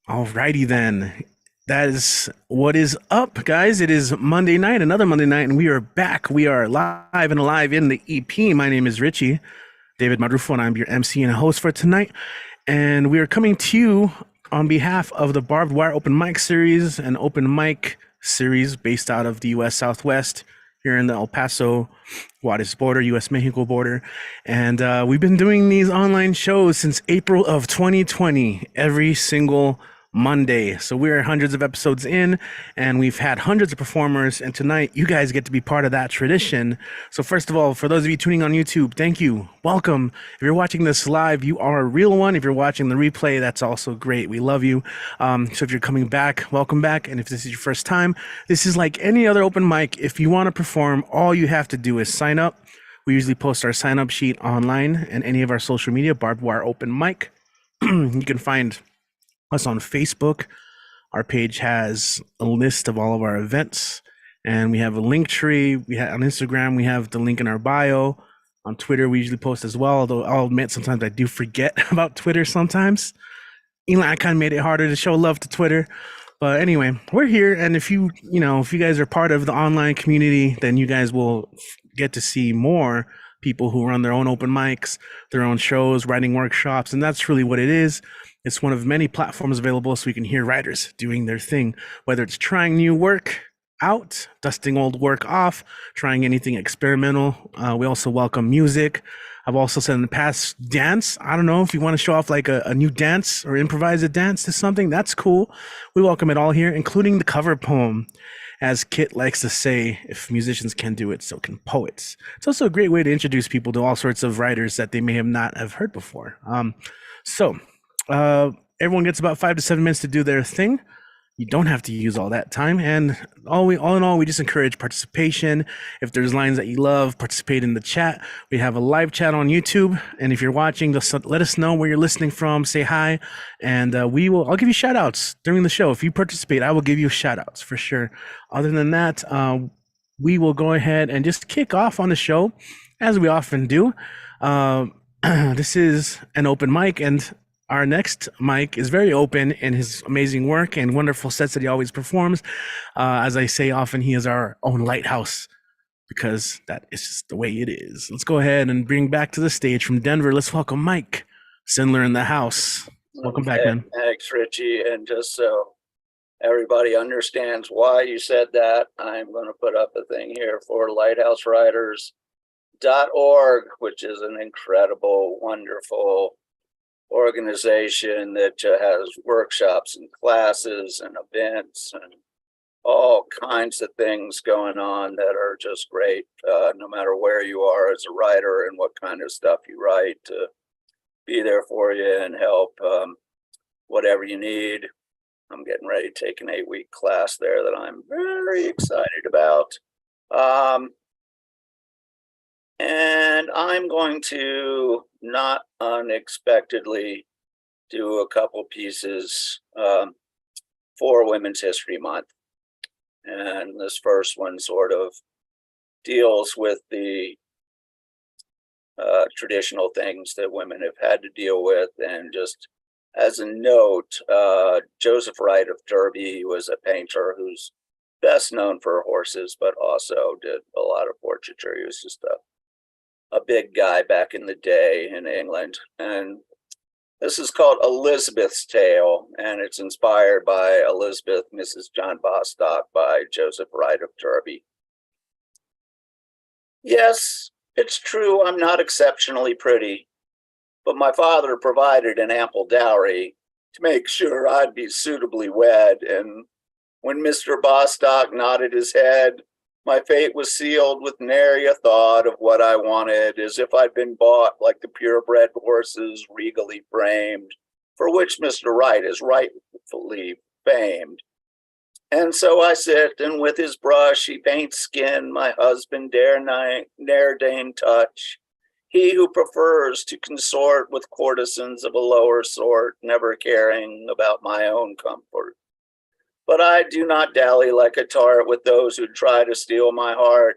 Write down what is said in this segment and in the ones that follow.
Alrighty then. That is what is up, guys. It is Monday night, another Monday night, and we are back. We are live and alive in the EP. My name is Richie, David Marrufo, and I'm your MC and host for tonight. And we are coming to you on behalf of the Barbed Wire Open Mic Series, an open mic series based out of the U.S. Southwest here in the El Paso, Juarez border, U.S. Mexico border. And we've been doing these online shows since April of 2020, every single Monday. So we're hundreds of episodes in and we've had hundreds of performers. And tonight, you guys get to be part of that tradition. So, first of all, for those of you tuning on YouTube, thank you. Welcome. If you're watching this live, you are a real one. If you're watching the replay, that's also great. We love you. So, if you're coming back, welcome back. And if this is your first time, this is like any other open mic. If you want to perform, all you have to do is sign up. We usually post our sign up sheet online and any of our social media, Barbed Wire Open Mic. You can find us on Facebook. Our page has a list of all of our events, and we have a link tree. We have on Instagram, we have the link in our bio. On Twitter, we usually post as well, although I'll admit sometimes I do forget about Twitter sometimes. Elon kind of made it harder to show love to Twitter. But anyway, we're here, and if you guys are part of the online community, then you guys will get to see more people who run their own open mics, their own shows, writing workshops, and that's really what it is. It's one of many platforms available so we can hear writers doing their thing, whether it's trying new work out, dusting old work off, trying anything experimental. We also welcome music. I've also said in the past, dance. I don't know if you want to show off like a new dance or improvise a dance to something, that's cool. We welcome it all here, including the cover poem. As Kit likes to say, if musicians can do it, so can poets. It's also a great way to introduce people to all sorts of writers that they may have not have heard before. So everyone gets about 5 to 7 minutes to do their thing. You don't have to use all that time. And all in all, we just encourage participation. If there's lines that you love, participate in the chat. We have a live chat on YouTube. And if you're watching, just let us know where you're listening from. Say hi. And I'll give you shout outs during the show. If you participate, I will give you shout outs for sure. Other than that, we will go ahead and just kick off on the show as we often do. This is an open mic, and our next mic is very open in his amazing work and wonderful sets that he always performs. As I say often, he is our own lighthouse because that is just the way it is. Let's go ahead and bring back to the stage from Denver. Let's welcome Mike Sindler in the house. Welcome back, man. Thanks, Richie. And just so everybody understands why you said that, I'm going to put up a thing here for lighthousewriters.org, which is an incredible, wonderful organization that has workshops and classes and events and all kinds of things going on that are just great, no matter where you are as a writer and what kind of stuff you write, to be there for you and help whatever you need. I'm getting ready to take an 8-week class there that I'm very excited about. And I'm going to not unexpectedly do a couple pieces for Women's History Month. And this first one sort of deals with the traditional things that women have had to deal with. And just as a note, Joseph Wright of Derby was a painter who's best known for horses, but also did a lot of portraiture. He was just a big guy back in the day in England. And this is called Elizabeth's Tale, and it's inspired by Elizabeth, Mrs. John Bostock, by Joseph Wright of Derby. Yes, it's true, I'm not exceptionally pretty, but my father provided an ample dowry to make sure I'd be suitably wed. And when Mr. Bostock nodded his head, my fate was sealed with nary a thought of what I wanted, as if I'd been bought like the purebred horses regally framed, for which Mr. Wright is rightfully famed. And so I sit, and with his brush he paints skin my husband ne'er deign touch. He who prefers to consort with courtesans of a lower sort, never caring about my own comfort. But I do not dally like a tart with those who try to steal my heart,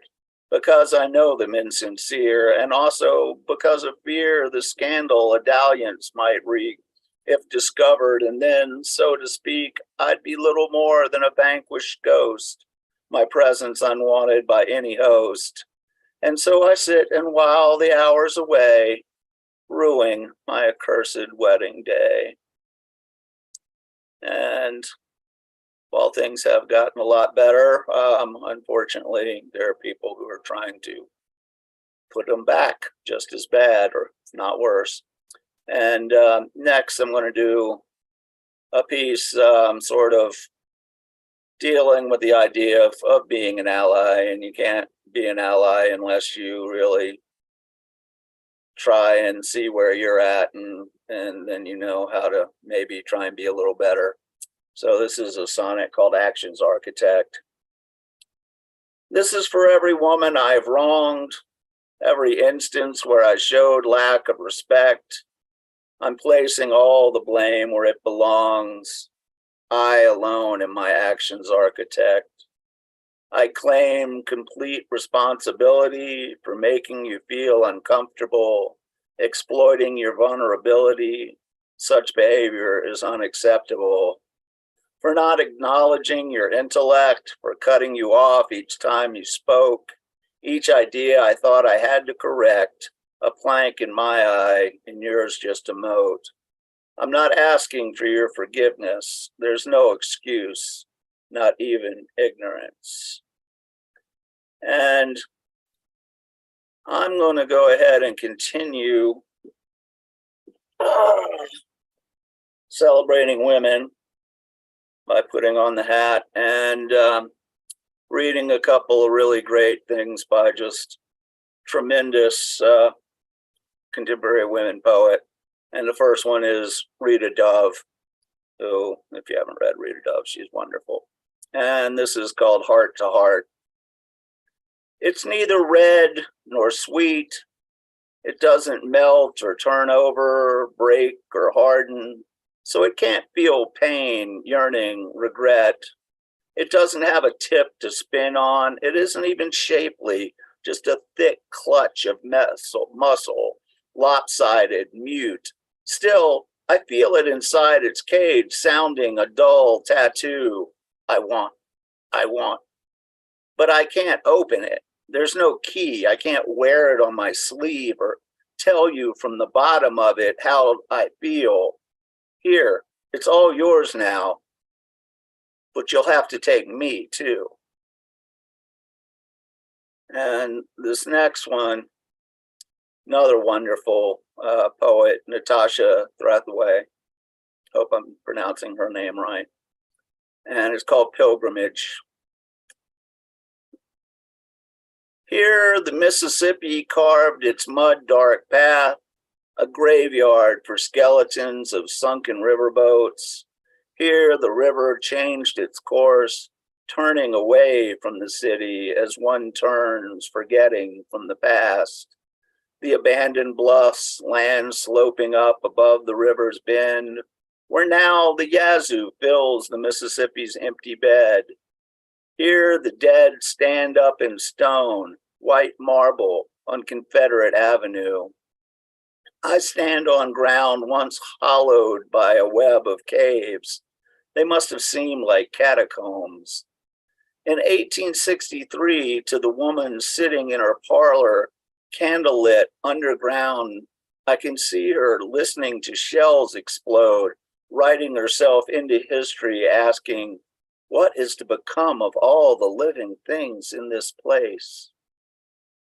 because I know them insincere, and also because of fear the scandal a dalliance might wreak if discovered, and then, so to speak, I'd be little more than a vanquished ghost, my presence unwanted by any host. And so I sit and while the hours away, ruing my accursed wedding day. And while things have gotten a lot better, unfortunately, there are people who are trying to put them back just as bad, or if not worse. And next, I'm going to do a piece sort of dealing with the idea of being an ally, and you can't be an ally unless you really try and see where you're at, and then you know how to maybe try and be a little better. So this is a sonnet called Actions Architect. This is for every woman I've wronged, every instance where I showed lack of respect. I'm placing all the blame where it belongs. I alone am my actions architect. I claim complete responsibility for making you feel uncomfortable, exploiting your vulnerability. Such behavior is unacceptable. For not acknowledging your intellect, for cutting you off each time you spoke, each idea I thought I had to correct, a plank in my eye, and yours just a mote. I'm not asking for your forgiveness. There's no excuse, not even ignorance. And I'm going to go ahead and continue celebrating women by putting on the hat and reading a couple of really great things by just tremendous contemporary women poet. And the first one is Rita Dove, who, if you haven't read Rita Dove, she's wonderful. And this is called Heart to Heart. It's neither red nor sweet. It doesn't melt or turn over, break or harden. So it can't feel pain, yearning, regret. It doesn't have a tip to spin on. It isn't even shapely, just a thick clutch of muscle, lopsided, mute. Still, I feel it inside its cage, sounding a dull tattoo. I want. But I can't open it. There's no key. I can't wear it on my sleeve or tell you from the bottom of it how I feel. Here, it's all yours now, but you'll have to take me too. And this next one, another wonderful poet, Natasha Thrathaway. Hope I'm pronouncing her name right. And it's called Pilgrimage. Here, the Mississippi carved its mud dark path, a graveyard for skeletons of sunken riverboats. Here, the river changed its course, turning away from the city as one turns, forgetting from the past. The abandoned bluffs, land sloping up above the river's bend, where now the Yazoo fills the Mississippi's empty bed. Here, the dead stand up in stone, white marble on Confederate Avenue. I stand on ground once hollowed by a web of caves. They must have seemed like catacombs. In 1863, to the woman sitting in her parlor, candlelit underground, I can see her listening to shells explode, writing herself into history, asking, what is to become of all the living things in this place?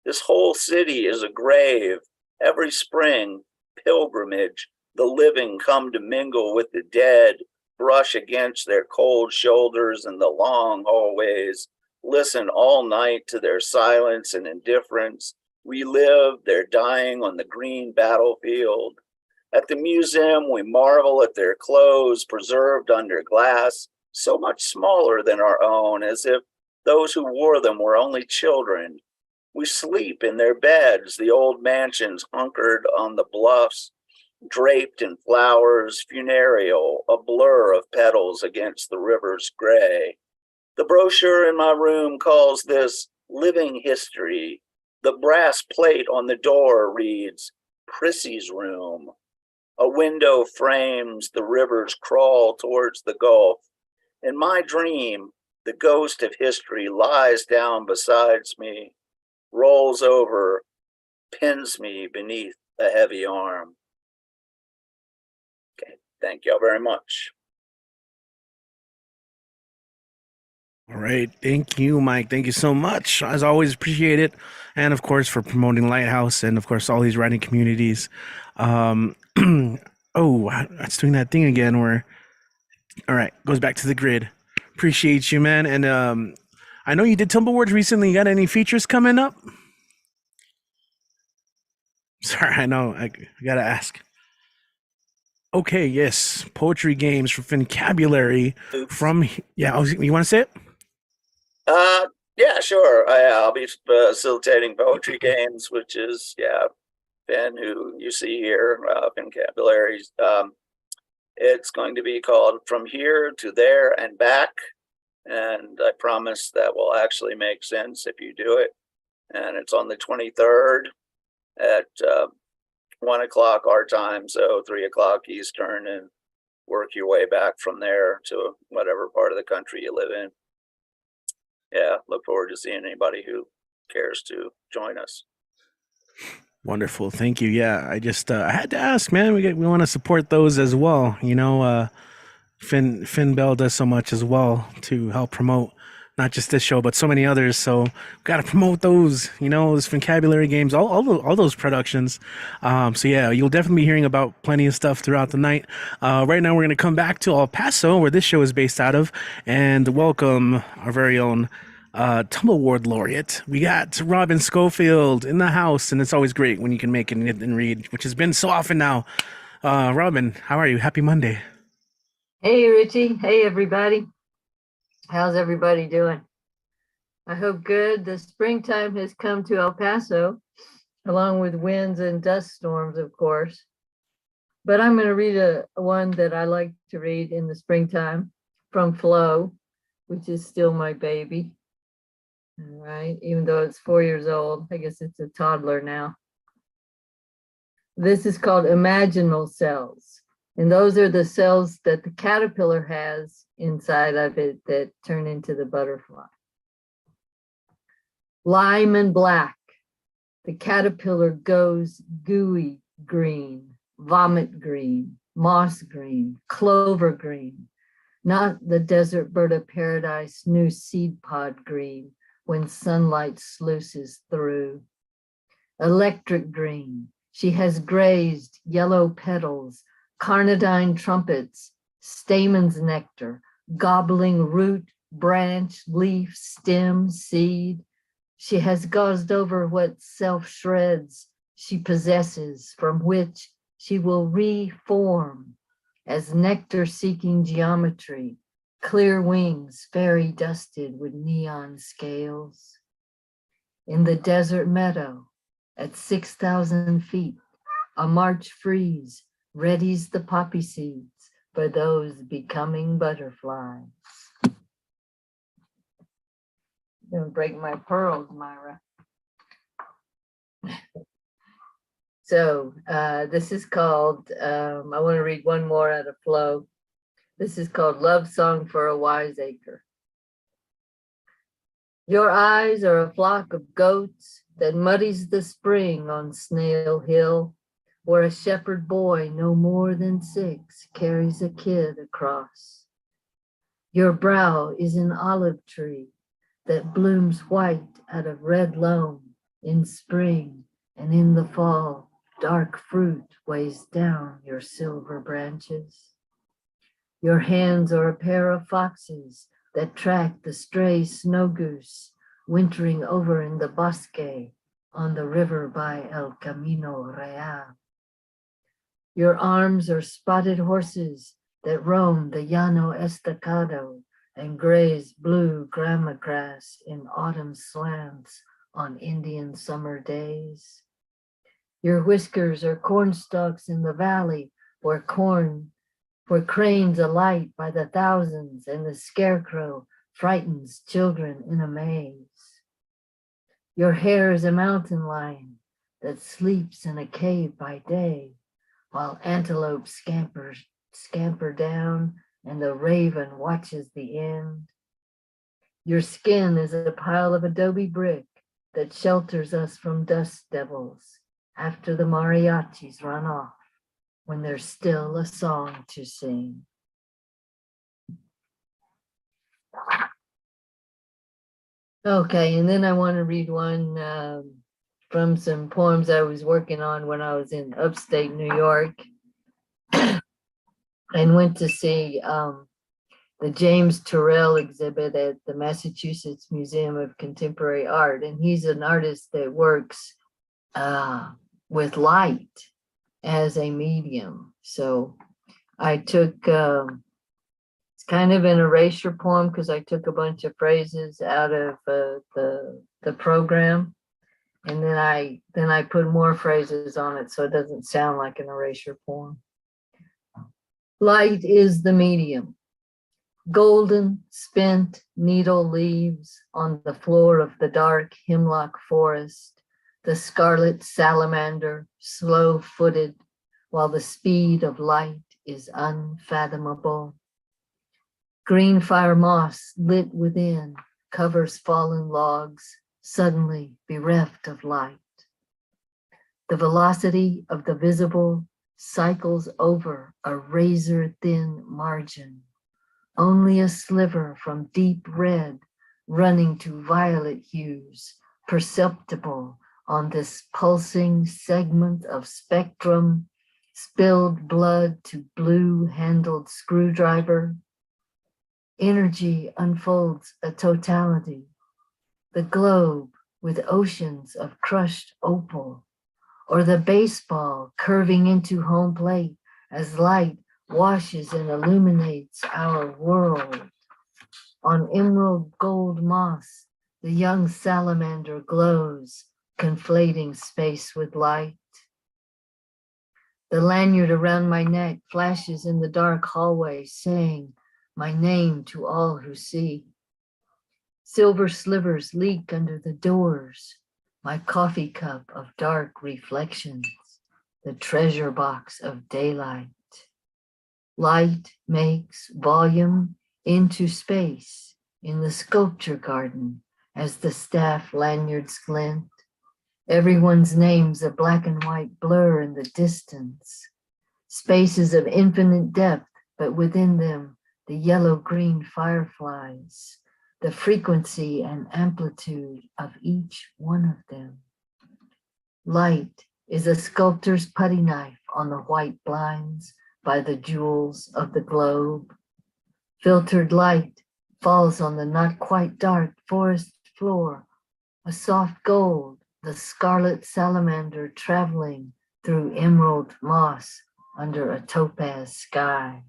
This whole city is a grave. Every spring, pilgrimage, the living come to mingle with the dead, brush against their cold shoulders in the long hallways, listen all night to their silence and indifference, relive their dying on the green battlefield. At the museum, we marvel at their clothes preserved under glass, so much smaller than our own, as if those who wore them were only children. We sleep in their beds, the old mansions hunkered on the bluffs, draped in flowers, funereal, a blur of petals against the river's gray. The brochure in my room calls this living history. The brass plate on the door reads, Prissy's room. A window frames the river's crawl towards the Gulf. In my dream, the ghost of history lies down beside me, rolls over, pins me beneath a heavy arm. Okay, thank you all very much. All right. Thank you, Mike. Thank you so much. As always, appreciate it. And of course, for promoting Lighthouse and of course, all these writing communities. Um, oh, that's doing that thing again where, all right, goes back to the grid. Appreciate you, man. And I know you did Tumble Words recently. You got any features coming up? Sorry, I know. I gotta ask. Okay, yes. Poetry games for Fincabulary Oops. from, yeah, you want to say it? Yeah, sure. I'll be facilitating poetry games, which is, yeah, Finn, who you see here, Fincabularies. It's going to be called From Here to There and Back. And I promise that will actually make sense if you do it. And it's on the 23rd at 1 o'clock our time, so 3 o'clock Eastern, and work your way back from there to whatever part of the country you live in. Yeah, look forward to seeing anybody who cares to join us. Wonderful. Thank you. Yeah, I just I had to ask, man. We want to support those as well. You know, Finn Bell does so much as well to help promote not just this show but so many others. So got to promote those. You know, those Fincabulary games, all those productions. So yeah, you'll definitely be hearing about plenty of stuff throughout the night. Right now, we're gonna come back to El Paso, where this show is based out of, and welcome our very own Tumble Award laureate. We got Robin Schofield in the house, and it's always great when you can make it and read, which has been so often now. Robin, how are you? Happy Monday. Hey, Richie. Hey, everybody. How's everybody doing? I hope good. The springtime has come to El Paso, along with winds and dust storms, of course. But I'm going to read one that I like to read in the springtime from Flo, which is still my baby. All right, even though it's 4 years old, I guess it's a toddler now. This is called imaginal cells. And those are the cells that the caterpillar has inside of it that turn into the butterfly. Lime and black. The caterpillar goes gooey green, vomit green, moss green, clover green, not the desert bird of paradise, new seed pod green when sunlight sluices through. Electric green. She has grazed yellow petals, carnadine trumpets, stamens nectar, gobbling root, branch, leaf, stem, seed. She has gauzed over what self shreds she possesses, from which she will reform as nectar-seeking geometry, clear wings, fairy dusted with neon scales. In the desert meadow, at 6,000 feet, a March freeze readies the poppy seeds for those becoming butterflies. I'm gonna break my pearls, Myra. So this is called, I want to read one more out of Flow. This is called Love Song for a Wiseacre. Your eyes are a flock of goats that muddies the spring on Snail Hill, where a shepherd boy no more than 6 carries a kid across. Your brow is an olive tree that blooms white out of red loam in spring, and in the fall, dark fruit weighs down your silver branches. Your hands are a pair of foxes that track the stray snow goose wintering over in the bosque on the river by El Camino Real. Your arms are spotted horses that roam the Llano Estacado and graze blue grama grass in autumn slants on Indian summer days. Your whiskers are corn stalks in the valley where cranes alight by the thousands and the scarecrow frightens children in a maze. Your hair is a mountain lion that sleeps in a cave by day, while antelope scamper down and the raven watches the end. Your skin is a pile of adobe brick that shelters us from dust devils after the mariachis run off when there's still a song to sing. Okay, and then I want to read one from some poems I was working on when I was in upstate New York and went to see the James Turrell exhibit at the Massachusetts Museum of Contemporary Art. And he's an artist that works with light as a medium. So I took, it's kind of an erasure poem because I took a bunch of phrases out of the program. And then I put more phrases on it so it doesn't sound like an erasure poem. Light is the medium. Golden, spent needle leaves on the floor of the dark hemlock forest, the scarlet salamander slow-footed while the speed of light is unfathomable. Green fire moss lit within covers fallen logs, suddenly bereft of light. The velocity of the visible cycles over a razor-thin margin, only a sliver from deep red running to violet hues, perceptible on this pulsing segment of spectrum, spilled blood to blue-handled screwdriver. Energy unfolds a totality, the globe with oceans of crushed opal, or the baseball curving into home plate as light washes and illuminates our world. On emerald gold moss, the young salamander glows, conflating space with light. The lanyard around my neck flashes in the dark hallway, saying my name to all who see. Silver slivers leak under the doors, my coffee cup of dark reflections, the treasure box of daylight. Light makes volume into space in the sculpture garden as the staff lanyards glint. Everyone's name's a black and white blur in the distance. Spaces of infinite depth, but within them, the yellow-green fireflies, the frequency and amplitude of each one of them. Light is a sculptor's putty knife on the white blinds by the jewels of the globe. Filtered light falls on the not quite dark forest floor, a soft gold, the scarlet salamander traveling through emerald moss under a topaz sky.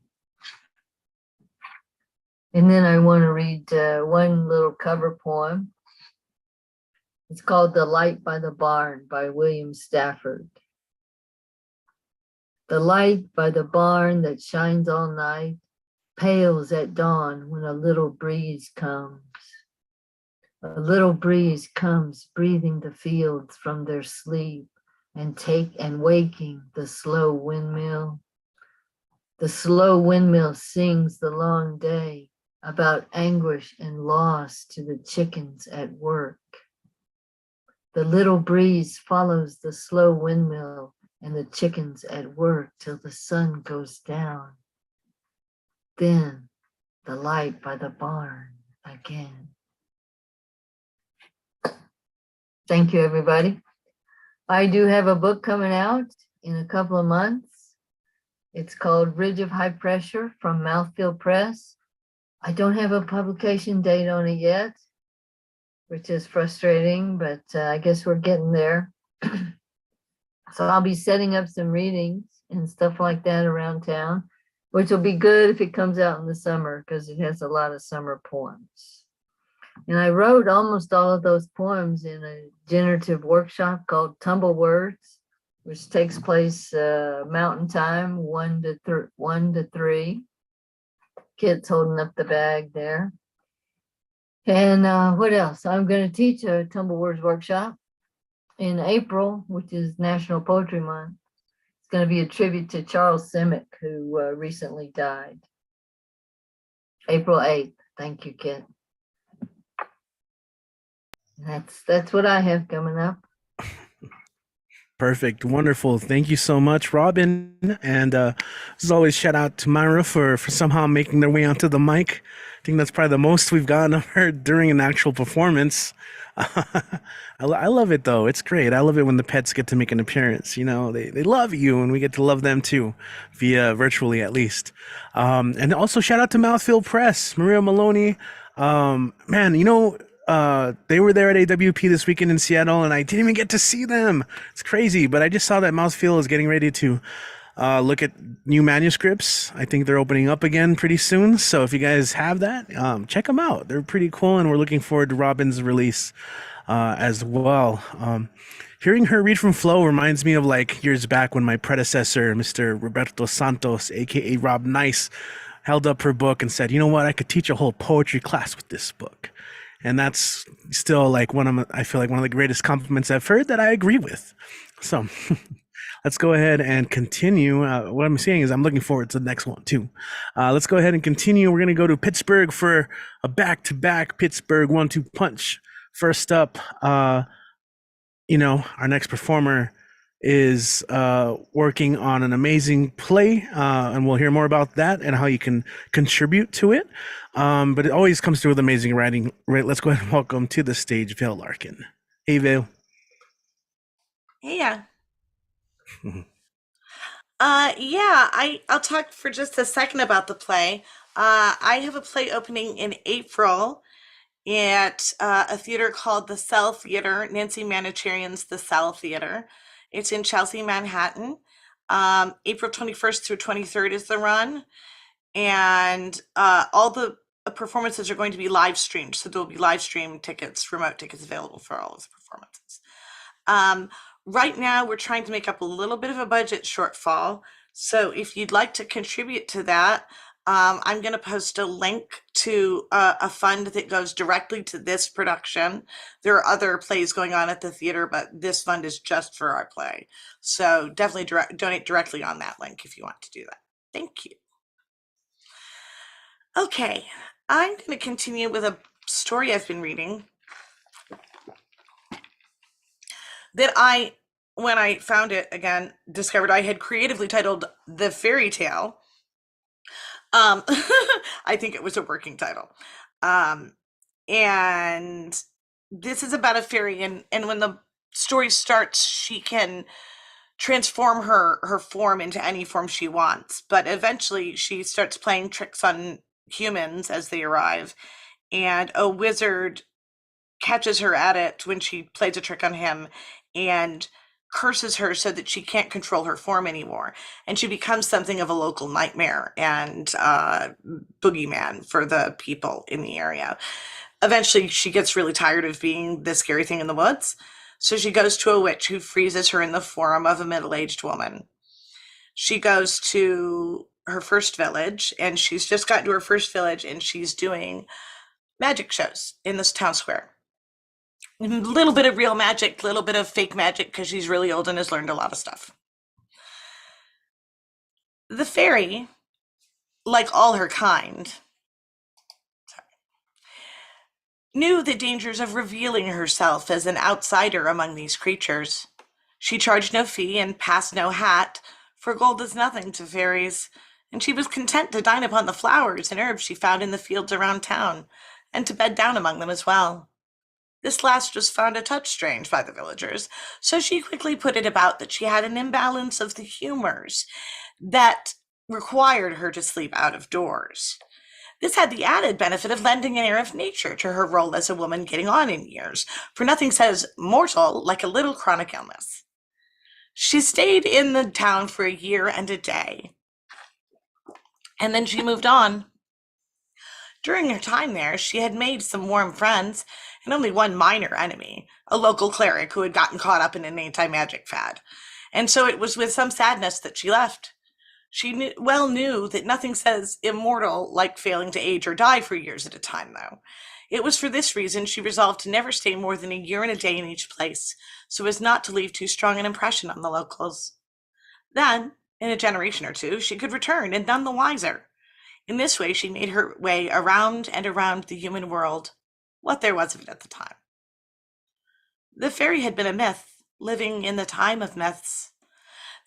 And then I want to read one little cover poem. It's called The Light by the Barn by William Stafford. The light by the barn that shines all night pales at dawn when a little breeze comes. A little breeze comes breathing the fields from their sleep and waking the slow windmill. The slow windmill sings the long day about anguish and loss to the chickens at work. The little breeze follows the slow windmill and the chickens at work till the sun goes down. Then the light by the barn again. Thank you, everybody. I do have a book coming out in a couple of months. It's called Ridge of High Pressure from Mouthfeel Press. I don't have a publication date on it yet, which is frustrating, but I guess we're getting there. So I'll be setting up some readings and stuff like that around town, which will be good if it comes out in the summer because it has a lot of summer poems. And I wrote almost all of those poems in a generative workshop called Tumble Words, which takes place mountain time, 1 to 3. Kids holding up the bag there. And what else? I'm going to teach a Tumble Words workshop in April, which is National Poetry Month. It's going to be a tribute to Charles Simic, who recently died. April 8th. Thank you, Kit. That's what I have coming up. Perfect. Wonderful. Thank you so much, Robin. And as always, shout out to Myra for somehow making their way onto the mic. I think that's probably the most we've gotten of her during an actual performance. I love it, though. It's great. I love it when the pets get to make an appearance. You know, they love you, and we get to love them, too, via virtually, at least. And also, shout out to Mouthfeel Press, Maria Maloney. Man, you know, they were there at AWP this weekend in Seattle, and I didn't even get to see them. It's crazy, but I just saw that Mouthfeel is getting ready to look at new manuscripts. I think they're opening up again pretty soon. So if you guys have that, check them out. They're pretty cool, and we're looking forward to Robin's release as well. Hearing her read from Flow reminds me of like years back when my predecessor, Mr. Roberto Santos, aka Rob Nice, held up her book and said, "You know what? I could teach a whole poetry class with this book." And that's still like I feel like one of the greatest compliments I've heard that I agree with. So let's go ahead and continue. What I'm saying is I'm looking forward to the next one too. Let's go ahead and continue. We're going to go to Pittsburgh for a back-to-back Pittsburgh 1-2 punch. First up, our next performer is working on an amazing play, and we'll hear more about that and how you can contribute to it. But it always comes through with amazing writing. Right, let's go ahead and welcome to the stage Vale Larkin. Hey, Vale. Hey, yeah. I'll talk for just a second about the play. I have a play opening in April at a theater called the Cell Theater, Nancy Manicherian's The Cell Theater. It's in Chelsea, Manhattan. April 21st through 23rd is the run. And all the performances are going to be live streamed. So there'll be live stream tickets, remote tickets available for all of the performances. Right now, we're trying to make up a little bit of a budget shortfall. So if you'd like to contribute to that, I'm going to post a link to a fund that goes directly to this production. There are other plays going on at the theater, but this fund is just for our play. So definitely donate directly on that link if you want to do that. Thank you. Okay, I'm going to continue with a story I've been reading that when I found it again, discovered I had creatively titled The Fairy Tale. I think it was a working title. And this is about a fairy, and when the story starts, she can transform her form into any form she wants. But eventually she starts playing tricks on humans as they arrive, and a wizard catches her at it when she plays a trick on him and curses her so that she can't control her form anymore, and she becomes something of a local nightmare and boogeyman for the people in the area. Eventually she gets really tired of being the scary thing in the woods, so she goes to a witch who freezes her in the form of a middle-aged woman. She goes to her first village, and she's just gotten to her first village, and she's doing magic shows in this town square. A little bit of real magic, a little bit of fake magic, because she's really old and has learned a lot of stuff. The fairy, like all her kind, knew the dangers of revealing herself as an outsider among these creatures. She charged no fee and passed no hat, for gold is nothing to fairies, and she was content to dine upon the flowers and herbs she found in the fields around town, and to bed down among them as well. This last was found a touch strange by the villagers, so she quickly put it about that she had an imbalance of the humors that required her to sleep out of doors. This had the added benefit of lending an air of nature to her role as a woman getting on in years, for nothing says mortal like a little chronic illness. She stayed in the town for a year and a day, and then she moved on. During her time there, she had made some warm friends and only one minor enemy, a local cleric who had gotten caught up in an anti-magic fad. And so it was with some sadness that she left. She knew that nothing says immortal like failing to age or die for years at a time, though. It was for this reason she resolved to never stay more than a year and a day in each place, so as not to leave too strong an impression on the locals. Then, in a generation or two, she could return, and none the wiser. In this way, she made her way around and around the human world, what there was of it at the time. The fairy had been a myth, living in the time of myths.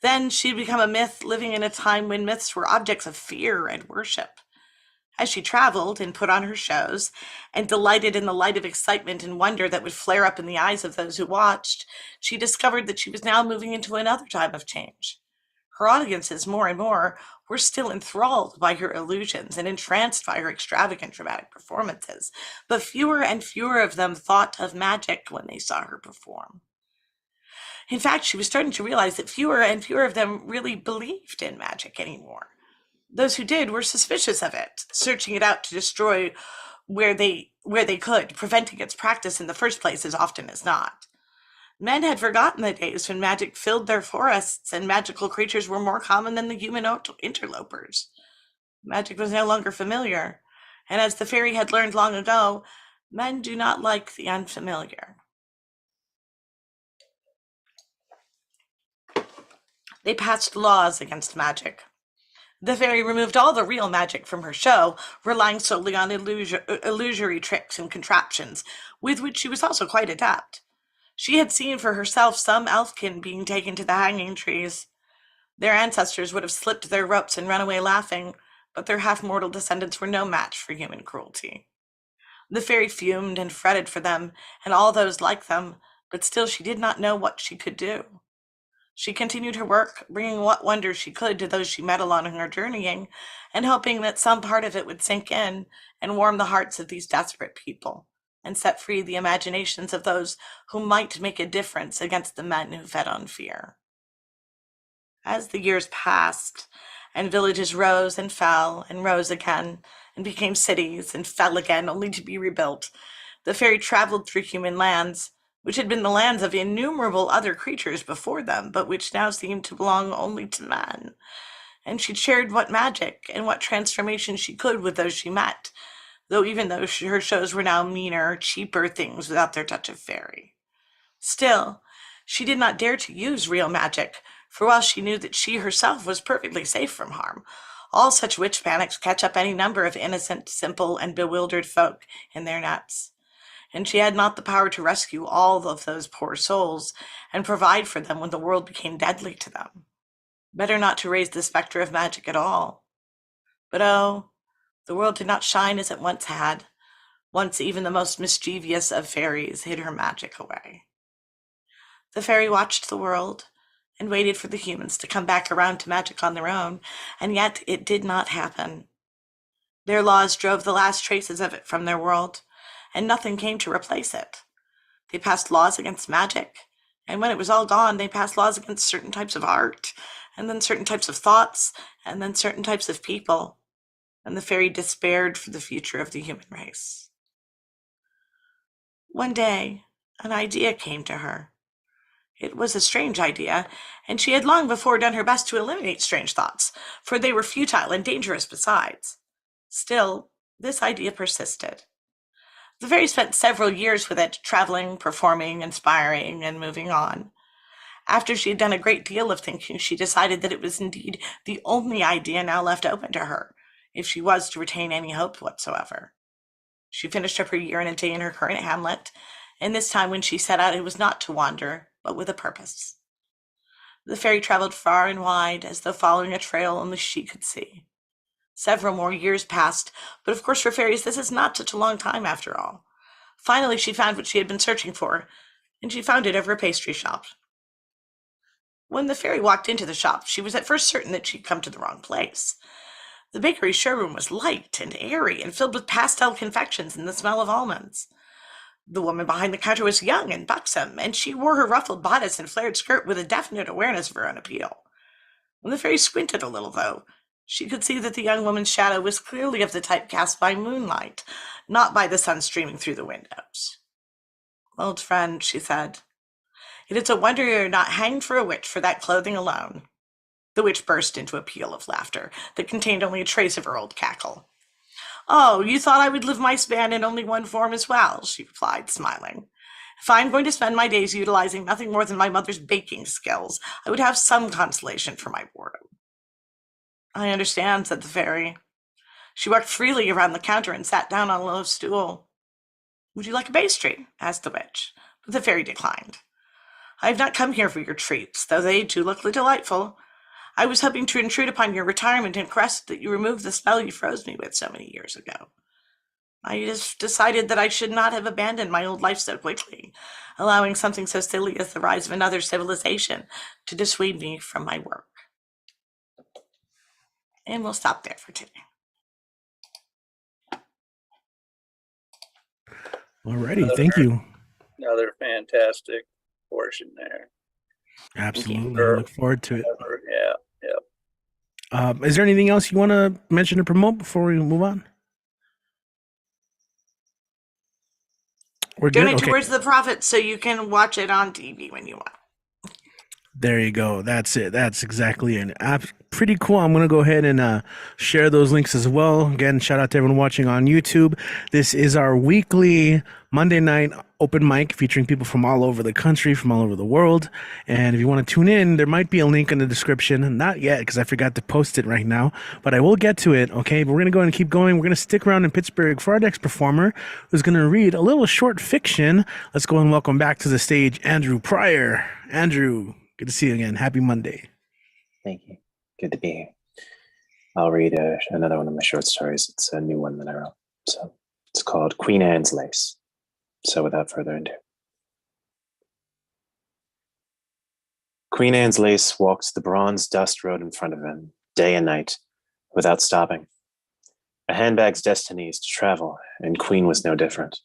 Then she'd become a myth, living in a time when myths were objects of fear and worship. As she traveled and put on her shows, and delighted in the light of excitement and wonder that would flare up in the eyes of those who watched, she discovered that she was now moving into another time of change. Her audiences, more and more, were still enthralled by her illusions and entranced by her extravagant dramatic performances, but fewer and fewer of them thought of magic when they saw her perform. In fact, she was starting to realize that fewer and fewer of them really believed in magic anymore. Those who did were suspicious of it, searching it out to destroy where they could, preventing its practice in the first place as often as not. Men had forgotten the days when magic filled their forests and magical creatures were more common than the human interlopers. Magic was no longer familiar, and as the fairy had learned long ago, men do not like the unfamiliar. They passed laws against magic. The fairy removed all the real magic from her show, relying solely on illusory tricks and contraptions, with which she was also quite adept. She had seen for herself some elfkin being taken to the hanging trees. Their ancestors would have slipped their ropes and run away laughing, but their half-mortal descendants were no match for human cruelty. The fairy fumed and fretted for them, and all those like them, but still she did not know what she could do. She continued her work, bringing what wonders she could to those she met along her journeying, and hoping that some part of it would sink in and warm the hearts of these desperate people, and set free the imaginations of those who might make a difference against the men who fed on fear. As the years passed, and villages rose and fell, and rose again, and became cities, and fell again, only to be rebuilt, the fairy traveled through human lands, which had been the lands of innumerable other creatures before them, but which now seemed to belong only to man. And she shared what magic and what transformation she could with those she met, though her shows were now meaner, cheaper things without their touch of fairy. Still, she did not dare to use real magic, for while she knew that she herself was perfectly safe from harm, all such witch panics catch up any number of innocent, simple, and bewildered folk in their nets. And she had not the power to rescue all of those poor souls and provide for them when the world became deadly to them. Better not to raise the specter of magic at all. But oh, the world did not shine as it once had. Once even the most mischievous of fairies hid her magic away. The fairy watched the world and waited for the humans to come back around to magic on their own, and yet it did not happen. Their laws drove the last traces of it from their world, and nothing came to replace it. They passed laws against magic, and when it was all gone, they passed laws against certain types of art, and then certain types of thoughts, and then certain types of people, and the fairy despaired for the future of the human race. One day, an idea came to her. It was a strange idea, and she had long before done her best to eliminate strange thoughts, for they were futile and dangerous besides. Still, this idea persisted. The fairy spent several years with it, traveling, performing, inspiring, and moving on. After she had done a great deal of thinking, she decided that it was indeed the only idea now left open to her, if she was to retain any hope whatsoever. She finished up her year and a day in her current hamlet, and this time when she set out it was not to wander, but with a purpose. The fairy traveled far and wide, as though following a trail only she could see. Several more years passed, but of course for fairies this is not such a long time after all. Finally she found what she had been searching for, and she found it over a pastry shop. When the fairy walked into the shop, she was at first certain that she'd come to the wrong place. The bakery's showroom was light and airy and filled with pastel confections and the smell of almonds. The woman behind the counter was young and buxom, and she wore her ruffled bodice and flared skirt with a definite awareness of her own appeal. When the fairy squinted a little, though, she could see that the young woman's shadow was clearly of the type cast by moonlight, not by the sun streaming through the windows. "Old friend," she said, "it is a wonder you are not hanged for a witch for that clothing alone." The witch burst into a peal of laughter that contained only a trace of her old cackle. "Oh, you thought I would live my span in only one form as well," she replied, smiling. If I'm going to spend my days utilizing nothing more than my mother's baking skills, I would have some consolation for my boredom. I understand, said the fairy. She walked freely around the counter and sat down on a low stool. Would you like a pastry? Asked the witch, but the fairy declined. I have not come here for your treats, though they do look delightful. I was hoping to intrude upon your retirement and request that you remove the spell you froze me with so many years ago. I just decided that I should not have abandoned my old life so quickly, allowing something so silly as the rise of another civilization to dissuade me from my work. And we'll stop there for today. Alrighty, thank you. Another fantastic portion there. Absolutely, I look forward to it. Yeah. Is there anything else you want to mention or promote before we move on? We're good. Donate Okay. towards the Prophet so you can watch it on TV when you want. There you go. That's it. That's exactly it. Pretty cool. I'm going to go ahead and share those links as well. Again, shout out to everyone watching on YouTube. This is our weekly Monday night open mic featuring people from all over the country, from all over the world. And if you want to tune in, there might be a link in the description. Not yet, because I forgot to post it right now, but I will get to it. Okay, but we're going to go ahead and keep going. We're going to stick around in Pittsburgh for our next performer, who's going to read a little short fiction. Let's go and welcome back to the stage, Andrew Pryor. Andrew, good to see you again. Happy Monday. Thank you. Good to be here. I'll read another one of my short stories. It's a new one that I wrote. So it's called Queen Anne's Lace. So without further ado. Queen Anne's Lace walked the bronze dust road in front of him, day and night, without stopping. A handbag's destiny is to travel, and Queen was no different.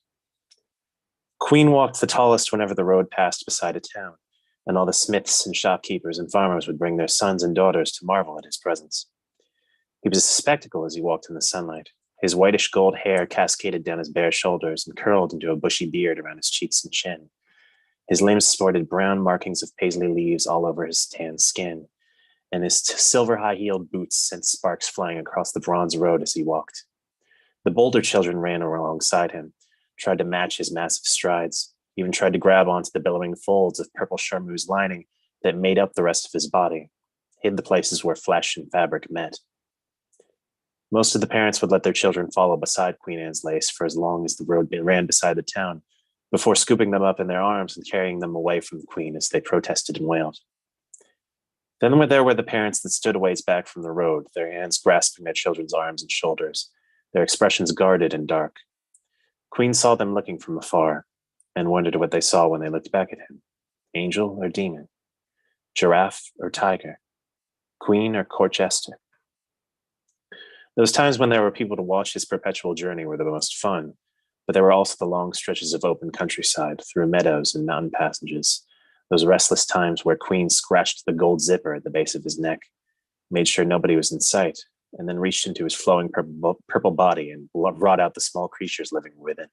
Queen walked the tallest whenever the road passed beside a town, and all the smiths and shopkeepers and farmers would bring their sons and daughters to marvel at his presence. He was a spectacle as he walked in the sunlight. His whitish gold hair cascaded down his bare shoulders and curled into a bushy beard around his cheeks and chin. His limbs sported brown markings of paisley leaves all over his tan skin, and his silver high-heeled boots sent sparks flying across the bronze road as he walked. The bolder children ran alongside him, tried to match his massive strides, even tried to grab onto the billowing folds of purple charmeuse lining that made up the rest of his body, hid the places where flesh and fabric met. Most of the parents would let their children follow beside Queen Anne's Lace for as long as the road ran beside the town, before scooping them up in their arms and carrying them away from the Queen as they protested and wailed. Then there were the parents that stood a ways back from the road, their hands grasping their children's arms and shoulders, their expressions guarded and dark. Queen saw them looking from afar, and wondered what they saw when they looked back at him. Angel or demon? Giraffe or tiger? Queen or court jester? Those times when there were people to watch his perpetual journey were the most fun, but there were also the long stretches of open countryside through meadows and mountain passages, those restless times where Queen scratched the gold zipper at the base of his neck, made sure nobody was in sight, and then reached into his flowing purple body and brought out the small creatures living within.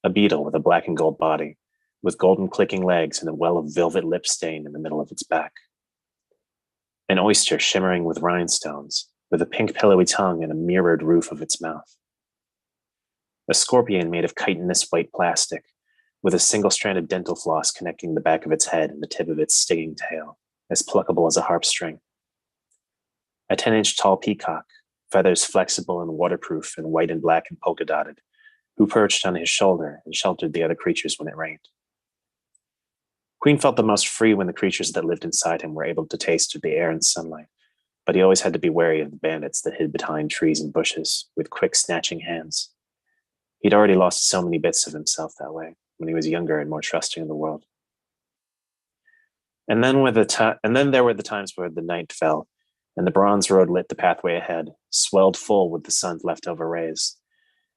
A beetle with a black and gold body, with golden clicking legs and a well of velvet lip stain in the middle of its back. An oyster shimmering with rhinestones, with a pink pillowy tongue and a mirrored roof of its mouth. A scorpion made of chitinous white plastic, with a single-stranded dental floss connecting the back of its head and the tip of its stinging tail, as pluckable as a harp string. A 10-inch tall peacock, feathers flexible and waterproof and white and black and polka-dotted, who perched on his shoulder and sheltered the other creatures when it rained. Queen felt the most free when the creatures that lived inside him were able to taste of the air and sunlight, but he always had to be wary of the bandits that hid behind trees and bushes with quick, snatching hands. He'd already lost so many bits of himself that way when he was younger and more trusting of the world. And then there were the times where the night fell, and the bronze road lit the pathway ahead, swelled full with the sun's leftover rays,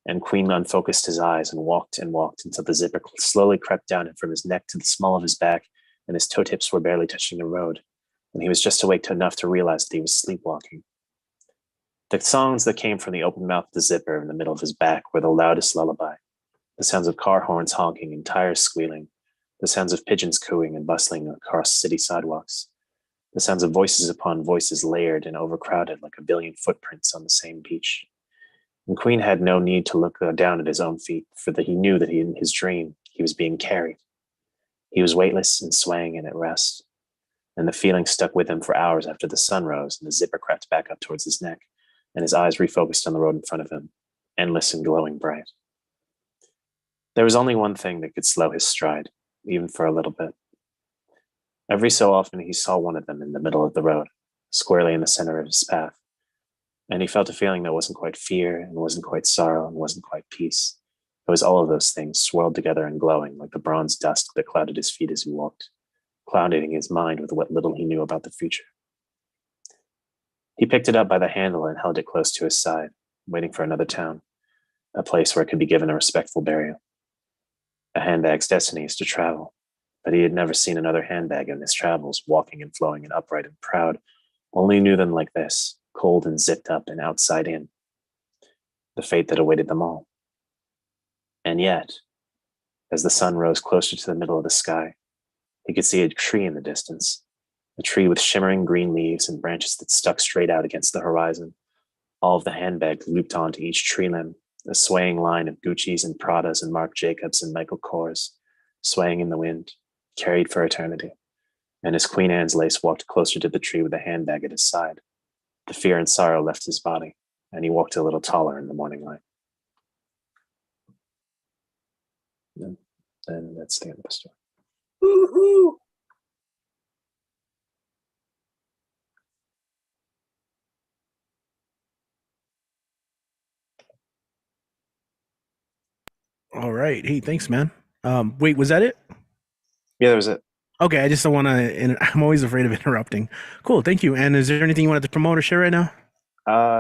and Queen unfocused his eyes and walked until the zipper slowly crept down from his neck to the small of his back, and his toe tips were barely touching the road, and he was just awake enough to realize that he was sleepwalking. The songs that came from the open mouth of the zipper in the middle of his back were the loudest lullaby, the sounds of car horns honking and tires squealing, the sounds of pigeons cooing and bustling across city sidewalks, the sounds of voices upon voices layered and overcrowded like a billion footprints on the same beach. And Queen had no need to look down at his own feet, for that he knew that in his dream, he He was being carried. He was weightless and swaying and at rest, and the feeling stuck with him for hours after the sun rose and the zipper crept back up towards his neck, and his eyes refocused on the road in front of him, endless and glowing bright. There was only one thing that could slow his stride, even for a little bit. Every so often he saw one of them in the middle of the road, squarely in the center of his path, and he felt a feeling that wasn't quite fear and wasn't quite sorrow and wasn't quite peace. It was all of those things swirled together and glowing like the bronze dust that clouded his feet as he walked, clouding his mind with what little he knew about the future. He picked it up by the handle and held it close to his side, waiting for another town, a place where it could be given a respectful burial. A handbag's destiny is to travel, but he had never seen another handbag in his travels, walking and flowing and upright and proud, only knew them like this, cold and zipped up and outside in. The fate that awaited them all. And yet, as the sun rose closer to the middle of the sky, he could see a tree in the distance, a tree with shimmering green leaves and branches that stuck straight out against the horizon. All of the handbags looped onto each tree limb, a swaying line of Gucci's and Pradas and Marc Jacobs and Michael Kors, swaying in the wind, carried for eternity. And as Queen Anne's lace walked closer to the tree with a handbag at his side, the fear and sorrow left his body, and he walked a little taller in the morning light. And that's the end of the story. Woo-hoo! All right. Hey, thanks, man. Wait, was that it? Yeah, that was it. Okay, I just don't want to. I'm always afraid of interrupting. Cool, thank you. And is there anything you wanted to promote or share right now?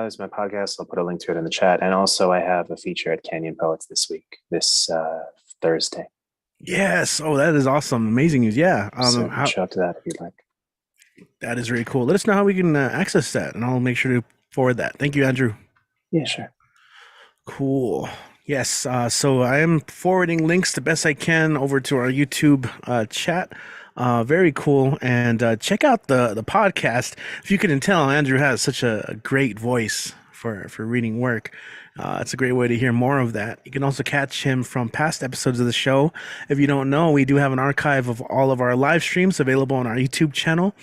It's my podcast. I'll put a link to it in the chat. And also, I have a feature at Canyon Poets this Thursday. Yes. Oh, that is awesome. Amazing news. Yeah. So show up to that if you'd like. That is really cool. Let us know how we can access that, and I'll make sure to forward that. Thank you, Andrew. Yeah, sure. Cool. Yes. So I am forwarding links the best I can over to our YouTube chat. Very cool. And check out the podcast. If you couldn't tell, Andrew has such a great voice for reading work. It's a great way to hear more of that. You can also catch him from past episodes of the show. If you don't know, we do have an archive of all of our live streams available on our YouTube channel,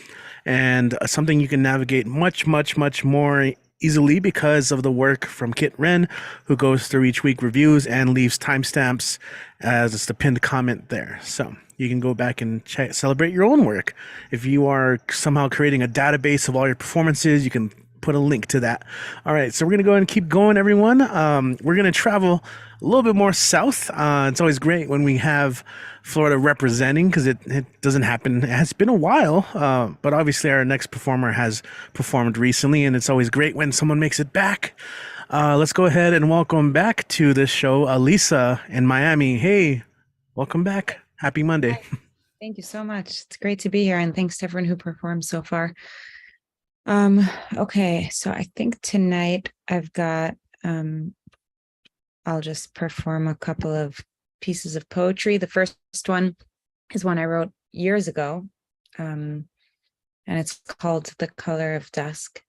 and something you can navigate much, much, much more easily because of the work from Kit Wren, who goes through each week reviews and leaves timestamps as it's the pinned comment there. So you can go back and celebrate your own work. If you are somehow creating a database of all your performances, you can put a link to that. All right, so we're going to go ahead and keep going, everyone. We're going to travel a little bit more south. It's always great when we have Florida representing because it doesn't happen. It has been a while, but obviously our next performer has performed recently, and it's always great when someone makes it back. Let's go ahead and welcome back to this show, Alisa in Miami. Hey, welcome back. Happy Monday. Hi. Thank you so much. It's great to be here, and thanks to everyone who performed so far. Okay, so I think tonight I've got, I'll just perform a couple of pieces of poetry. The first one is one I wrote years ago, and it's called The Color of Dusk.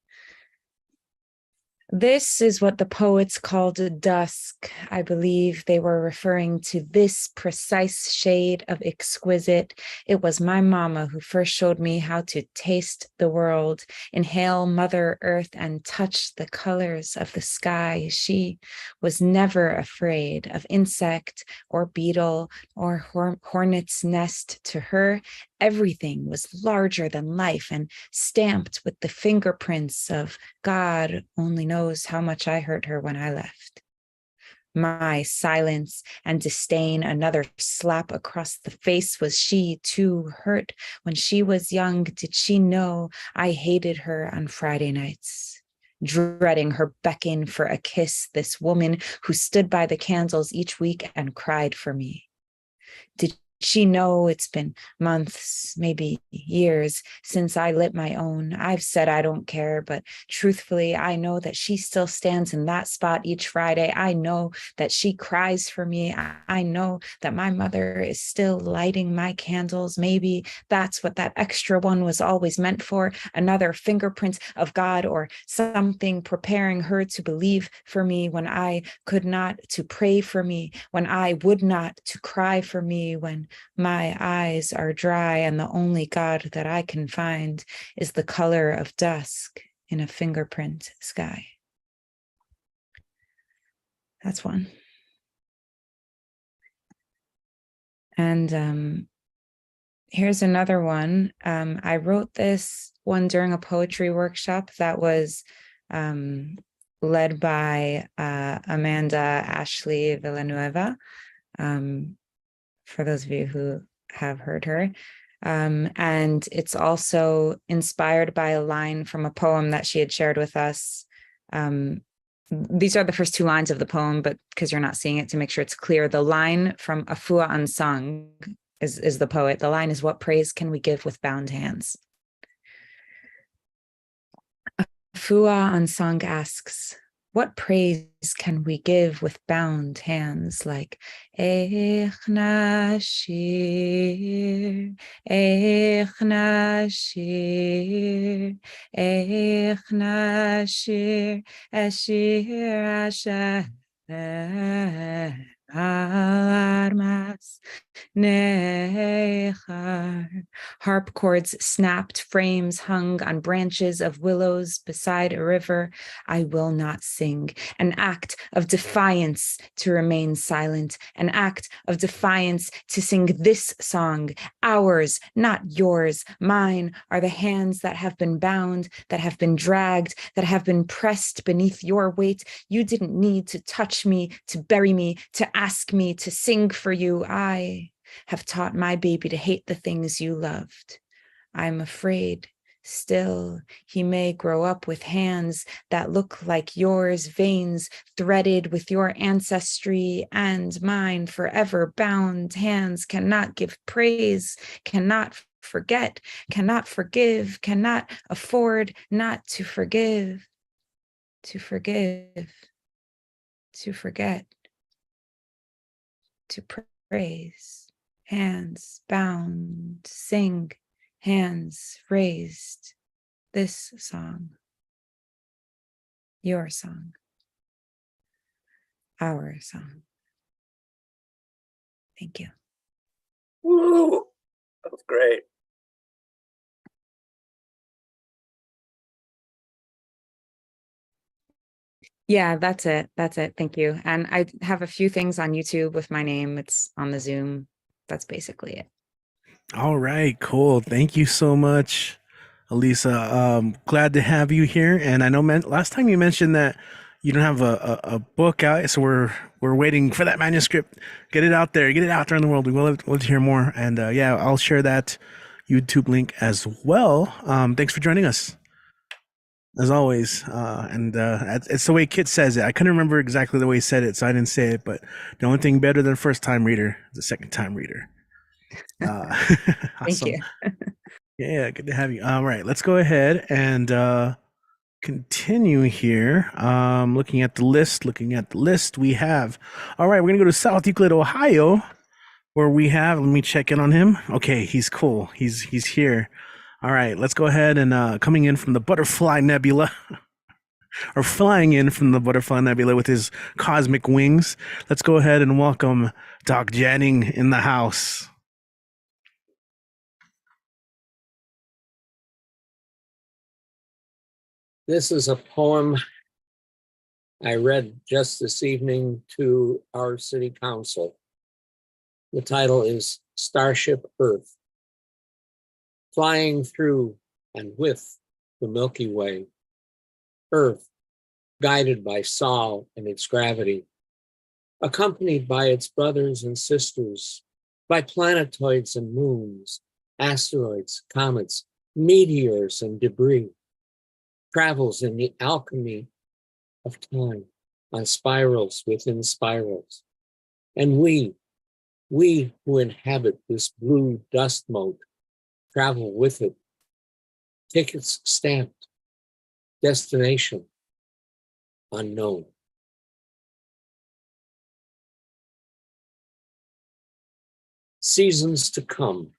This is what the poets called dusk. I believe they were referring to this precise shade of exquisite. It was my mama who first showed me how to taste the world, inhale Mother Earth, and touch the colors of the sky. She was never afraid of insect or beetle or hornet's nest. To her, everything was larger than life and stamped with the fingerprints of God only knows how much I hurt her when I left. My silence and disdain, another slap across the face. Was she too hurt when she was young? Did she know I hated her on Friday nights? Dreading her beckon for a kiss, this woman who stood by the candles each week and cried for me. Did she know it's been months, maybe years since I lit my own? I've said I don't care, but truthfully, I know that she still stands in that spot each Friday. I know that she cries for me. I know that my mother is still lighting my candles. Maybe that's what that extra one was always meant for, another fingerprint of God or something preparing her to believe for me when I could not, to pray for me when I would not, to cry for me when my eyes are dry and the only God that I can find is the color of dusk in a fingerprint sky. That's one. And here's another one. I wrote this one during a poetry workshop that was led by Amanda Ashley Villanueva, for those of you who have heard her. And it's also inspired by a line from a poem that she had shared with us. These are the first two lines of the poem, but because you're not seeing it, to make sure it's clear, the line from Afua Unsung is the poet. The line is, "What praise can we give with bound hands?" Afua Unsung asks, what praise can we give with bound hands? Like, Ech nashir, Ech nashir, Ech nashir, Ashir Asher Armas Nechar. Harp chords snapped, frames hung on branches of willows beside a river. I will not sing. An act of defiance to remain silent. An act of defiance to sing this song. Ours, not yours. Mine are the hands that have been bound, that have been dragged, that have been pressed beneath your weight. You didn't need to touch me, to bury me, to ask me to sing for you. I have taught my baby to hate the things you loved. I'm afraid still he may grow up with hands that look like yours, veins threaded with your ancestry and mine, forever bound. Hands cannot give praise, cannot forget, cannot forgive, cannot afford not to forgive, to forgive, to forget, to praise. Hands bound, sing, hands raised, this song, your song, our song. Thank you. Woo! That was great. Yeah, that's it. That's it. Thank you. And I have a few things on YouTube with my name. It's on the Zoom. That's basically it. All right, cool. Thank you so much, Elisa. Glad to have you here. And I know, last time you mentioned that you don't have a book out, so we're waiting for that manuscript. Get it out there in the world. We will love to hear more. And yeah, I'll share that YouTube link as well. Thanks for joining us, as always. It's the way Kit says it. I couldn't remember exactly the way he said it, so I didn't say it. But the only thing better than first time reader is a second time reader. Thank Awesome. you. Yeah, good to have you. All right, let's go ahead and continue here. Looking at the list, we have, all right, we're gonna go to South Euclid, Ohio, where we have, let me check in on him. Okay, he's cool. He's here. All right, let's go ahead and coming in from the Butterfly Nebula, or flying in from the Butterfly Nebula with his cosmic wings. Let's go ahead and welcome Doc Janning in the house. This is a poem I read just this evening to our city council. The title is Starship Earth. Flying through and with the Milky Way, Earth, guided by Sol and its gravity, accompanied by its brothers and sisters, by planetoids and moons, asteroids, comets, meteors, and debris, travels in the alchemy of time on spirals within spirals. And we, We who inhabit this blue dust mote travel with it. Tickets stamped, destination unknown. Seasons to come,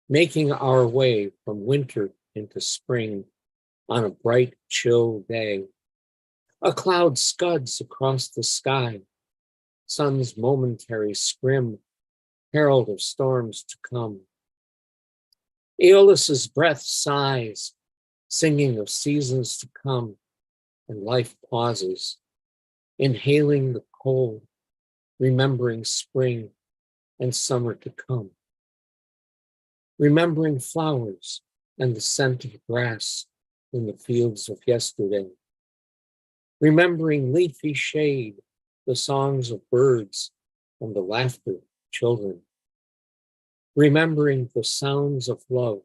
making our way from winter into spring on a bright, chill day. A cloud scuds across the sky, sun's momentary scrim, herald of storms to come. Aeolus's breath sighs, singing of seasons to come, and life pauses, inhaling the cold, remembering spring and summer to come. Remembering flowers and the scent of grass in the fields of yesterday. Remembering leafy shade, the songs of birds and the laughter of children. Remembering the sounds of love,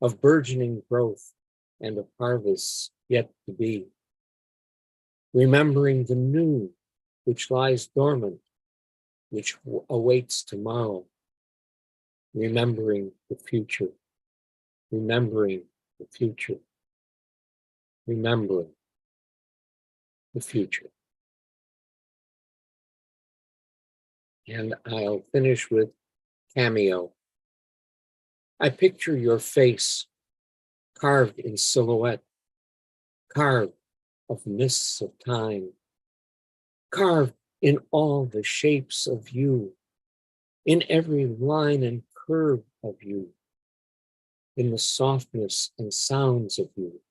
of burgeoning growth and of harvests yet to be. Remembering the new which lies dormant, which awaits tomorrow. Remembering the future, remembering the future, remembering the future. And I'll finish with cameo. I picture your face carved in silhouette, carved of mists of time, carved in all the shapes of you, in every line and curve of you, in the softness and sounds of you,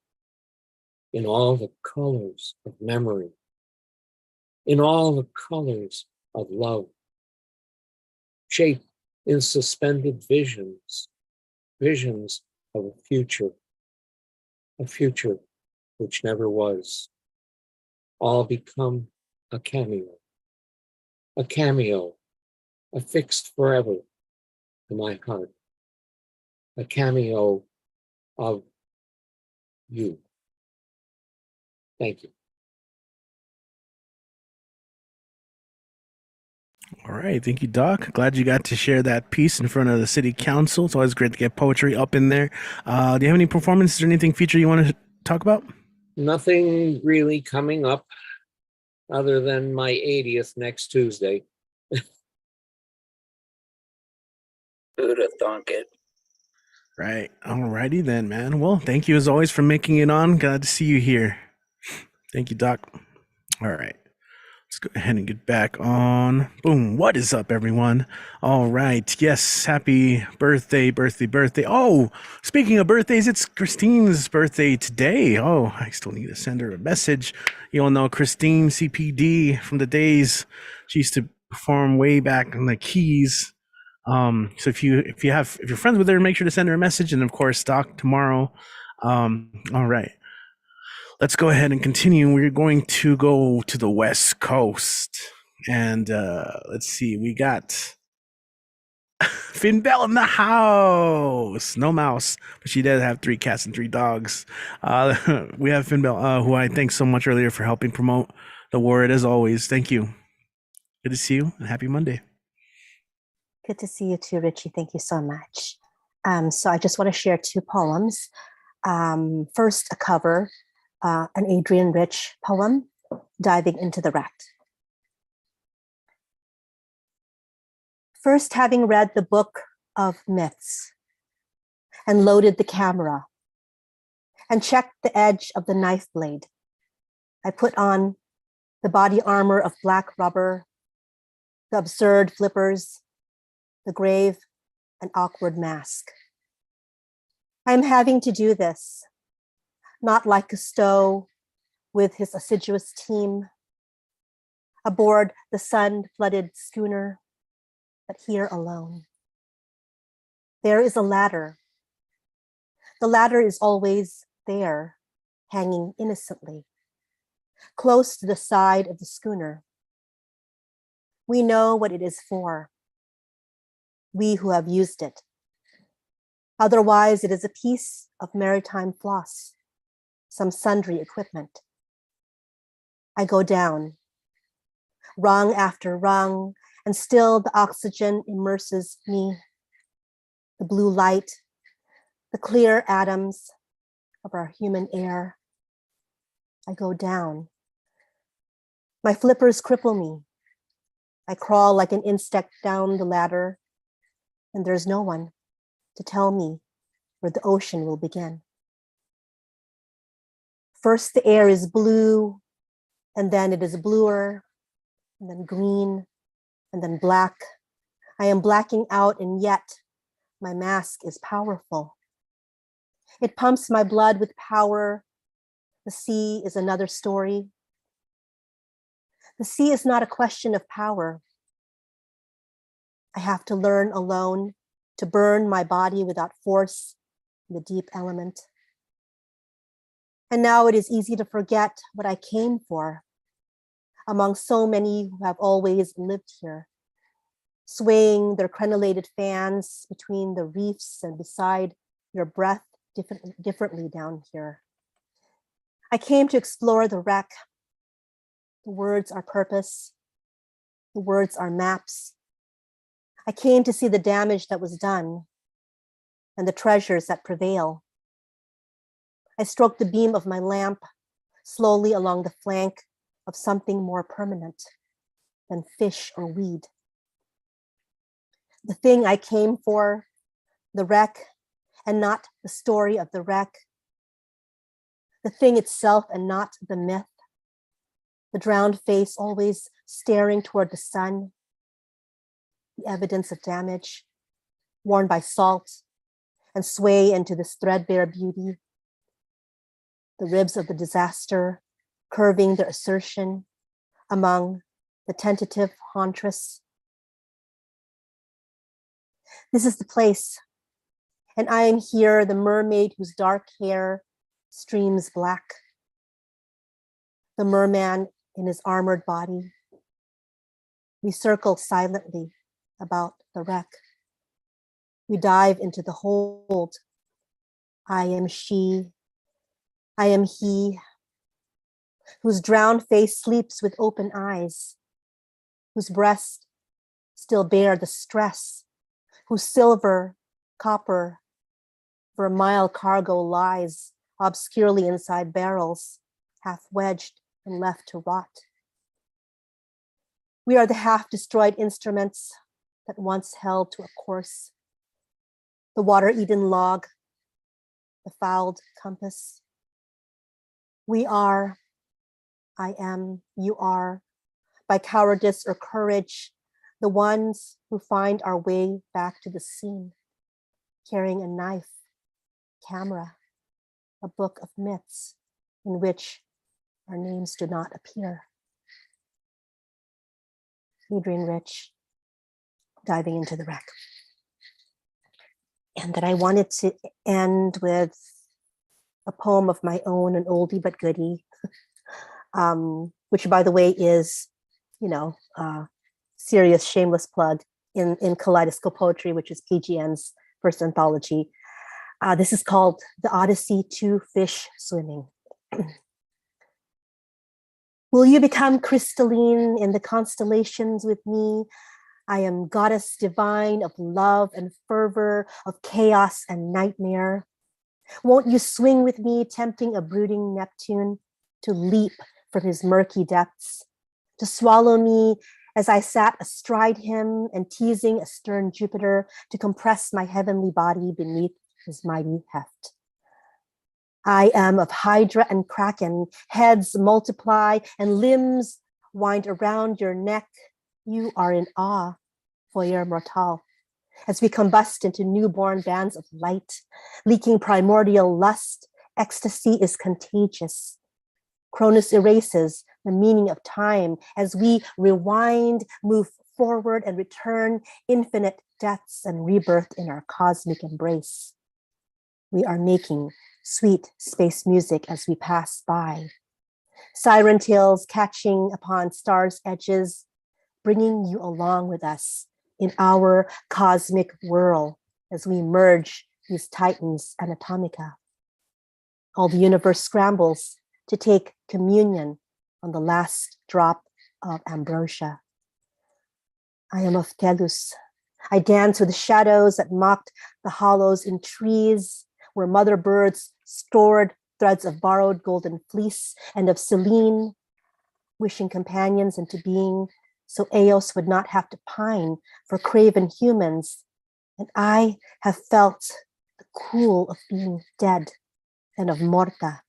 in all the colors of memory, in all the colors of love, shaped in suspended visions, visions of a future which never was, all become a cameo, affixed forever to my heart, a cameo of you. Thank you. All right. Thank you, Doc. Glad you got to share that piece in front of the city council. It's always great to get poetry up in there. Do you have any performances or anything feature you want to talk about? Nothing really coming up other than my 80th next Tuesday. Who'd have thunk it? Right. All righty then, man. Well, thank you as always for making it on. Glad to see you here. Thank you, Doc. All right. Let's go ahead and get back on. Boom. What is up, everyone? All right. Yes. Happy birthday. Oh, speaking of birthdays, it's Christine's birthday today. Oh, I still need to send her a message. You all know Christine CPD from the days she used to perform way back on the keys. So if you're friends with her, make sure to send her a message. And of course, Doc tomorrow. All right. Let's go ahead and continue. We're going to go to the West Coast. And let's see, we got Finn Bell in the house. No mouse, but she does have 3 cats and 3 dogs. We have Finn Bell, who I thanked so much earlier for helping promote the word, as always. Thank you. Good to see you, and happy Monday. Good to see you too, Richie. Thank you so much. So I just want to share 2 poems. First, a cover, an Adrian Rich poem, Diving into the Rat. First, having read the book of myths and loaded the camera and checked the edge of the knife blade, I put on the body armor of black rubber, the absurd flippers, the grave and awkward mask. I'm having to do this, not like Cousteau with his assiduous team, aboard the sun-flooded schooner, but here alone. There is a ladder. The ladder is always there, hanging innocently, close to the side of the schooner. We know what it is for, we who have used it. Otherwise, it is a piece of maritime floss, some sundry equipment. I go down, rung after rung, and still the oxygen immerses me, the blue light, the clear atoms of our human air. I go down. My flippers cripple me. I crawl like an insect down the ladder, and there's no one to tell me where the ocean will begin. First, the air is blue, and then it is bluer, and then green, and then black. I am blacking out, and yet my mask is powerful. It pumps my blood with power. The sea is another story. The sea is not a question of power. I have to learn alone to burn my body without force in the deep element. And now it is easy to forget what I came for among so many who have always lived here, swaying their crenellated fans between the reefs and beside your breath differently down here. I came to explore the wreck. The words are purpose. The words are maps. I came to see the damage that was done and the treasures that prevail. I stroked the beam of my lamp slowly along the flank of something more permanent than fish or weed. The thing I came for, the wreck, and not the story of the wreck. The thing itself and not the myth. The drowned face always staring toward the sun. The evidence of damage, worn by salt and sway into this threadbare beauty. The ribs of the disaster curving their assertion among the tentative hauntress. This is the place, and I am here, the mermaid whose dark hair streams black. The merman in his armored body. We circle silently about the wreck. We dive into the hold. I am she, I am he, whose drowned face sleeps with open eyes, whose breasts still bear the stress, whose silver, copper, for a mile cargo lies obscurely inside barrels, half wedged and left to rot. We are the half-destroyed instruments that once held to a course, the water-eaten log, the fouled compass. We are, I am, you are, by cowardice or courage, the ones who find our way back to the scene, carrying a knife, camera, a book of myths in which our names do not appear. Adrian Rich, diving into the wreck. And that I wanted to end with a poem of my own, an oldie but goodie, which by the way is, serious shameless plug in Kaleidoscope Poetry, which is PGN's first anthology. This is called The Odyssey to Fish Swimming. Will you become crystalline in the constellations with me? I am goddess divine of love and fervor, of chaos and nightmare. Won't you swing with me, tempting a brooding Neptune to leap from his murky depths, to swallow me as I sat astride him and teasing a stern Jupiter to compress my heavenly body beneath his mighty heft? I am of Hydra and Kraken, heads multiply and limbs wind around your neck. You are in awe, foyer mortal, as we combust into newborn bands of light, leaking primordial lust. Ecstasy is contagious. Cronus erases the meaning of time as we rewind, move forward, and return infinite deaths and rebirth in our cosmic embrace. We are making sweet space music as we pass by. Siren tales catching upon stars' edges, bringing you along with us in our cosmic whirl as we merge these titans anatomica. All the universe scrambles to take communion on the last drop of ambrosia. I am of Telus. I dance with the shadows that mocked the hollows in trees where mother birds stored threads of borrowed golden fleece and of Selene, wishing companions into being so Eos would not have to pine for craven humans. And I have felt the cool of being dead and of Morta,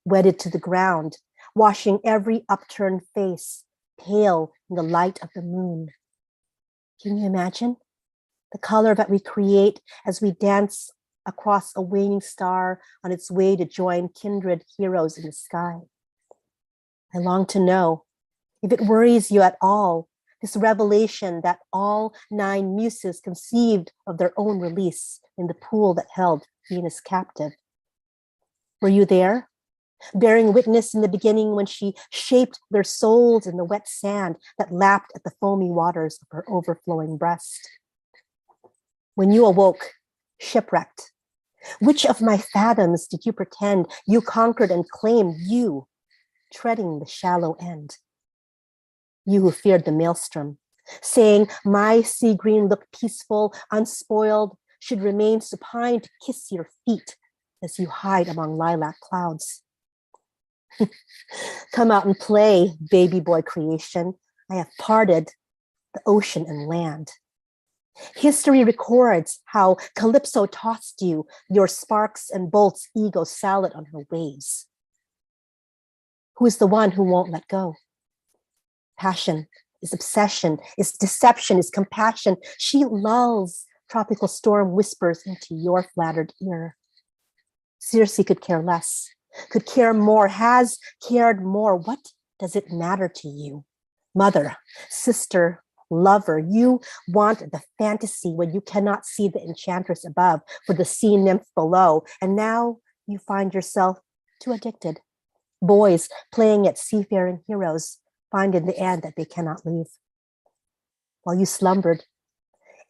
wedded to the ground, washing every upturned face, pale in the light of the moon. Can you imagine the color that we create as we dance across a waning star on its way to join kindred heroes in the sky? I long to know if it worries you at all, this revelation that all 9 muses conceived of their own release in the pool that held Venus captive. Were you there, bearing witness in the beginning when she shaped their souls in the wet sand that lapped at the foamy waters of her overflowing breast? When you awoke, shipwrecked, which of my fathoms did you pretend you conquered and claimed, you, treading the shallow end? You who feared the maelstrom, saying my sea green looked peaceful, unspoiled, should remain supine to kiss your feet as you hide among lilac clouds. Come out and play, baby boy creation. I have parted the ocean and land. History records how Calypso tossed you, your sparks and bolts ego salad on her waves. Who is the one who won't let go? Passion is obsession, is deception, is compassion. She lulls tropical storm whispers into your flattered ear. Circe could care less, could care more, has cared more. What does it matter to you? Mother, sister, lover, you want the fantasy when you cannot see the enchantress above for the sea nymph below. And now you find yourself too addicted. Boys playing at seafaring heroes find in the end that they cannot leave. While you slumbered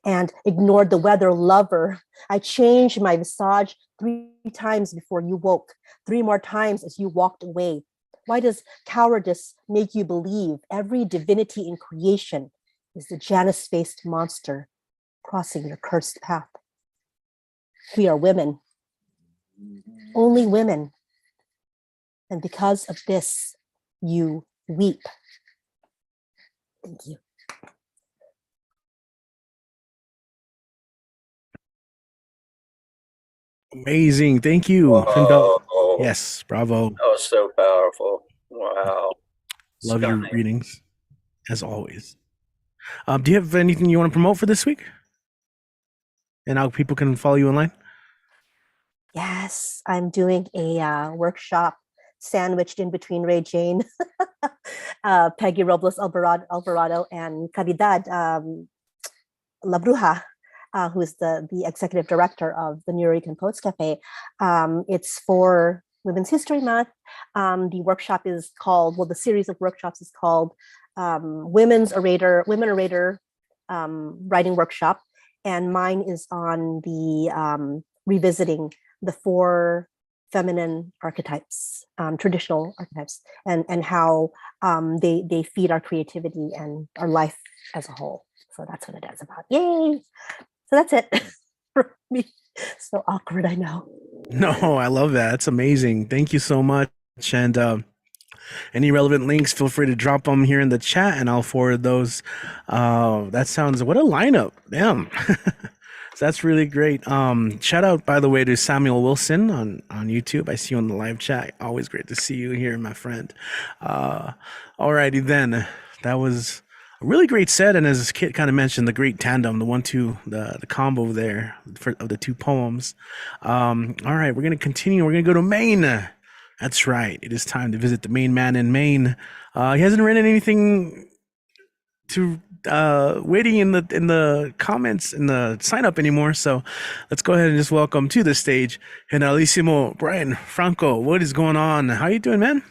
and ignored the weather lover, I changed my visage 3 times before you woke, 3 more times as you walked away. Why does cowardice make you believe every divinity in creation is the Janus-faced monster crossing your cursed path? We are women, only women. And because of this, you weep. Thank you. Amazing. Thank you. Whoa. Yes, bravo. That was so powerful. Wow. Love your Stunning. readings, as always. Do you have anything you want to promote for this week? And how people can follow you online? Yes, I'm doing a workshop sandwiched in between Ray Jane, Peggy Robles Alvarado, and Caridad La Bruja, who is the executive director of the New York Poets Cafe. It's for Women's History Month. The workshop is called, well, the series of workshops is called Women Orator Writing Workshop. And mine is on the revisiting the 4 feminine archetypes, traditional archetypes, and how they feed our creativity and our life as a whole. So that's what it is about. Yay! So that's it for me. So awkward, I know. No, I love that. That's amazing. Thank you so much. And any relevant links, feel free to drop them here in the chat and I'll forward those. That sounds, what a lineup. Damn. So that's really great. Shout out, by the way, to Samuel Wilson on YouTube. I see you on the live chat. Always great to see you here, my friend. Alrighty then. That was a really great set. And as Kit kind of mentioned, the great tandem, the combo there of the 2 poems. All right, we're going to continue. We're going to go to Maine. That's right. It is time to visit the main man in Maine. He hasn't written anything to waiting in the comments in the sign up anymore. So let's go ahead and just welcome to the stage Generalissimo Brian Franco. What is going on? How you doing, man?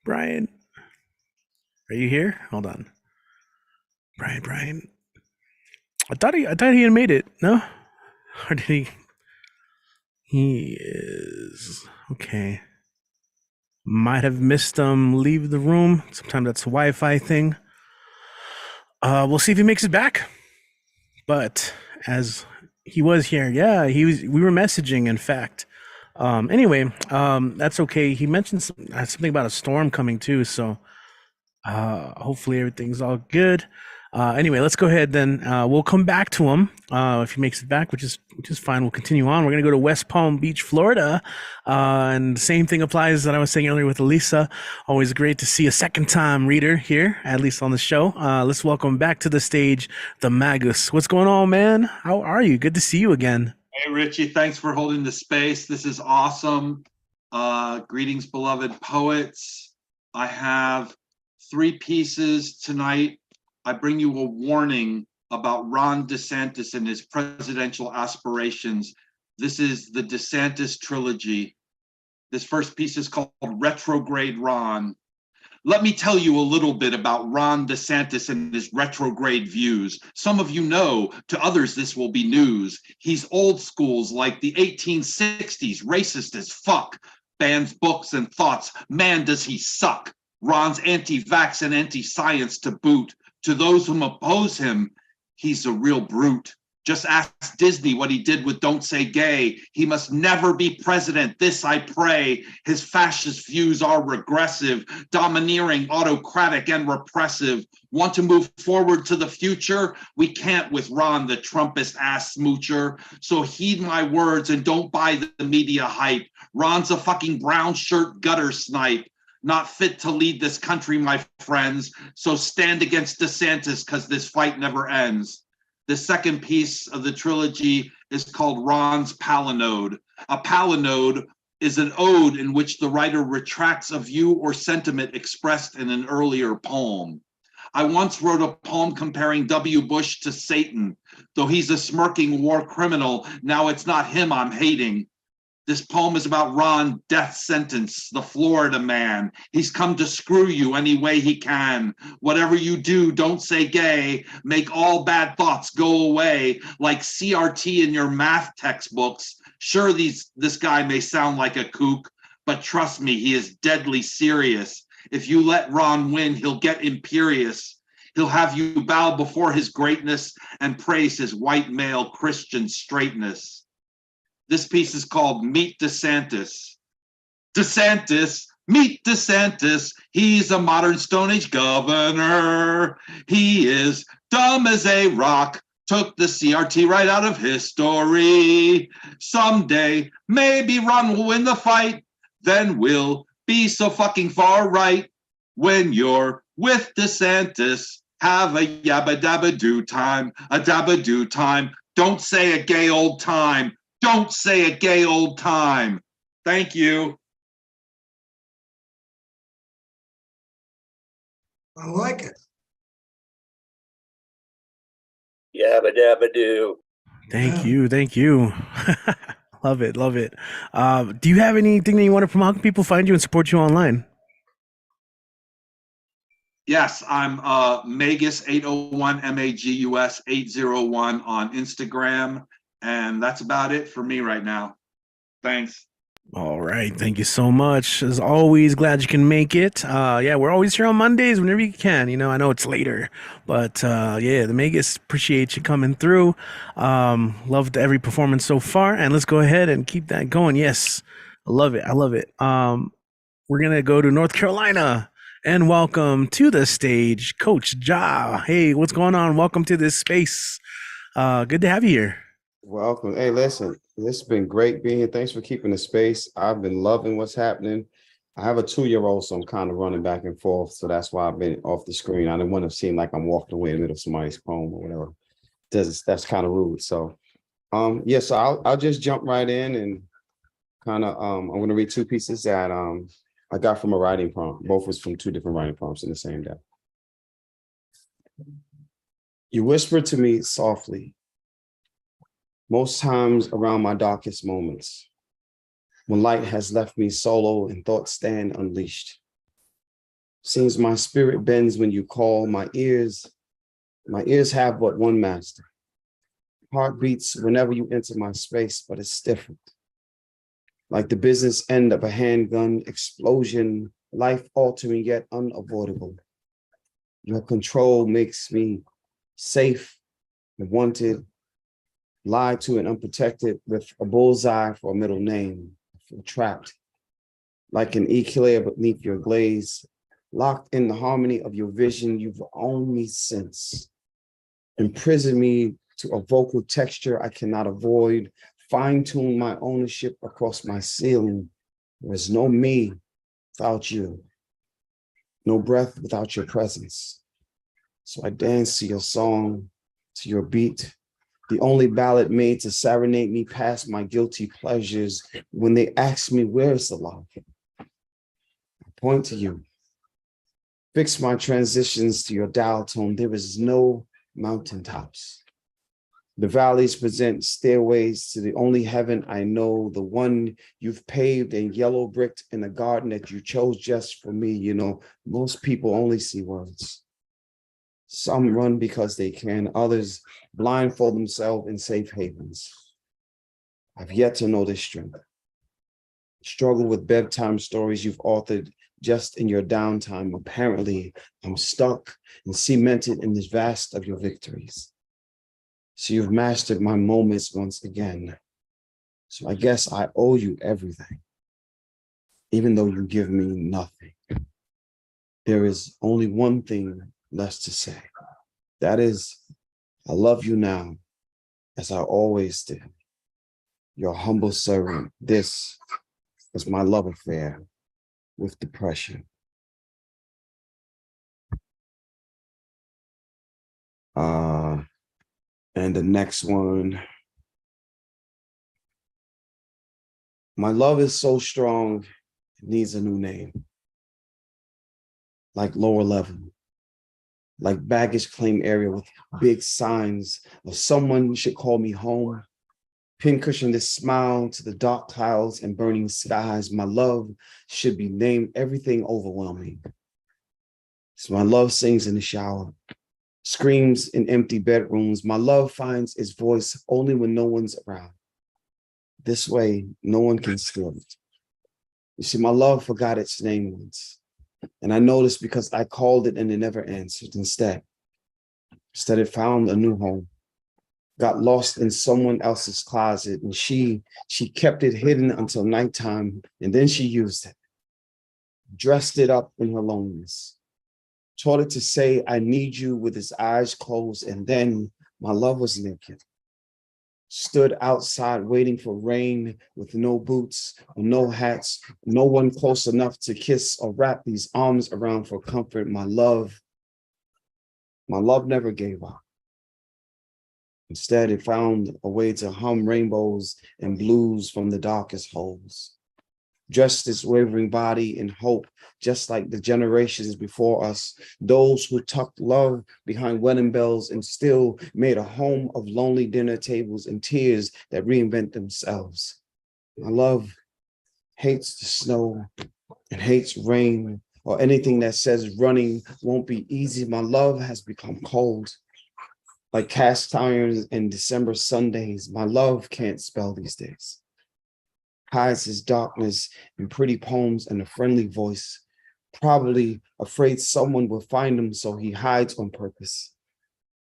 Brian, are you here? Hold on. Brian. I thought he had made it. No? Or did he? He is okay. might have missed him leave the room. Sometimes that's a Wi-Fi thing. We'll see if he makes it back. But as he was here, yeah, we were messaging, in fact. Anyway, that's okay. He mentioned something about a storm coming too, so hopefully everything's all good. Anyway, let's go ahead then. We'll come back to him if he makes it back, which is fine. We'll continue on. We're gonna go to West Palm Beach, Florida, and the same thing applies that I was saying earlier with Elisa. Always great to see a second-time reader here, at least on the show. Let's welcome back to the stage the Magus. What's going on, man? How are you? Good to see you again. Hey, Richie, thanks for holding the space. This is awesome. Greetings, beloved poets. I have 3 pieces tonight. I bring you a warning about Ron DeSantis and his presidential aspirations. This is the DeSantis trilogy. This first piece is called Retrograde Ron. Let me tell you a little bit about Ron DeSantis and his retrograde views. Some of you know, to others this will be news. He's old schools like the 1860s, racist as fuck, bans books and thoughts. Man, does he suck. Ron's anti-vax and anti-science to boot. To those whom oppose him, he's a real brute. Just ask Disney what he did with Don't Say Gay. He must never be president, this I pray. His fascist views are regressive, domineering, autocratic, and repressive. Want to move forward to the future? We can't with Ron, the Trumpist ass smoocher. So heed my words and don't buy the media hype. Ron's a fucking brown shirt gutter snipe. Not fit to lead this country, my friends. So stand against DeSantis, because this fight never ends. The second piece of the trilogy is called Ron's Palinode. A palinode is an ode in which the writer retracts a view or sentiment expressed in an earlier poem. I once wrote a poem comparing W. Bush to Satan. Though he's a smirking war criminal, now it's not him I'm hating. This poem is about Ron, death sentence, the Florida man. He's come to screw you any way he can. Whatever you do, don't say gay. Make all bad thoughts go away, like CRT in your math textbooks. Sure, this guy may sound like a kook, but trust me, he is deadly serious. If you let Ron win, he'll get imperious. He'll have you bow before his greatness and praise his white male Christian straightness. This piece is called Meet DeSantis. DeSantis, meet DeSantis. He's a modern Stone Age governor. He is dumb as a rock. Took the CRT right out of history. Someday, maybe Ron will win the fight. Then we'll be so fucking far right. When you're with DeSantis, have a yabba dabba do time. A dabba do time. Don't say a gay old time. Don't say a gay old time. Thank you. I like it. Yabba dabba do. Thank you. Love it. Do you have anything that you want to promote? How can people find you and support you online? Yes, I'm Magus801, Magus 801 on Instagram. And that's about it for me right now. Thanks. All right. Thank you so much. As always, glad you can make it. Yeah, we're always here on Mondays whenever you can. You know, I know it's later, but yeah, the Magus, appreciate you coming through. Loved every performance so far. And let's go ahead and keep that going. Yes, I love it. We're going to go to North Carolina and welcome to the stage, Coach Ja. Hey, what's going on? Welcome to this space. Good to have you here. Welcome. Hey, listen, this has been great being here. Thanks for keeping the space. I've been loving what's happening. I have a 2-year-old, so I'm kind of running back and forth. So that's why I've been off the screen. I didn't want to seem like I'm walking away in the middle of somebody's poem or whatever. That's kind of rude. So yeah, so I'll just jump right in and kind of I'm going to read 2 pieces that I got from a writing prompt. Both was from 2 different writing prompts in the same day. You whispered to me softly, most times around my darkest moments, when light has left me solo and thoughts stand unleashed. Seems my spirit bends when you call. My ears have but one master. Heart beats whenever you enter my space, but it's different. like the business end of a handgun explosion, life-altering yet unavoidable. Your control makes me safe and wanted, lied to and unprotected with a bullseye for a middle name. I feel trapped like an eclair beneath your glaze, locked in the harmony of your vision. You've owned me since, imprisoned me to a vocal texture I cannot avoid, fine-tune my ownership across my ceiling. There's no me without you, no breath without your presence. So I dance to your song, to your beat, the only ballad made to serenade me past my guilty pleasures. When they ask me, where's the love? I point to you. Fix my transitions to your dial tone. There is no mountaintops. The valleys present stairways to the only heaven I know, the one you've paved and yellow bricked in a garden that you chose just for me. You know, most people only see words. Some run because they can, others blindfold themselves in safe havens. I've yet to know this strength. Struggle with bedtime stories you've authored just in your downtime. Apparently, I'm stuck and cemented in this vast of your victories. So you've mastered my moments once again. So I guess I owe you everything, even though you give me nothing. There is only one thing less to say. That is, I love you now, as I always did. Your humble servant. This is my love affair with depression. And the next one. My love is so strong, it needs a new name. Like lower level. Like baggage claim area with big signs of someone should call me home. Pincushion this smile to the dark clouds and burning skies. My love should be named everything overwhelming. So my love sings in the shower, screams in empty bedrooms. My love finds its voice only when no one's around. This way, no one can steal it. You see, my love forgot its name once. And I noticed because I called it and it never answered. Instead, it found a new home, got lost in someone else's closet, and she kept it hidden until nighttime, and then she used it, dressed it up in her loneliness, taught it to say, I need you with its eyes closed, and then my love was naked. Stood outside waiting for rain with no boots, no hats, no one close enough to kiss or wrap these arms around for comfort. My love never gave up. Instead, it found a way to hum rainbows and blues from the darkest holes. Dressed its wavering body in hope, just like the generations before us, those who tucked love behind wedding bells and still made a home of lonely dinner tables and tears that reinvent themselves. My love hates the snow and hates rain or anything that says running won't be easy. My love has become cold, like cast irons and December Sundays. My love can't spell these days. Hides his darkness in pretty poems and a friendly voice, probably afraid someone will find him, so he hides on purpose.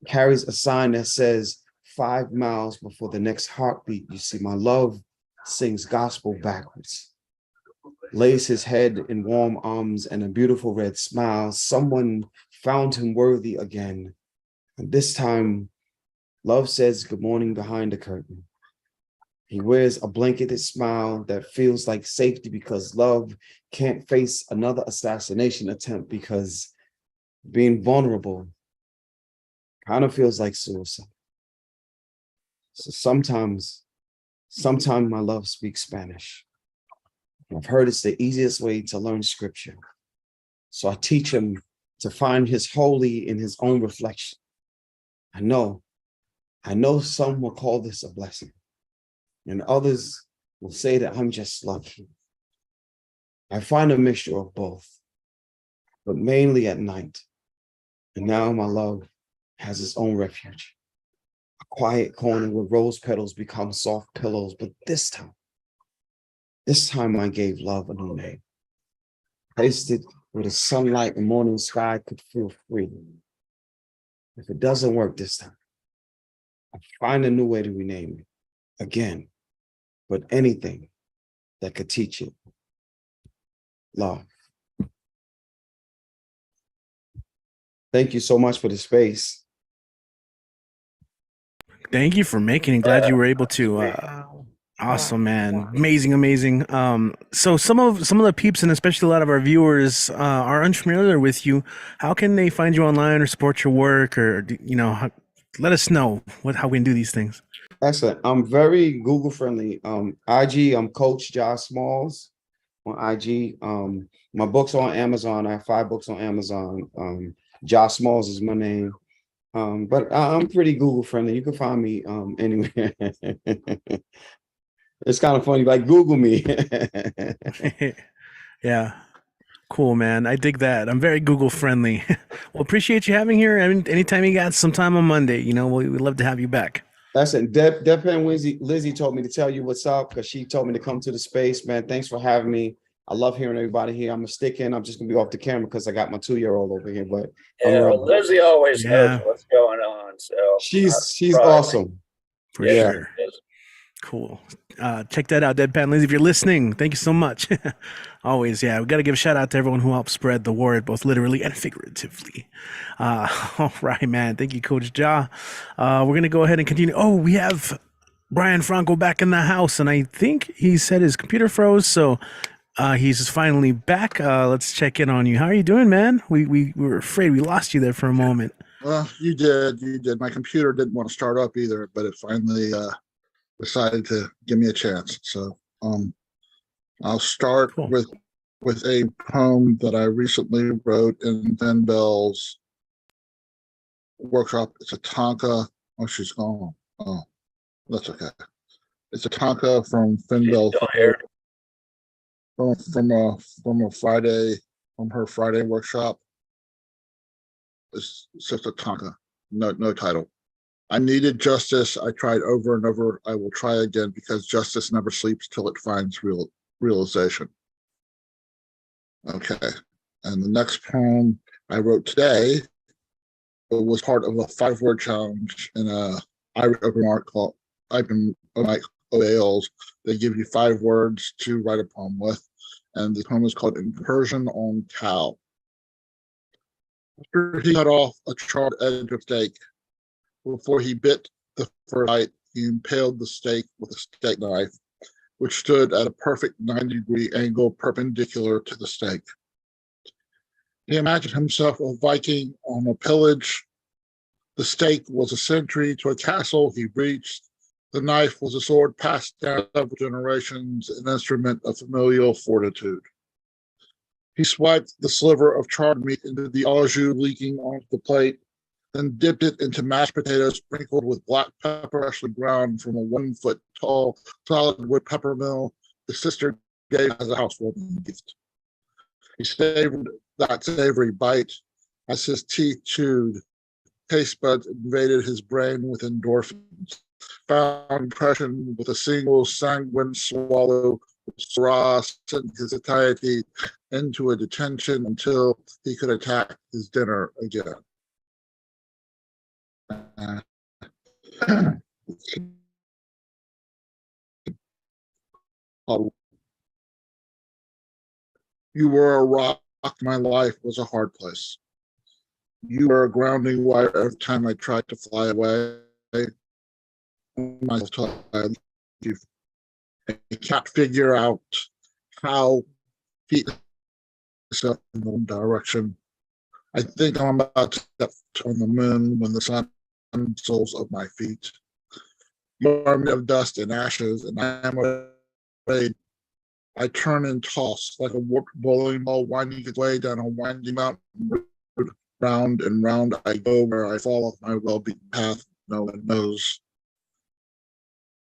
Carries a sign that says 5 miles before the next heartbeat. You see, my love sings gospel backwards. Lays his head in warm arms and a beautiful red smile. Someone found him worthy again. And this time, love says good morning behind the curtain. He wears a blanketed smile that feels like safety because love can't face another assassination attempt because being vulnerable kind of feels like suicide. So sometimes my love speaks Spanish. I've heard it's the easiest way to learn scripture. So I teach him to find his holy in his own reflection. I know some will call this a blessing. And others will say that I'm just lucky. I find a mixture of both, but mainly at night. And now my love has its own refuge. A quiet corner where rose petals become soft pillows, but this time, This time I gave love a new name. Placed it where the sunlight and morning sky could feel free. If it doesn't work this time, I find a new way to rename it again, but anything that could teach it love. Thank you so much for the space. Thank you for making it. Glad you were able to. Awesome, man. Amazing, amazing. So some of the peeps and especially a lot of our viewers are unfamiliar with you. How can they find you online or support your work, or let us know how we can do these things. Excellent. I'm very Google friendly. IG, I'm Coach Josh Smalls on IG. My books are on Amazon. I have 5 books on Amazon. Josh Smalls is my name. But I'm pretty Google friendly. You can find me anywhere. It's kind of funny, like Google me. Yeah. Cool, man. I dig that. I'm very Google friendly. Well, appreciate you having here. I mean, anytime you got some time on Monday, we'd love to have you back. That's it. Deadpan Lizzie told me to tell you what's up because she told me to come to the space, man. Thanks for having me. I love hearing everybody here. I'm gonna stick in. I'm just gonna be off the camera because I got my 2-year-old over here. But yeah, Lizzie always knows what's going on. So she's awesome. For sure. Cool. Check that out, Deadpan Lizzie. If you're listening, thank you so much. Always, we got to give a shout out to everyone who helped spread the word, both literally and figuratively. All right, man. Thank you, Coach Ja. We're going to go ahead and continue. Oh, we have Brian Franco back in the house, and I think he said his computer froze, so he's finally back. Let's check in on you. How are you doing, man? We were afraid we lost you there for a moment. Well, you did. My computer didn't want to start up either, but it finally decided to give me a chance. So I'll start with a poem that I recently wrote in Van Bell's workshop. It's a tanka. Oh, she's gone. Oh, that's okay. It's a tanka from Finn Bell's from her Friday workshop. It's just a tanka. No title. I needed justice. I tried over and over. I will try again because justice never sleeps till it finds realization. Okay. And the next poem I wrote today was part of a 5-word challenge in a Irish open mic called OALs. They give you 5 words to write a poem with. And the poem is called Incursion on Cow. After he cut off a charred edge of steak, before he bit the first bite, he impaled the steak with a steak knife, which stood at a perfect 90-degree angle perpendicular to the steak. He imagined himself a Viking on a pillage. The steak was a sentry to a castle he reached. The knife was a sword passed down several generations, an instrument of familial fortitude. He swiped the sliver of charred meat into the au jus leaking off the plate, then dipped it into mashed potatoes sprinkled with black pepper freshly ground from a 1-foot-tall solid wood pepper mill his sister gave as a housewarming gift. He savored that savory bite as his teeth chewed. Taste buds invaded his brain with endorphins, found impression with a single sanguine swallow. Sarah sent his satiety into a detention until he could attack his dinner again. You were a rock, my life was a hard place. You were a grounding wire every time I tried to fly away. I can't figure out how feet step in the direction. I think I'm about to step on the moon when the sun soles of my feet. You are made of dust and ashes, and I am afraid. I turn and toss like a warped bowling ball winding its way down a winding mountain road. Round and round I go where I fall off my well-beaten path. No one knows.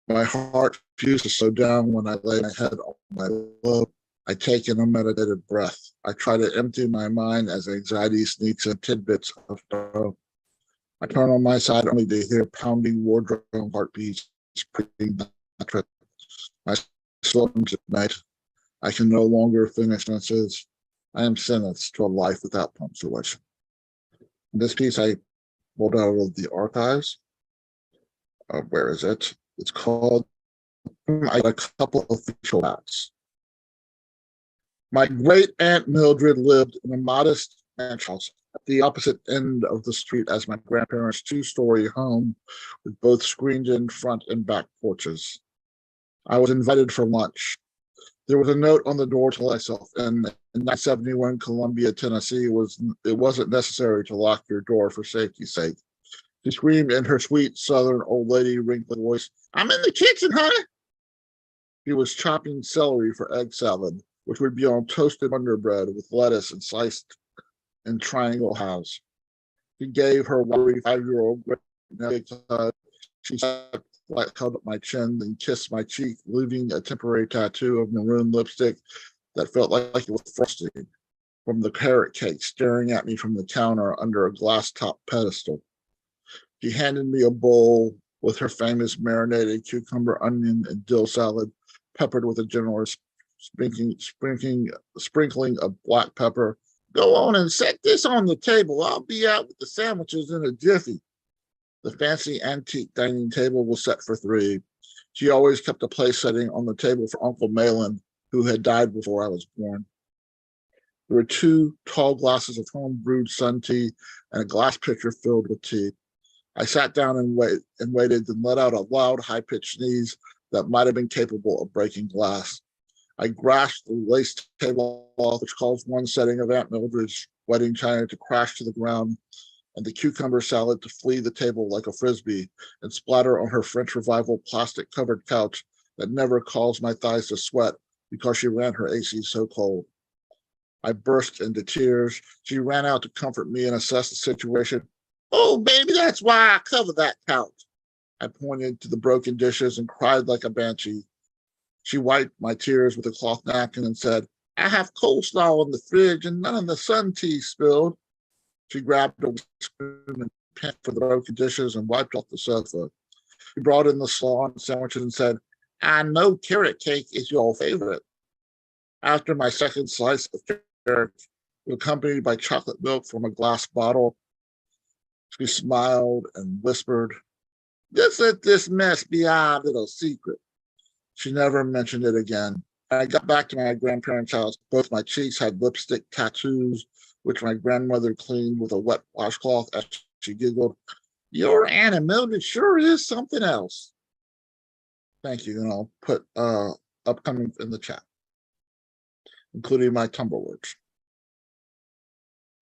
My heart fuses so down when I lay my head on my pillow. I take in a meditative breath. I try to empty my mind as anxiety sneaks in tidbits of sorrow. I turn on my side only to hear pounding wardrobe heartbeats. I slump at night. I can no longer finish sentences. I am sentenced to a life without punctuation. In this piece, I pulled out of the archives. Where is it? It's called I got a couple of official acts. My great aunt Mildred lived in a modest ranch house at the opposite end of the street as my grandparents' two-story home with both screened-in front and back porches. I was invited for lunch. There was a note on the door to myself, and in 1971 Columbia, Tennessee, it wasn't necessary to lock your door for safety's sake. She screamed in her sweet Southern old lady wrinkly voice, "I'm in the kitchen, honey." She was chopping celery for egg salad, which would be on toasted Wonder Bread with lettuce and sliced in triangle halves. She gave her worried 5-year-old big hug. She held up my chin and kissed my cheek, leaving a temporary tattoo of maroon lipstick that felt like it was frosting from the carrot cake staring at me from the counter under a glass-top pedestal. She handed me a bowl with her famous marinated cucumber, onion, and dill salad, peppered with a generous sprinkling of black pepper. "Go on and set this on the table. I'll be out with the sandwiches in a jiffy." The fancy antique dining table was set for 3. She always kept a place setting on the table for Uncle Malin, who had died before I was born. There were 2 tall glasses of home-brewed sun tea and a glass pitcher filled with tea. I sat down and waited, and let out a loud, high-pitched sneeze that might have been capable of breaking glass. I grasped the lace tablecloth, which caused one setting of Aunt Mildred's wedding china to crash to the ground, and the cucumber salad to flee the table like a frisbee and splatter on her French Revival plastic-covered couch that never caused my thighs to sweat because she ran her AC so cold. I burst into tears. She ran out to comfort me and assess the situation. "Oh, baby, that's why I cover that couch." I pointed to the broken dishes and cried like a banshee. She wiped my tears with a cloth napkin and said, "I have coleslaw in the fridge and none of the sun tea spilled." She grabbed a spoon and pan for the broken dishes and wiped off the sofa. She brought in the slaw and sandwiches and said, "I know carrot cake is your favorite." After my second slice of carrot, accompanied by chocolate milk from a glass bottle, she smiled and whispered, "Just let this mess be our little secret." She never mentioned it again. When I got back to my grandparents' house, both my cheeks had lipstick tattoos, which my grandmother cleaned with a wet washcloth as she giggled, "Your Aunt Mildred sure is something else." Thank you, and I'll put upcoming in the chat, including my Tumblr words.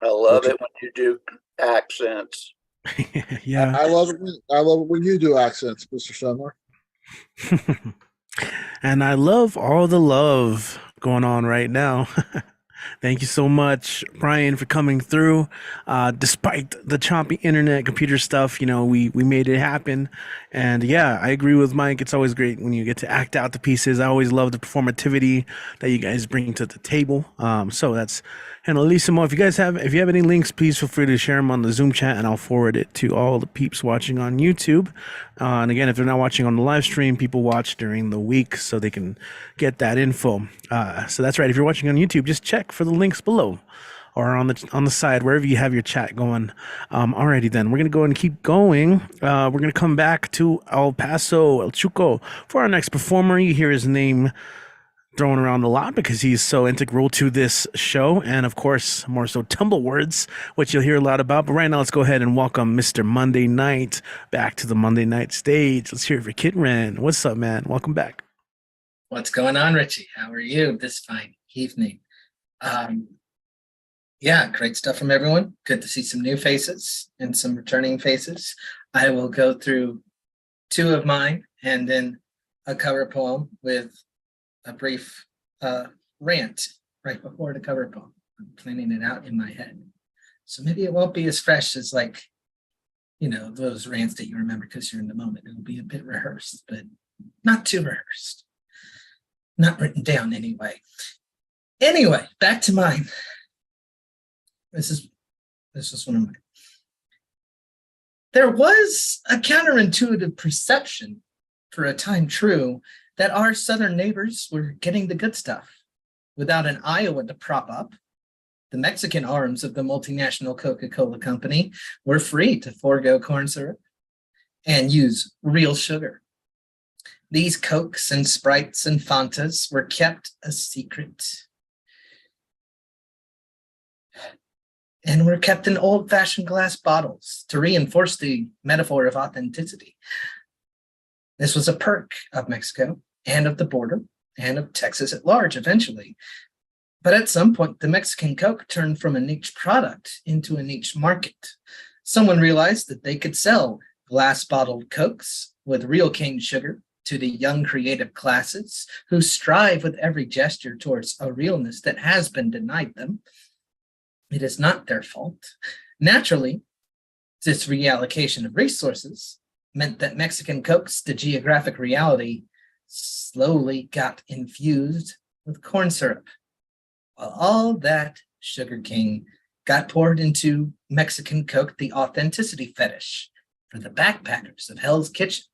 I love it when you do accents. Yeah. I love it. I love it when you do accents, Mr. Sandler. And I love all the love going on right now. Thank you so much, Brian, for coming through. Despite the choppy internet, computer stuff, we made it happen. And yeah, I agree with Mike. It's always great when you get to act out the pieces. I always love the performativity that you guys bring to the table. So that's Handleissimo. If you have any links, please feel free to share them on the Zoom chat, and I'll forward it to all the peeps watching on YouTube. And again, if they're not watching on the live stream, people watch during the week so they can get that info. So that's right. If you're watching on YouTube, just check for the links below or on the side, wherever you have your chat going. Alrighty then, we're gonna go and keep going. We're gonna come back to El Paso, El Chuco, for our next performer. You hear his name thrown around a lot because he's so integral to this show, and of course more so Tumblewords, which you'll hear a lot about. But right now, let's go ahead and welcome Mr. Monday Night back to the Monday Night stage. Let's hear it for Kid Ren. What's up, man? Welcome back. What's going on, Richie? How are you this fine evening? Yeah, great stuff from everyone. Good to see some new faces and some returning faces. I will go through 2 of mine and then a cover poem with a brief rant right before the cover poem. I'm planning it out in my head. So maybe it won't be as fresh as those rants that you remember because you're in the moment. It'll be a bit rehearsed, but not too rehearsed. Not written down anyway. Anyway, back to mine. This is one of mine. There was a counterintuitive perception for a time true that our southern neighbors were getting the good stuff, without an Iowa to prop up, the Mexican arms of the multinational Coca-Cola company were free to forego corn syrup and use real sugar. These Cokes and Sprites and Fantas were kept a secret and were kept in old-fashioned glass bottles to reinforce the metaphor of authenticity. This was a perk of Mexico and of the border and of Texas at large eventually. But at some point, the Mexican Coke turned from a niche product into a niche market. Someone realized that they could sell glass-bottled Cokes with real cane sugar to the young creative classes who strive with every gesture towards a realness that has been denied them. It is not their fault. Naturally, this reallocation of resources meant that Mexican Cokes, the geographic reality, slowly got infused with corn syrup, while all that sugarcane got poured into Mexican Coke, the authenticity fetish for the backpackers of Hell's Kitchen.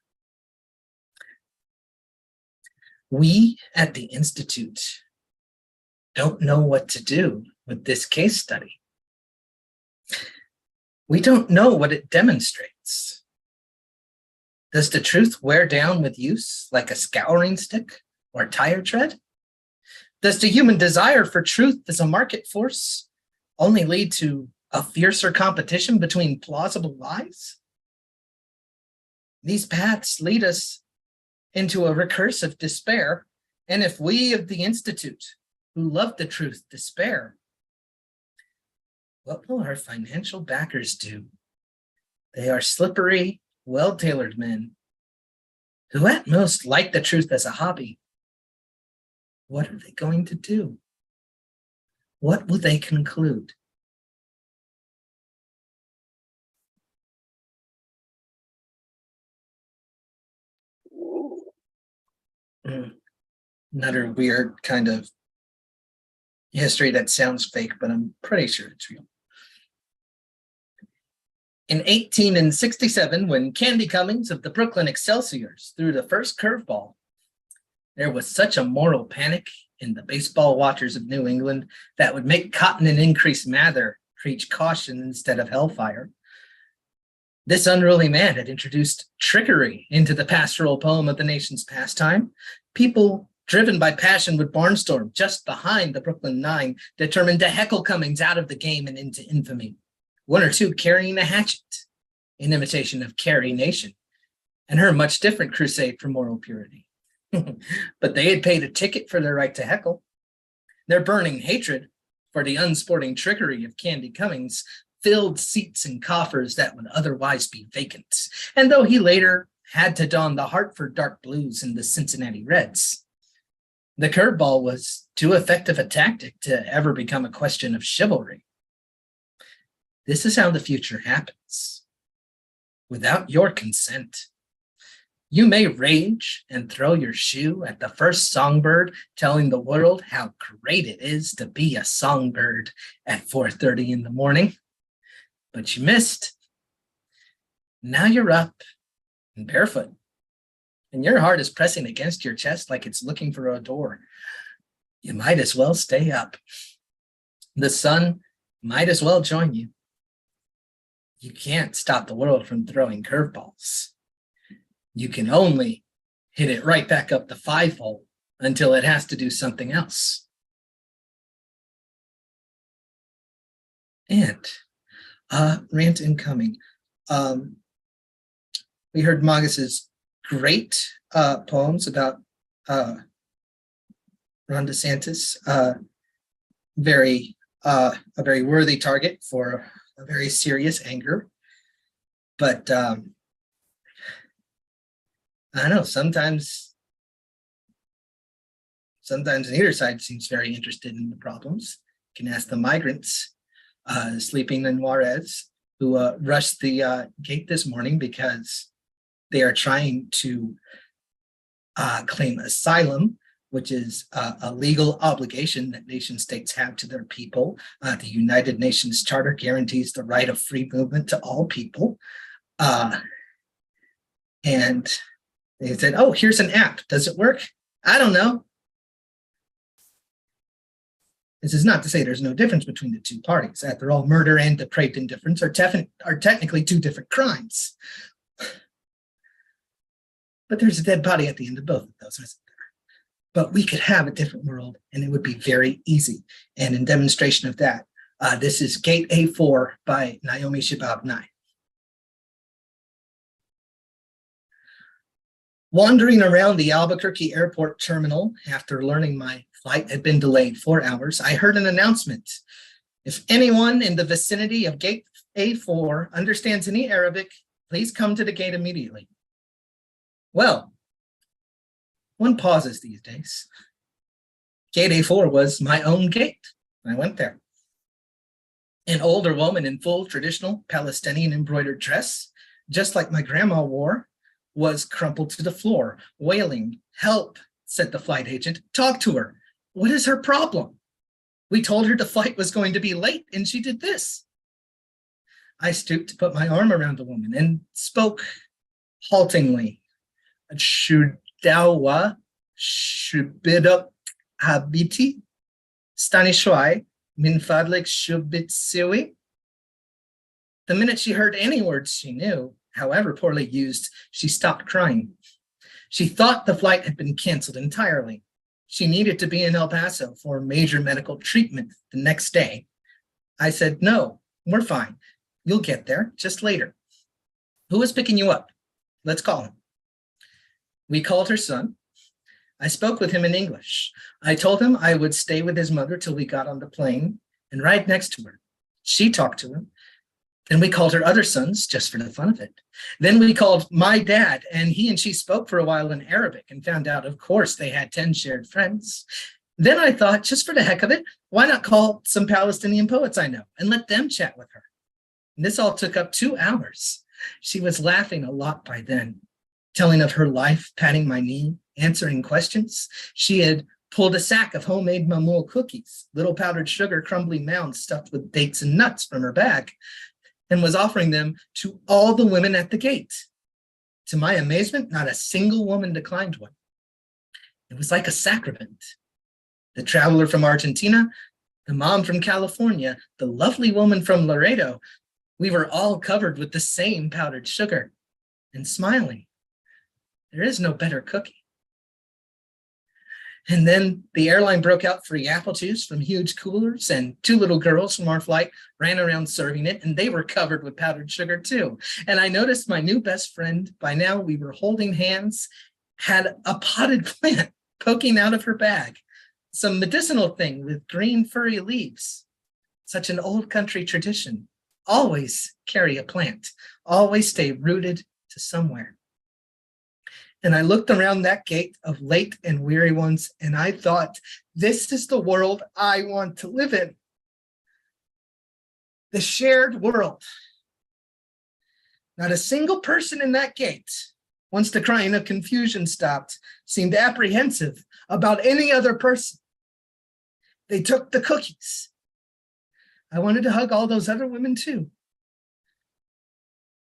We at the Institute don't know what to do with this case study. We don't know what it demonstrates. Does the truth wear down with use like a scouring stick or tire tread? Does the human desire for truth as a market force only lead to a fiercer competition between plausible lies? These paths lead us into a recursive despair, and if we of the Institute who love the truth despair, what will our financial backers do? They are slippery, well-tailored men who at most like the truth as a hobby. What are they going to do? What will they conclude? Another weird kind of history that sounds fake, but I'm pretty sure it's real. In 1867, when Candy Cummings of the Brooklyn Excelsiors threw the first curveball, there was such a moral panic in the baseball watchers of New England that would make Cotton and Increase Mather preach caution instead of hellfire. This unruly man had introduced trickery into the pastoral poem of the nation's pastime. People driven by passion would barnstorm just behind the Brooklyn Nine, determined to heckle Cummings out of the game and into infamy. One or two carrying a hatchet in imitation of Carrie Nation and her much different crusade for moral purity. But they had paid a ticket for their right to heckle. Their burning hatred for the unsporting trickery of Candy Cummings filled seats and coffers that would otherwise be vacant. And though he later had to don the Hartford dark blues and the Cincinnati Reds, the curveball was too effective a tactic to ever become a question of chivalry. This is how the future happens. Without your consent, you may rage and throw your shoe at the first songbird telling the world how great it is to be a songbird at 4:30 in the morning. But you missed. Now you're up and barefoot, and your heart is pressing against your chest like it's looking for a door. You might as well stay up. The sun might as well join you. You can't stop the world from throwing curveballs. You can only hit it right back up the 5-hole until it has to do something else. And rant incoming. We heard Magus's great poems about Ron DeSantis, a very worthy target for a very serious anger. But I don't know, sometimes neither side seems very interested in the problems. You can ask the migrants sleeping in Juarez who rushed the gate this morning because they are trying to claim asylum, which is a legal obligation that nation states have to their people. The United Nations Charter guarantees the right of free movement to all people. And they said, oh, here's an app. Does it work? I don't know. This is not to say there's no difference between the two parties. After all, murder and depraved indifference are technically two different crimes. But there's a dead body at the end of both of those, isn't there? But we could have a different world, and it would be very easy. And in demonstration of that, this is Gate A4 by Naomi Shihab Nye. Wandering around the Albuquerque airport terminal after learning my flight had been delayed 4 hours, I heard an announcement. If anyone in the vicinity of Gate A4 understands any Arabic, please come to the gate immediately. Well, one pauses these days. Gate A4 was my own gate. I went there. An older woman in full traditional Palestinian embroidered dress, just like my grandma wore, was crumpled to the floor, wailing. "Help," said the flight agent. "Talk to her. What is her problem? We told her the flight was going to be late, and she did this." I stooped to put my arm around the woman and spoke haltingly. "Shudawa shubida habiti stanishwai min fadlik shubitsewi." The minute she heard any words she knew, however poorly used, she stopped crying. She thought the flight had been canceled entirely. She needed to be in El Paso for major medical treatment the next day. I said, "No, we're fine. You'll get there just later." "Who is picking you up? Let's call him." We called her son. I spoke with him in English. I told him I would stay with his mother till we got on the plane and ride next to her. She talked to him. Then we called her other sons just for the fun of it. Then we called my dad, and he and she spoke for a while in Arabic and found out, of course, they had 10 shared friends. Then I thought, just for the heck of it, why not call some Palestinian poets I know and let them chat with her? And this all took up 2 hours. She was laughing a lot by then, telling of her life, patting my knee, answering questions. She had pulled a sack of homemade mamul cookies, little powdered sugar crumbly mounds stuffed with dates and nuts from her bag, and was offering them to all the women at the gate. To my amazement, not a single woman declined one. It was like a sacrament. The traveler from Argentina, the mom from California, the lovely woman from Laredo, we were all covered with the same powdered sugar and smiling. There is no better cookie. And then the airline broke out free apple juice from huge coolers, and 2 little girls from our flight ran around serving it, and they were covered with powdered sugar too. And I noticed my new best friend, by now we were holding hands, had a potted plant poking out of her bag, some medicinal thing with green furry leaves. Such an old country tradition. Always carry a plant, always stay rooted to somewhere. And I looked around that gate of late and weary ones, and I thought, this is the world I want to live in. The shared world. Not a single person in that gate, once the crying of confusion stopped, seemed apprehensive about any other person. They took the cookies. I wanted to hug all those other women too.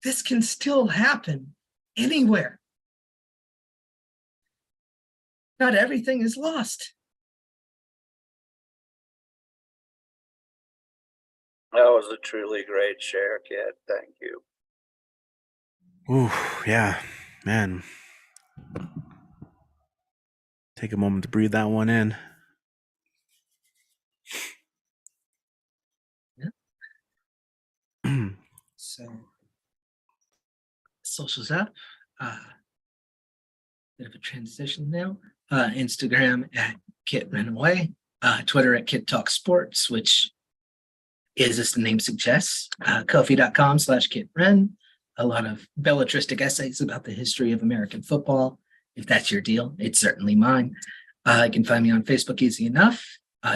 This can still happen anywhere. Not everything is lost. That was a truly great share, kid. Thank you. Ooh, yeah, man. Take a moment to breathe that one in. Yeah. So, socials up. Bit of a transition now. Instagram at Kit Runaway, Twitter at Kit Talk Sports, which is, as the name suggests, Ko-fi.com/Kit Ren. A lot of belletristic essays about the history of American football. If that's your deal, it's certainly mine. You can find me on Facebook easy enough.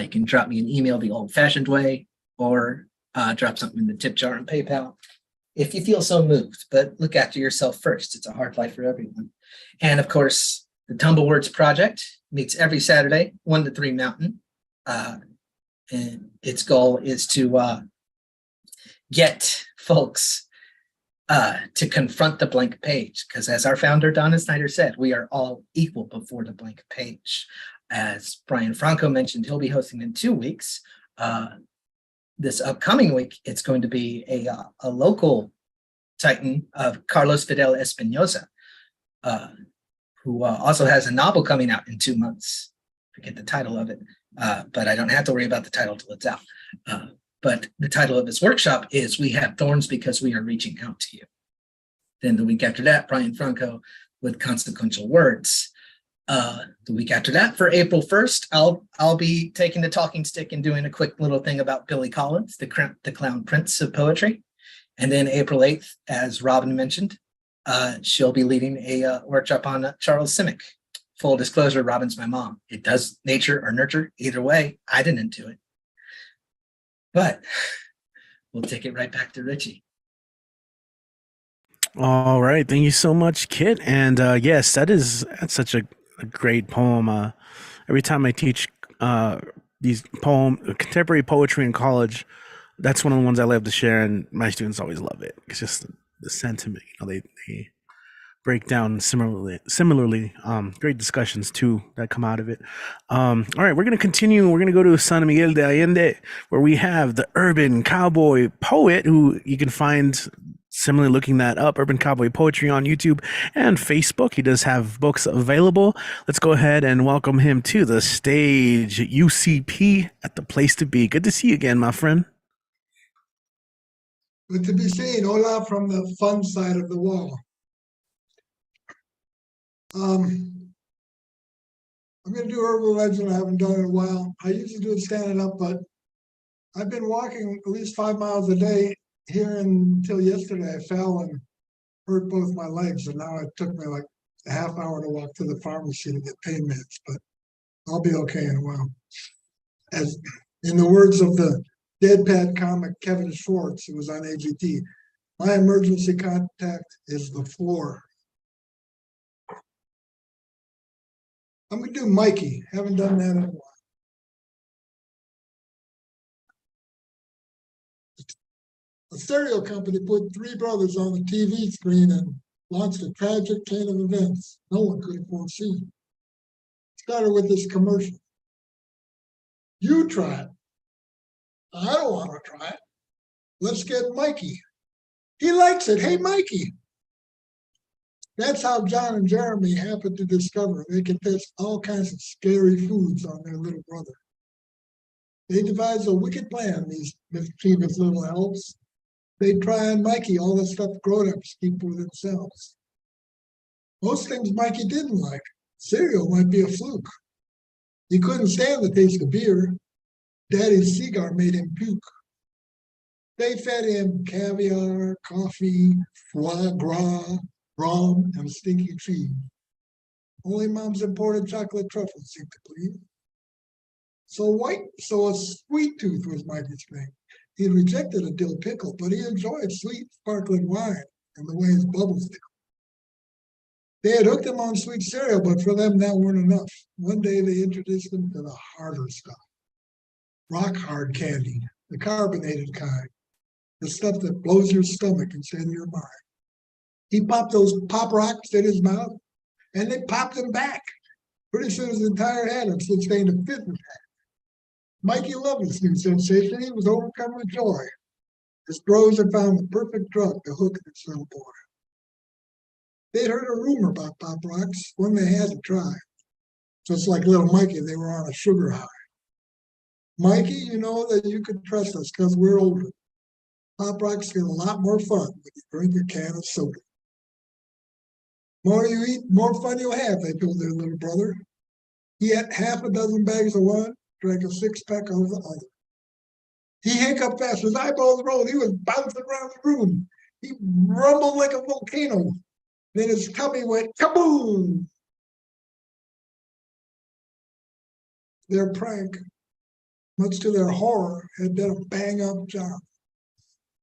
You can drop me an email the old-fashioned way, or drop something in the tip jar on PayPal if you feel so moved. But look after yourself first. It's a hard life for everyone. And of course, the Tumblewords Project meets every Saturday, 1 to 3 Mountain. And its goal is to get folks to confront the blank page. Because as our founder, Donna Snyder, said, we are all equal before the blank page. As Brian Franco mentioned, he'll be hosting in 2 weeks. This upcoming week, it's going to be a local Titan of Carlos Fidel Espinosa, who also has a novel coming out in 2 months. Forget the title of it, but I don't have to worry about the title till it's out. But the title of his workshop is "We Have Thorns Because We Are Reaching Out to You." Then the week after that, Brian Franco with Consequential Words. The week after that, for April 1st, I'll be taking the talking stick and doing a quick little thing about Billy Collins, the clown prince of poetry. And then April 8th, as Robin mentioned, she'll be leading a workshop on Charles Simic. Full disclosure, Robin's my mom. It does nature or nurture, either way. I didn't do it. But we'll take it right back to Richie. All right, thank you so much, Kit. And yes, that's such a great poem. Every time I teach these contemporary poetry in college, that's one of the ones I love to share, and my students always love it. It's just the sentiment, they break down similarly. Great discussions too that come out of it. All right, we're gonna continue. We're gonna go to San Miguel de Allende, where we have the urban cowboy poet, who you can find similarly looking that up, Urban Cowboy Poetry on YouTube and Facebook. He does have books available. Let's go ahead and welcome him to the stage. UCP at the place to be. Good to see you again, my friend. Good to be seen. Hola from the fun side of the wall. I'm going to do urban legend. I haven't done it in a while. I usually do it standing up, but I've been walking at least 5 miles a day here until yesterday. I fell and hurt both my legs, and now it took me like a half hour to walk to the pharmacy to get pain meds, but I'll be okay in a while. As in the words of the deadpan comic Kevin Schwartz, who was on AGT, my emergency contact is the floor. I'm going to do Mikey. Haven't done that in a while. A stereo company put 3 brothers on the TV screen and launched a tragic chain of events no one could have foreseen. Started with this commercial. You try it. I don't want to try it. Let's get Mikey. He likes it. Hey, Mikey. That's how John and Jeremy happened to discover they can test all kinds of scary foods on their little brother. They devised a wicked plan, these mischievous little elves. They try on Mikey all the stuff grown-ups keep for themselves. Most things Mikey didn't like. Cereal might be a fluke. He couldn't stand the taste of beer. Daddy's cigar made him puke. They fed him caviar, coffee, foie gras, rum, and stinky cheese. Only Mom's imported chocolate truffles seemed to please. So a sweet tooth was Mikey's thing. He had rejected a dill pickle, but he enjoyed sweet sparkling wine and the way his bubbles tickled. They had hooked him on sweet cereal, but for them that weren't enough. One day they introduced him to the harder stuff. Rock hard candy, the carbonated kind, the stuff that blows your stomach instead of your mind. He popped those pop rocks in his mouth, and they popped him back. Pretty soon his entire head had sustained a fifth attack. Mikey loved this new sensation. He was overcome with joy. His bros had found the perfect drug to hook this little boy. They'd heard a rumor about Pop Rocks, one they had to try. Just like little Mikey, they were on a sugar high. Mikey, you know that you can trust us because we're older. Pop Rocks get a lot more fun when you drink a can of soda. More you eat, more fun you'll have, they told their little brother. He ate half a dozen bags of one, drank a 6-pack of the other. He hiccuped fast, his eyeballs rolled, he was bouncing around the room. He rumbled like a volcano. Then his tummy went kaboom! Their prank, much to their horror, had done a bang-up job.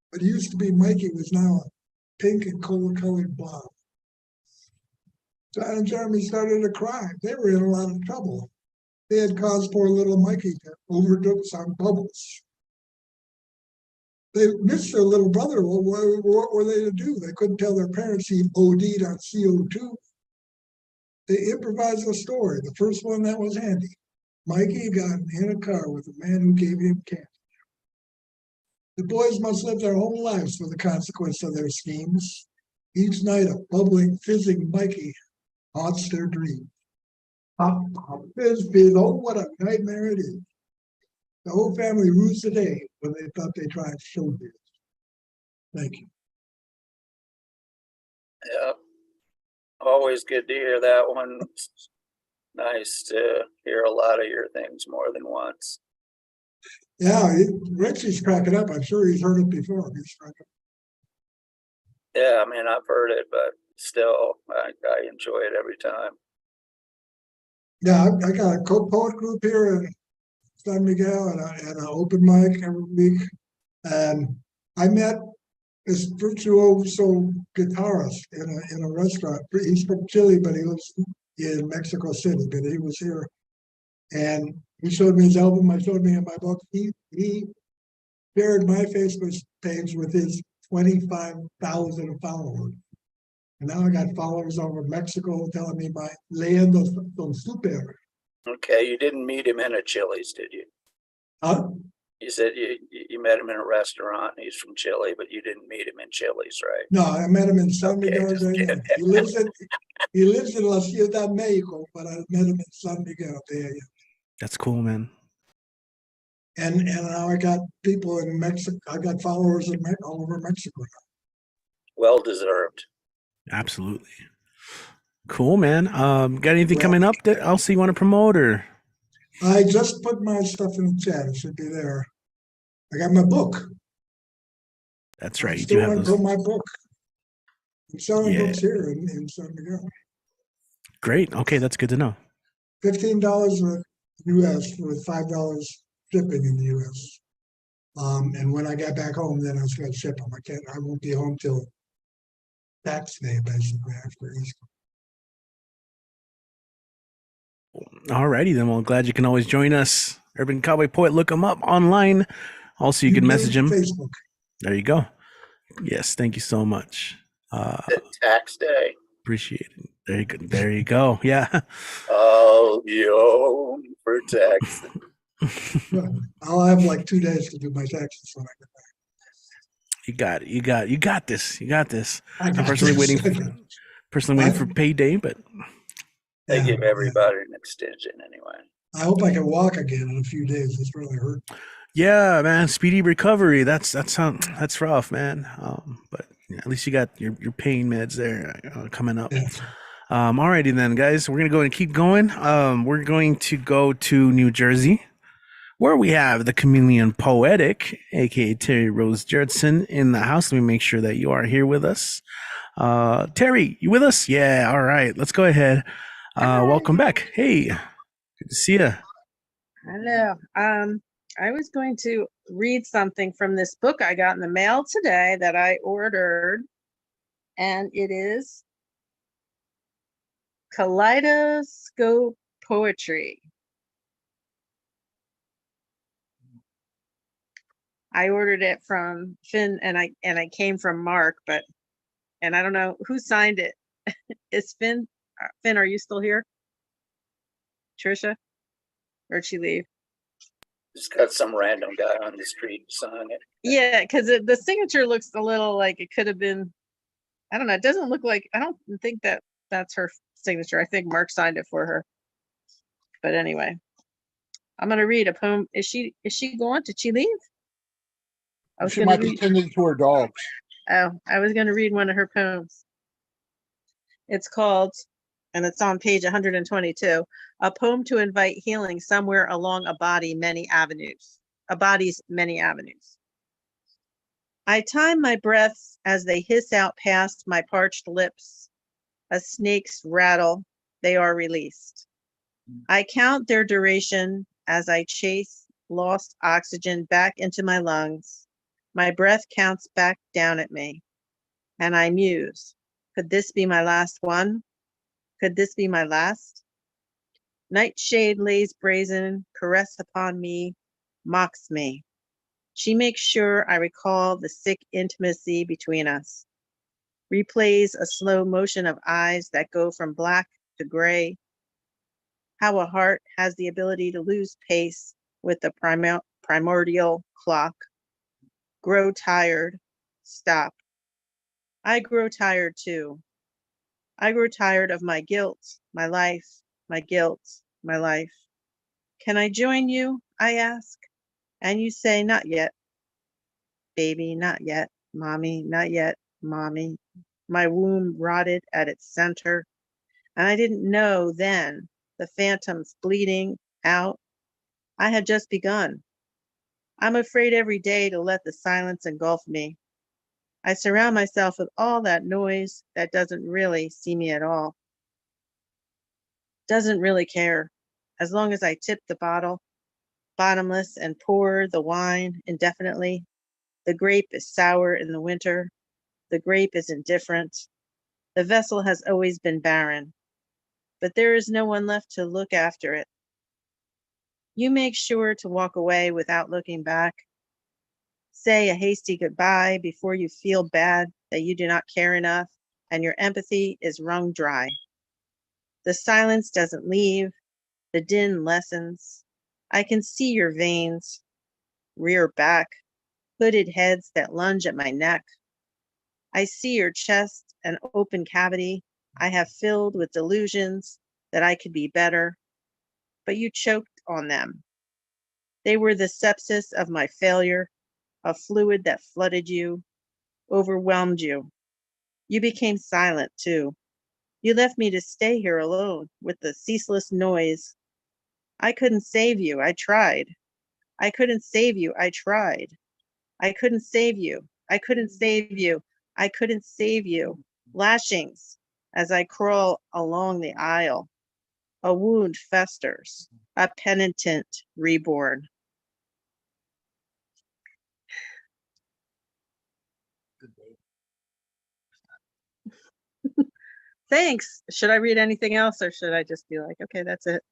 What used to be Mikey was now a pink and cola-colored blob. John and Jeremy started to cry. They were in a lot of trouble. They had caused poor little Mikey to overdose on bubbles. They missed their little brother. Well, what were they to do? They couldn't tell their parents he OD'd on CO2. they improvised a story. The first one that was handy. Mikey got in a car with a man who gave him candy. The boys must live their whole lives for the consequence of their schemes. Each night a bubbling, fizzing Mikey haunts their dreams. Pop, pop, fizz, fizz, oh, what a nightmare it is. The whole family rues the day when they thought they tried showbiz. Thank you. Yeah, always good to hear that one. It's nice to hear a lot of your things more than once. Yeah, Richie's cracking up. I'm sure he's heard it before. He's cracking up. Yeah, I mean, I've heard it, but still, I enjoy it every time. Yeah, I got a co-poet group here in San Miguel and an open mic every week. And I met this virtuoso guitarist in a restaurant. He's from Chile, but he lives in Mexico City, but he was here. And he showed me his album. I showed me in my book. He shared my Facebook page with his 25,000 followers. And now I got followers over Mexico telling me my leyendas son super. Okay, you didn't meet him in a Chili's, did you? Huh? You said you met him in a restaurant. And he's from Chile, but you didn't meet him in Chili's, right? No, I met him in San Okay, Miguel. just kidding. He lives in La Ciudad, Mexico, but I met him in San Miguel. There, yeah. That's cool, man. And now I got people in Mexico. I got followers in all over Mexico now. Well deserved. Absolutely. Cool, man. Got anything coming up that else you want to promote, or? I just put my stuff in the chat. It should be there. I got my book. That's right. I'm You do still have on those. my book. I'm selling books here in San Miguel. Great. Okay, that's good to know. $15 with US with $5 shipping in the US. And when I get back home, then I was going to ship them. I won't be home till tax day, basically, after Easter. Alrighty then. Well, glad you can always join us. Urban Cowboy Poet, look him up online. Also, you can message him. Facebook. There you go. Yes, thank you so much. Tax day. Appreciate it. There you go. There you go. Yeah. Oh, yo, for tax. I'll have like 2 days to do my taxes when I get back. You got it. You got this. You got this. I'm personally waiting for payday, but They give everybody an extension anyway. I hope I can walk again in a few days. It's really hurt. yeah, man, speedy recovery. That's rough, man. But at least you got your pain meds there coming up. Yeah. Alrighty then, guys. We're gonna go and keep going. We're going to go to New Jersey, where we have the Chameleon Poetic, aka Terry Rose Judson, in the house. Let me make sure that you are here with us. Terry, you with us? Yeah. All right. Let's go ahead. Welcome back. Hey, good to see you. Hello. I was going to read something from this book I got in the mail today that I ordered, and it is Kaleidoscope Poetry. I ordered it from Finn, and I came from Mark, and I don't know who signed it. Is Finn? Finn, are you still here? Trisha? Where'd she leave? Just got some random guy on the street sign it. Yeah, because the signature looks a little like it could have been, I don't know. It doesn't look like, I don't think that's her signature. I think Mark signed it for her. But anyway, I'm going to read a poem. Is she gone? Did she leave? She might be tending to her dogs. Oh, I was going to read one of her poems. It's called, and it's on page 122, a poem to invite healing somewhere along a body's many avenues. I time my breaths as they hiss out past my parched lips. A snake's rattle, they are released. I count their duration as I chase lost oxygen back into my lungs. My breath counts back down at me, and I muse. Could this be my last one? Could this be my last? Nightshade lays brazen, caress upon me, mocks me. She makes sure I recall the sick intimacy between us. Replays a slow motion of eyes that go from black to gray. How a heart has the ability to lose pace with the primordial clock. Grow tired, stop. I grow tired too. I grow tired of my guilt, my life, my guilt, my life. Can I join you? I ask. And you say, not yet. Baby, not yet. Mommy, not yet. Mommy. My womb rotted at its center. And I didn't know then the phantoms bleeding out. I had just begun. I'm afraid every day to let the silence engulf me. I surround myself with all that noise that doesn't really see me at all. Doesn't really care. As long as I tip the bottle, bottomless, and pour the wine indefinitely. The grape is sour in the winter. The grape is indifferent. The vessel has always been barren, but there is no one left to look after it. You make sure to walk away without looking back. Say a hasty goodbye before you feel bad that you do not care enough and your empathy is wrung dry. The silence doesn't leave. The din lessens. I can see your veins, rear back, hooded heads that lunge at my neck. I see your chest, an open cavity I have filled with delusions that I could be better, but you choked on them. They were the sepsis of my failure, a fluid that flooded you, overwhelmed you. You became silent too. You left me to stay here alone with the ceaseless noise. I couldn't save you. I tried. I couldn't save you. I tried. I couldn't save you. I couldn't save you. I couldn't save you. Lashings as I crawl along the aisle. A wound festers. A penitent reborn. Thanks. Should I read anything else or should I just be like, okay, that's it?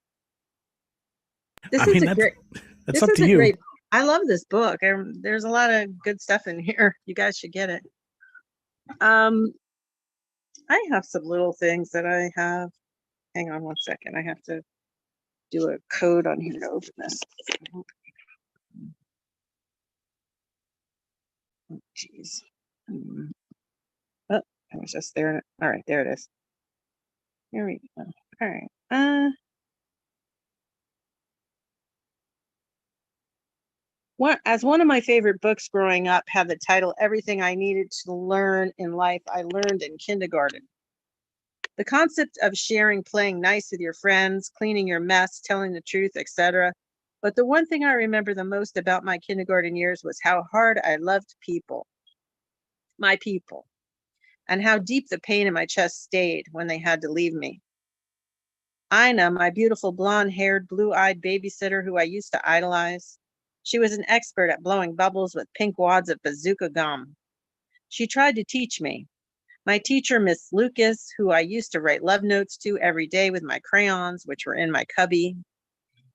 This is a great. That's up to you. Great, I love this book. There's a lot of good stuff in here. You guys should get it. I have some little things that I have. Hang on one second. I have to do a code on here to open this. Oh, geez. Oh, I was just there. All right, there it is. Here we go. All right. As one of my favorite books growing up had the title Everything I Needed to Learn in Life, I Learned in Kindergarten. The concept of sharing, playing nice with your friends, cleaning your mess, telling the truth, etc. But the one thing I remember the most about my kindergarten years was how hard I loved people, my people, and how deep the pain in my chest stayed when they had to leave me. Ina, my beautiful blonde-haired, blue-eyed babysitter who I used to idolize, she was an expert at blowing bubbles with pink wads of bazooka gum. She tried to teach me. My teacher, Miss Lucas, who I used to write love notes to every day with my crayons, which were in my cubby.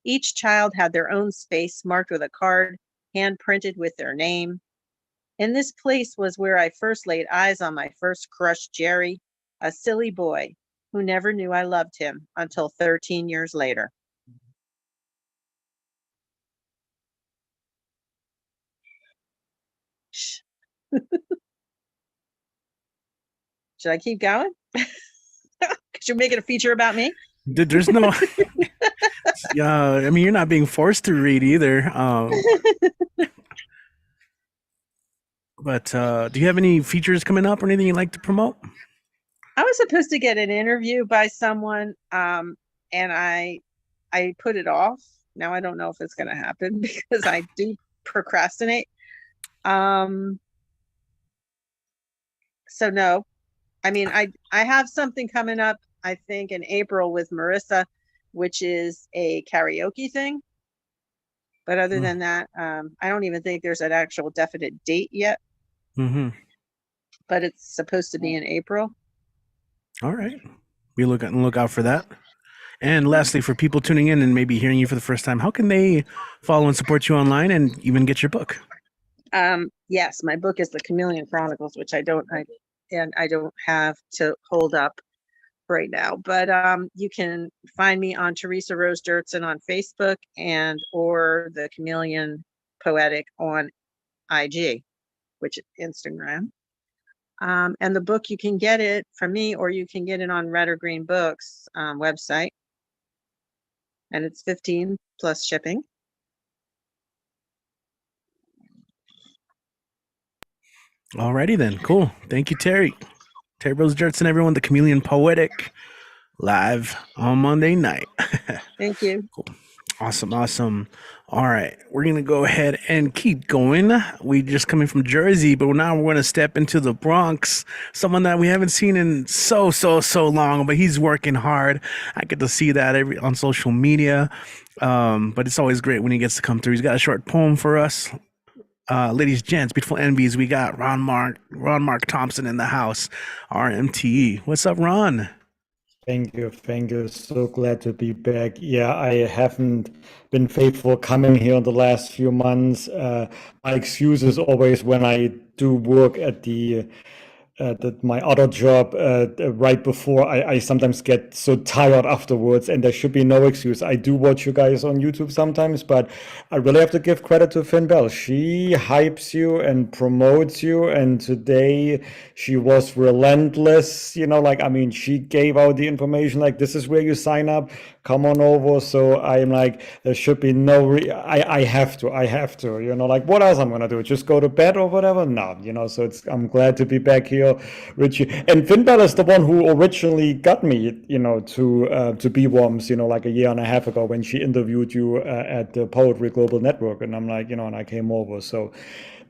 Each child had their own space marked with a card, hand-printed with their name. And this place was where I first laid eyes on my first crush, Jerry, a silly boy who never knew I loved him until 13 years later. Should I keep going? Because you're making a feature about me? There's no... Yeah, I mean, you're not being forced to read either. But do you have any features coming up or anything you'd like to promote? I was supposed to get an interview by someone, and I put it off. Now I don't know if it's going to happen because I do procrastinate. So no, I mean, I have something coming up, I think in April with Marissa, which is a karaoke thing. But other than that, I don't even think there's an actual definite date yet. Mm-hmm. But it's supposed to be in April. All right. We look out for that. And lastly, for people tuning in and maybe hearing you for the first time, how can they follow and support you online and even get your book? Yes, my book is The Chameleon Chronicles, which I don't have to hold up. right now, but you can find me on Teresa Rose Dirtson on Facebook and or the Chameleon Poetic on IG, which is Instagram. And the book, you can get it from me, or you can get it on Red or Green Books website, and it's 15 plus shipping. Alrighty then, cool. Thank you, Terry. Terry Rose Jertson, everyone, the Chameleon Poetic, live on Monday night. Thank you. Cool. Awesome, awesome. All right, we're gonna go ahead and keep going. We just coming from Jersey, but now we're gonna step into the Bronx. Someone that we haven't seen in so long, but he's working hard. I get to see that on social media. But it's always great when he gets to come through. He's got a short poem for us. Ladies, gents, beautiful envies, we got Ron Mark Thompson in the house, RMTE. What's up, Ron? Thank you. So glad to be back. Yeah, I haven't been faithful coming here in the last few months. My excuse is always when I do work at my other job right before, I sometimes get so tired afterwards, and there should be no excuse. I do watch you guys on YouTube sometimes, but I really have to give credit to Finn Bell. She hypes you and promotes you, and today she was relentless. She gave out the information like, this is where you sign up, come on over. So I'm like, there should be no I have to, what else I'm gonna do, just go to bed or whatever? No, so I'm glad to be back here, Richie. And Finn Bell is the one who originally got me, to BWOMS, like a year and a half ago when she interviewed you at the Poetry Global Network, and I'm like, and I came over. So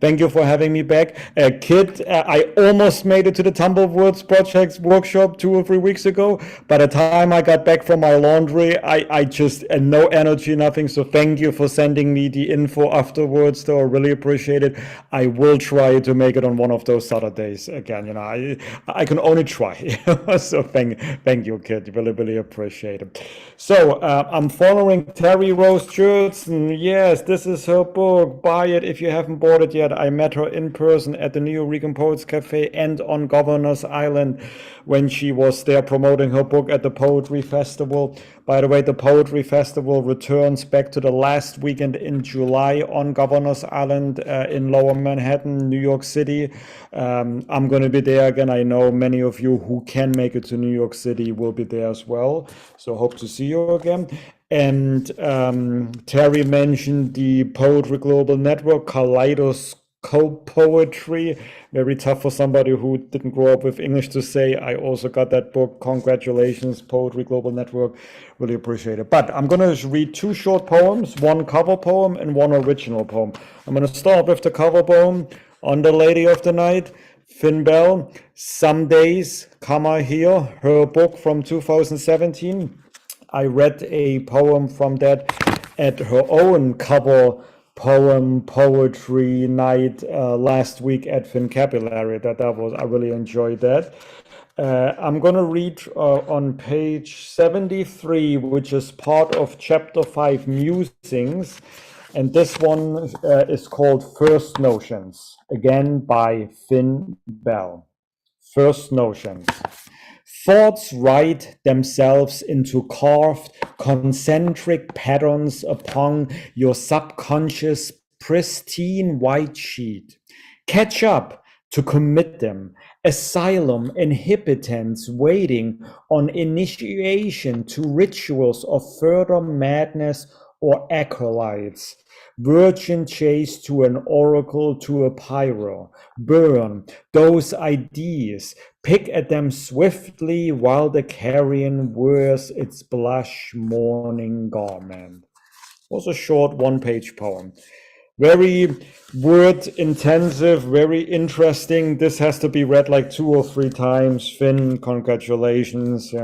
thank you for having me back. Kid, I almost made it to the Tumblewords Projects workshop 2 or 3 weeks ago. By the time I got back from my laundry, I just had no energy, nothing. So thank you for sending me the info afterwards, though. I really appreciate it. I will try to make it on one of those Saturdays again. I can only try. So thank you, Kid. Really appreciate it. So I'm following Terry Rose Jertson. Yes, this is her book. Buy it if you haven't bought it yet. I met her in person at the New Rican Poets Cafe and on Governor's Island when she was there promoting her book at the Poetry Festival. By the way, the Poetry Festival returns back to the last weekend in July on Governor's Island in Lower Manhattan, New York City. I'm going to be there again. I know many of you who can make it to New York City will be there as well. So hope to see you again. And Terry mentioned the Poetry Global Network, Kaleidoscope Poetry. Very tough for somebody who didn't grow up with English to say. I also got that book. Congratulations, Poetry Global Network. Really appreciate it. But I'm going to read 2 short poems, 1 cover poem and 1 original poem. I'm going to start with the cover poem, On the Lady of the Night, Finn Bell, Some Days, Here, her book from 2017. I read a poem from that at her own cover poetry night last week at Fincapulary. I really enjoyed that. I'm going to read on page 73, which is part of chapter 5, Musings. And this one is called First Notions, again by Finn Bell. First Notions. Thoughts write themselves into carved, concentric patterns upon your subconscious, pristine white sheet. Catch up to commit them. Asylum inhibitants waiting on initiation to rituals of further madness or acolytes. Virgin chase to an oracle, to a pyro. Burn those ideas. Pick at them swiftly while the carrion wears its blush mourning garment. Was a short 1-page poem. Very word intensive, very interesting. This has to be read like 2 or 3 times. Finn, congratulations,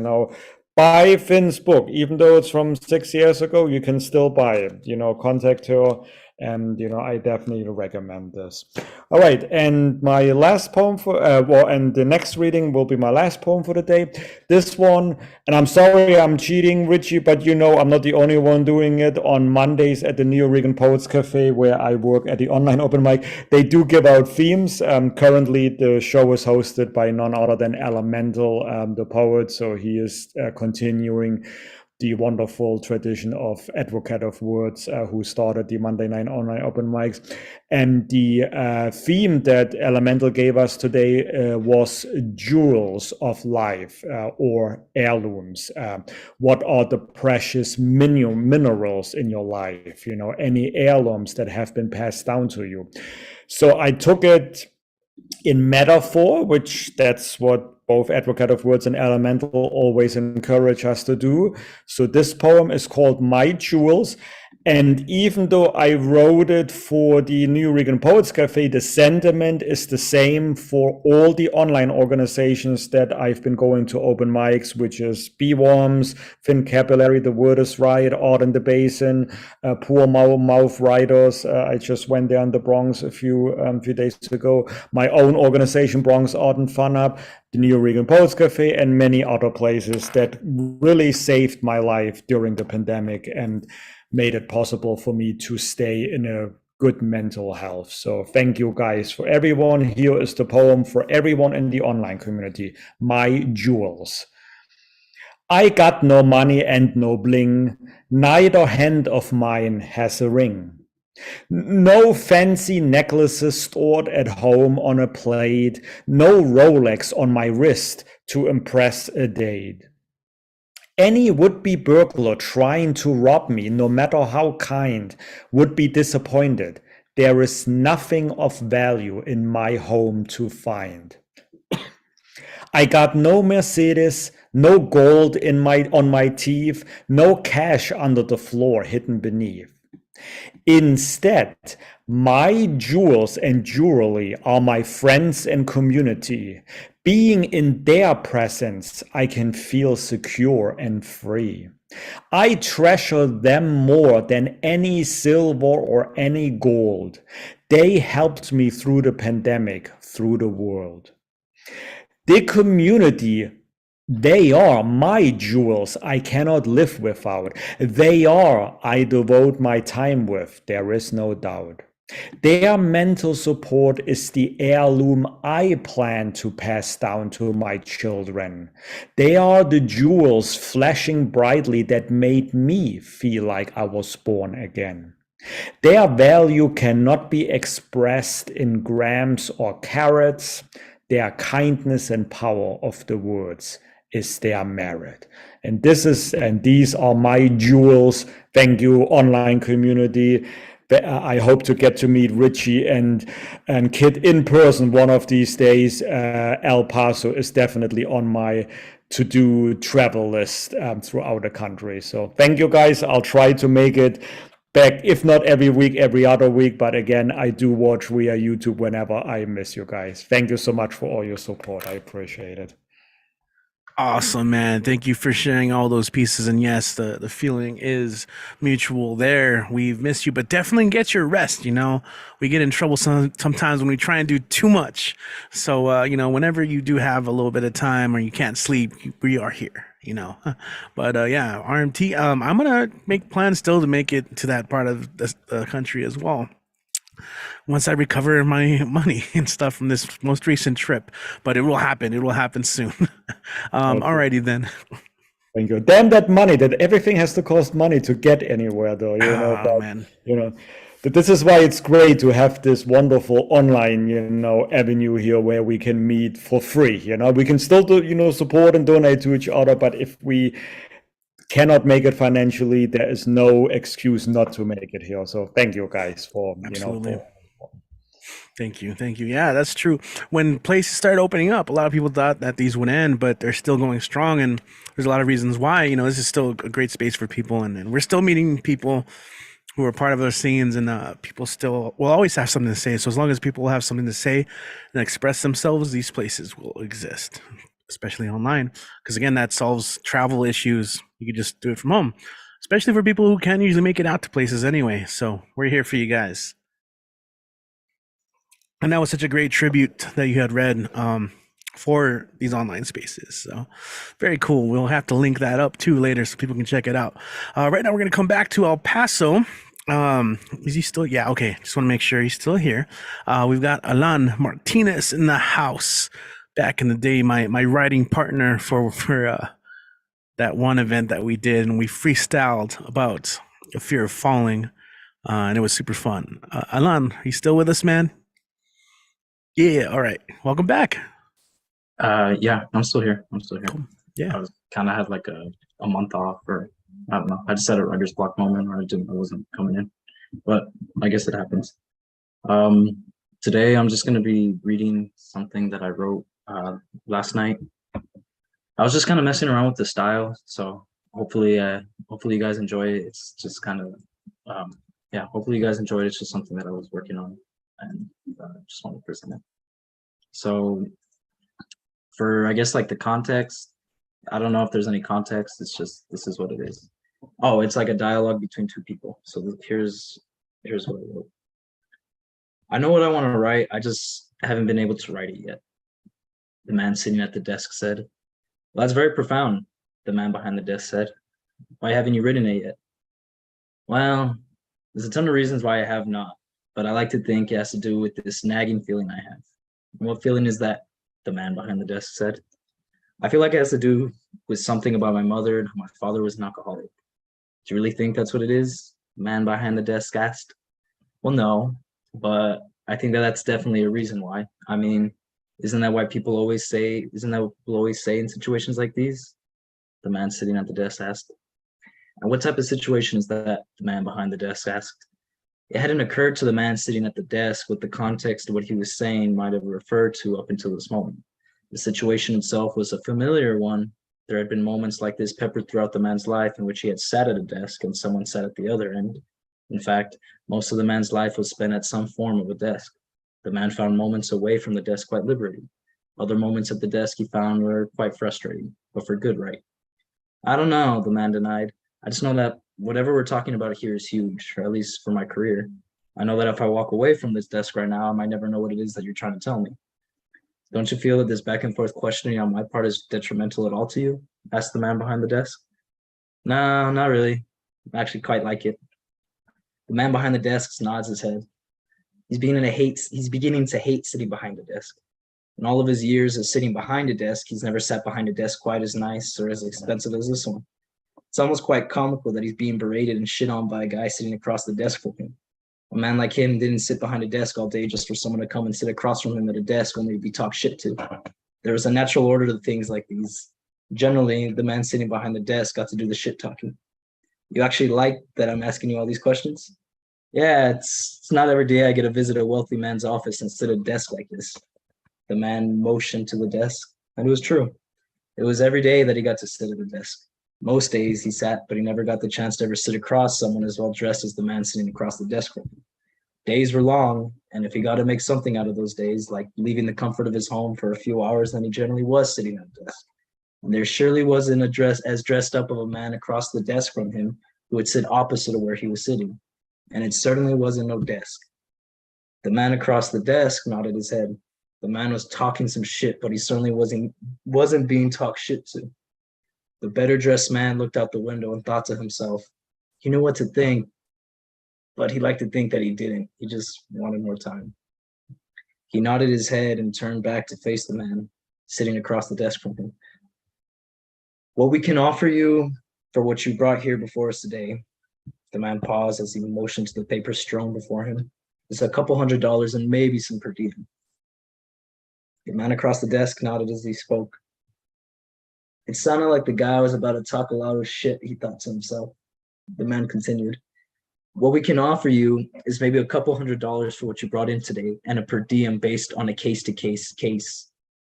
Buy Finn's book, even though it's from 6 years ago, you can still buy it. Contact her And I definitely recommend this. All right, and my last poem for and the next reading will be my last poem for the day. This one, and I'm sorry I'm cheating, Richie, but I'm not the only one doing it. On Mondays at the Neo Regan Poets Cafe, where I work at the online open mic, they do give out themes. Currently, the show is hosted by none other than Elemental, the poet, so he is continuing the wonderful tradition of Advocate of Words, who started the Monday night online open mics. And the theme that Elemental gave us today was jewels of life, or heirlooms. What are the precious minerals in your life? Any heirlooms that have been passed down to you. So I took it in metaphor, which that's what both Advocate of Words and Elemental always encourage us to do. So this poem is called My Jewels. And even though I wrote it for the New Regan Poets Cafe, the sentiment is the same for all the online organizations that I've been going to open mics, which is BWOMS, Fincapulary, The Word is Right, Art in the Basin, Poor Mouth Writers. I just went there in the Bronx a few days ago. My own organization, Bronx Art and Fun Up, the New Regan Poets Cafe, and many other places that really saved my life during the pandemic and made it possible for me to stay in a good mental health. So thank you guys for everyone. Here is the poem for everyone in the online community. My Jewels. I got no money and no bling. Neither hand of mine has a ring. No fancy necklaces stored at home on a plate. No Rolex on my wrist to impress a date. Any would-be burglar trying to rob me, no matter how kind, would be disappointed. There is nothing of value in my home to find. I got no Mercedes, no gold on my teeth, no cash under the floor hidden beneath. Instead, my jewels and jewelry are my friends and community. Being in their presence, I can feel secure and free. I treasure them more than any silver or any gold. They helped me through the pandemic, through the world. The community, they are my jewels I cannot live without. They are I devote my time with, there is no doubt. Their mental support is the heirloom I plan to pass down to my children. They are the jewels flashing brightly that made me feel like I was born again. Their value cannot be expressed in grams or carats. Their kindness and power of the words is their merit. And these are my jewels. Thank you, online community. I hope to get to meet Richie and Kit in person one of these days. El Paso is definitely on my to-do travel list throughout the country. So thank you guys. I'll try to make it back, if not every week, every other week. But again, I do watch via YouTube whenever I miss you guys. Thank you so much for all your support. I appreciate it. Awesome, man. Thank you for sharing all those pieces. And yes, the feeling is mutual there. We've missed you, but definitely get your rest. We get in trouble sometimes when we try and do too much. So, whenever you do have a little bit of time or you can't sleep, we are here, But yeah, RMT, I'm going to make plans still to make it to that part of the country as well, once I recover my money and stuff from this most recent trip. But it will happen. It will happen soon. Alrighty then. Thank you. Damn that money, that everything has to cost money to get anywhere though, man. This is why it's great to have this wonderful online, avenue here where we can meet for free. We can still do, support and donate to each other, but if we cannot make it financially, there is no excuse not to make it here. So thank you guys for, Absolutely. Thank you. Yeah, that's true. When places started opening up, a lot of people thought that these would end, but they're still going strong. And there's a lot of reasons why. This is still a great space for people. And we're still meeting people who are part of those scenes, and people still will always have something to say. So as long as people have something to say and express themselves, these places will exist, especially online. Because again, that solves travel issues. You can just do it from home. especially for people who can't usually make it out to places anyway. So we're here for you guys. And that was such a great tribute that you had read for these online spaces. So very cool. We'll have to link that up too later so people can check it out. Right now we're going to come back to El Paso. Is he still? Yeah. Okay. Just want to make sure he's still here. We've got Alan Martinez in the house. Back in the day, my writing partner for that one event that we did, and we freestyled about the fear of falling, and it was super fun. Alan, are you still with us, man? Yeah. All right. Welcome back. Yeah, I'm still here. Cool. Yeah. I was kind of had like a month off, or I don't know. I just had a writer's block moment where I wasn't coming in, but I guess it happens. Today I'm just going to be reading something that I wrote last night. I was just kind of messing around with the style, so hopefully you guys enjoy it. It's just kind of yeah, hopefully you guys enjoy it. It's just something that I was working on, and just want to present it. So for, I guess, like the context, I don't know if there's any context. It's just, this is what it is. Oh, it's like a dialogue between two people. So here's what I wrote. I know what I want to write. I just haven't been able to write it yet. The man sitting at the desk said. Well, that's very profound, the man behind the desk said. Why haven't you written it yet? Well, there's a ton of reasons why I have not, but I like to think it has to do with this nagging feeling I have. And what feeling is that? The man behind the desk said. I feel like it has to do with something about my mother and how my father was an alcoholic. Do you really think that's what it is? The man behind the desk asked. Well, no, but I think that's definitely a reason why. I mean, isn't that what people always say in situations like these? The man sitting at the desk asked. And what type of situation is that? The man behind the desk asked. It hadn't occurred to the man sitting at the desk what the context of what he was saying might have referred to up until this moment. The situation itself was a familiar one. There had been moments like this peppered throughout the man's life in which he had sat at a desk and someone sat at the other end. In fact, most of the man's life was spent at some form of a desk. The man found moments away from the desk quite liberating. Other moments at the desk he found were quite frustrating, but for good, right? I don't know, the man denied. I just know that whatever we're talking about here is huge, or at least for my career. I know that if I walk away from this desk right now, I might never know what it is that you're trying to tell me. Don't you feel that this back and forth questioning on my part is detrimental at all to you? Asked the man behind the desk. No, not really. I actually quite like it. The man behind the desk nods his head. He's beginning to hate sitting behind a desk. In all of his years of sitting behind a desk, he's never sat behind a desk quite as nice or as expensive as this one. It's almost quite comical that he's being berated and shit on by a guy sitting across the desk from him. A man like him didn't sit behind a desk all day just for someone to come and sit across from him at a desk only to be talked shit to. There was a natural order to things like these. Generally, the man sitting behind the desk got to do the shit talking. You actually like that I'm asking you all these questions? Yeah, it's not every day I get to visit a wealthy man's office and sit at a desk like this. The man motioned to the desk, and it was true. It was every day that he got to sit at a desk. Most days he sat, but he never got the chance to ever sit across someone as well dressed as the man sitting across the desk from him. Days were long, and if he got to make something out of those days, like leaving the comfort of his home for a few hours, then he generally was sitting at a desk. And there surely wasn't as dressed up of a man across the desk from him who would sit opposite of where he was sitting. And it certainly wasn't no desk. The man across the desk nodded his head. The man was talking some shit, but he certainly wasn't being talked shit to. The better dressed man looked out the window and thought to himself, he knew what to think, but he liked to think that he didn't. He just wanted more time. He nodded his head and turned back to face the man sitting across the desk from him. What we can offer you for what you brought here before us today, the man paused as he motioned to the paper strewn before him, is a couple $100 and maybe some per diem. The man across the desk nodded as he spoke. It sounded like the guy was about to talk a lot of shit, he thought to himself. The man continued. What we can offer you is maybe a couple $100 for what you brought in today and a per diem based on a case-to-case case.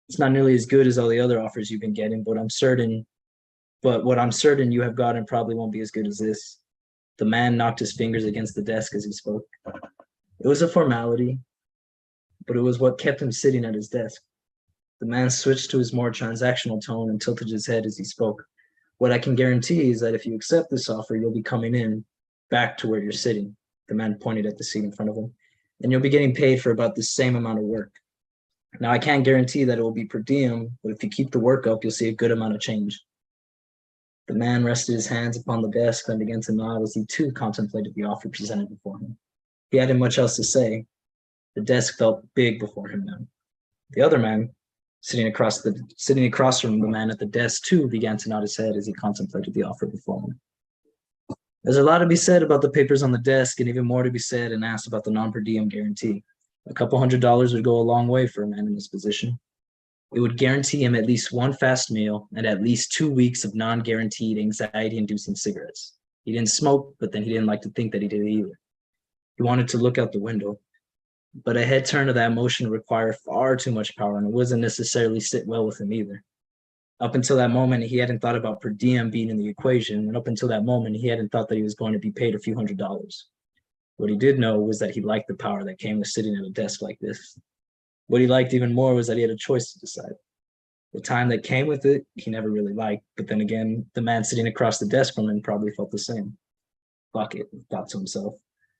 It's not nearly as good as all the other offers you've been getting, but what I'm certain you have gotten probably won't be as good as this. The man knocked his fingers against the desk as he spoke. It was a formality, but it was what kept him sitting at his desk. The man switched to his more transactional tone and tilted his head as he spoke. What I can guarantee is that if you accept this offer, you'll be coming in back to where you're sitting. The man pointed at the seat in front of him. And you'll be getting paid for about the same amount of work. Now, I can't guarantee that it will be per diem, but if you keep the work up, you'll see a good amount of change. The man rested his hands upon the desk and began to nod as he too contemplated the offer presented before him. He hadn't much else to say. The desk felt big before him now. The other man, sitting across from the man at the desk too, began to nod his head as he contemplated the offer before him. There's a lot to be said about the papers on the desk, and even more to be said and asked about the non-per diem guarantee. A couple $100s would go a long way for a man in this position. It would guarantee him at least one fast meal and at least 2 weeks of non-guaranteed anxiety-inducing cigarettes. He didn't smoke, but then he didn't like to think that he did either. He wanted to look out the window, but a head turn of that motion required far too much power, and it wasn't necessarily sit well with him either. Up until that moment, he hadn't thought about per diem being in the equation, and up until that moment, he hadn't thought that he was going to be paid a few $100s. What he did know was that he liked the power that came with sitting at a desk like this. What he liked even more was that he had a choice to decide. The time that came with it, he never really liked, but then again, the man sitting across the desk from him probably felt the same. Fuck it, he thought to himself.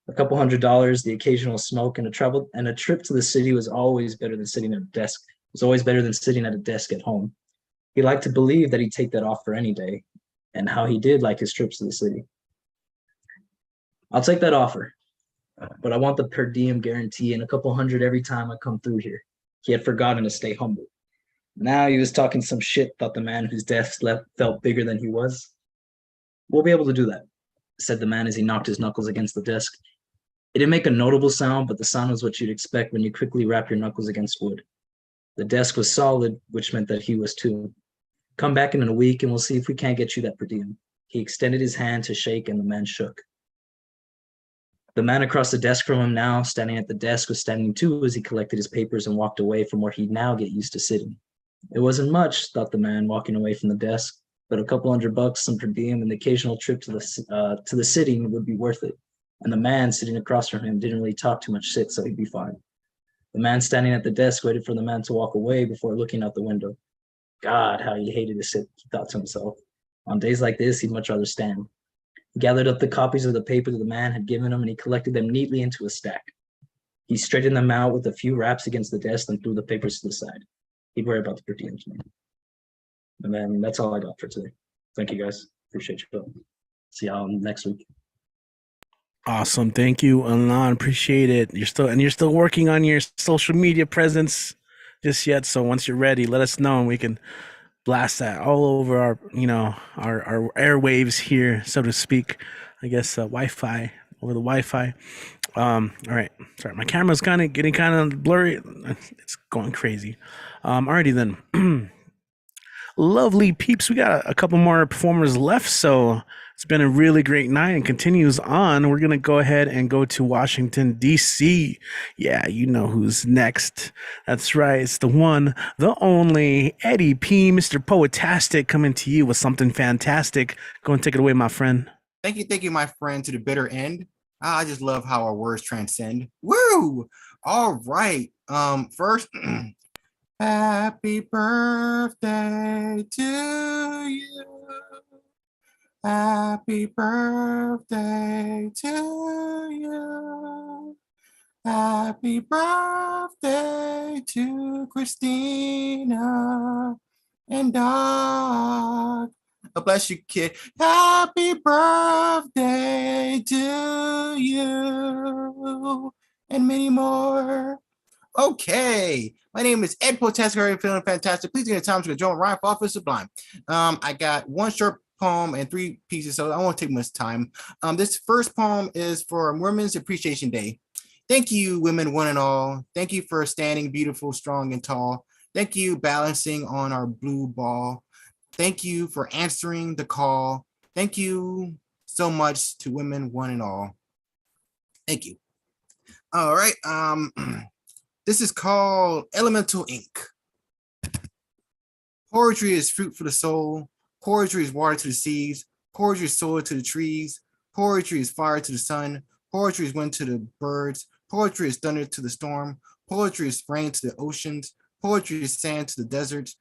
A couple $100s, the occasional smoke, and a trip to the city was always better than sitting at a desk. It was always better than sitting at a desk at home. He liked to believe that he'd take that offer any day, and how he did like his trips to the city. I'll take that offer, but I want the per diem guarantee and a couple $100 every time I come through here. He had forgotten to stay humble. Now he was talking some shit, thought the man whose desk felt bigger than he was. We'll be able to do that, said the man as he knocked his knuckles against the desk. It didn't make a notable sound, but the sound was what you'd expect when you quickly wrap your knuckles against wood. The desk was solid, which meant that he was too. Come back in a week and we'll see if we can't get you that per diem. He extended his hand to shake and the man shook. The man across the desk from him now, standing at the desk, was standing too as he collected his papers and walked away from where he'd now get used to sitting. It wasn't much, thought the man walking away from the desk, but a couple $100, some per diem, and the occasional trip to the city would be worth it. And the man sitting across from him didn't really talk too much shit, so he'd be fine. The man standing at the desk waited for the man to walk away before looking out the window. God, how he hated to sit, he thought to himself. On days like this, he'd much rather stand. He gathered up the copies of the paper that the man had given him and he collected them neatly into a stack. He straightened them out with a few raps against the desk and threw the papers to the side. He'd worry about the per diems. And then that's all I got for today. Thank you guys. Appreciate you. See y'all next week. Awesome. Thank you, Alon. Appreciate it. You're still working on your social media presence just yet. So once you're ready, let us know and we can blast that all over our airwaves here, so to speak. I guess Wi-Fi, over the Wi-Fi. All right. Sorry, my camera's getting kind of blurry. It's going crazy. Alrighty then. Lovely peeps. We got a couple more performers left, so it's been a really great night and continues on. We're going to go ahead and go to Washington, D.C. Yeah, you know who's next. That's right. It's the one, the only Eddie P, Mr. Poetastic, coming to you with something fantastic. Go and take it away, my friend. Thank you, my friend, to the bitter end. I just love how our words transcend. Woo! All right. First, happy birthday to you. Happy birthday to you. Happy birthday to Christina and Doc. God bless you, kid. Happy birthday to you and many more. Okay, my name is Ed Potascar. Feeling fantastic. Please get a time to join Ryan Office Sublime. I got one short poem and 3 pieces, so I won't take much time. This first poem is for Women's Appreciation Day. Thank you, women, one and all. Thank you for standing beautiful, strong, and tall. Thank you, balancing on our blue ball. Thank you for answering the call. Thank you so much to women, one and all. Thank you. All right. This is called Elemental Ink. Poetry is fruit for the soul. Poetry is water to the seas. Poetry is soil to the trees. Poetry is fire to the sun. Poetry is wind to the birds. Poetry is thunder to the storm. Poetry is rain to the oceans. Poetry is sand to the deserts.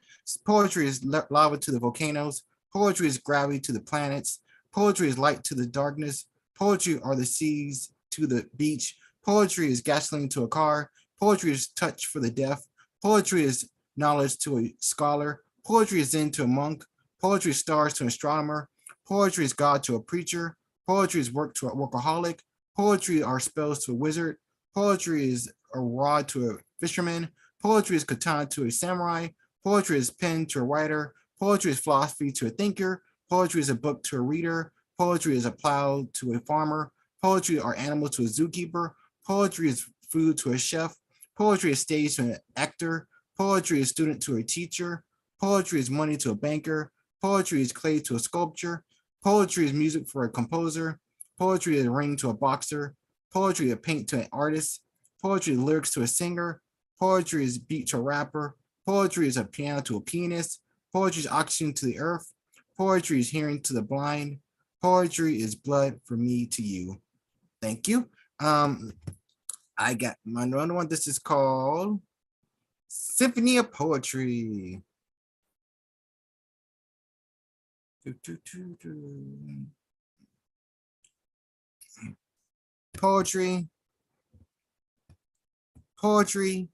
Poetry is lava to the volcanoes. Poetry is gravity to the planets. Poetry is light to the darkness. Poetry are the seas to the beach. Poetry is gasoline to a car. Poetry is touch for the deaf. Poetry is knowledge to a scholar. Poetry is zen to a monk. Poetry is stars to an astronomer. Poetry is God to a preacher. Poetry is work to a workaholic. Poetry are spells to a wizard. Poetry is a rod to a fisherman. Poetry is katana to a samurai. Poetry is pen to a writer. Poetry is philosophy to a thinker. Poetry is a book to a reader. Poetry is a plow to a farmer. Poetry are animals to a zookeeper. Poetry is food to a chef. Poetry is stage to an actor. Poetry is student to a teacher. Poetry is money to a banker. Poetry is clay to a sculptor. Poetry is music for a composer. Poetry is a ring to a boxer. Poetry is paint to an artist. Poetry is lyrics to a singer. Poetry is beat to a rapper. Poetry is a piano to a pianist. Poetry is oxygen to the earth. Poetry is hearing to the blind. Poetry is blood from me to you. Thank you. I got my other one. This is called Symphony of Poetry. Poetry. Poetry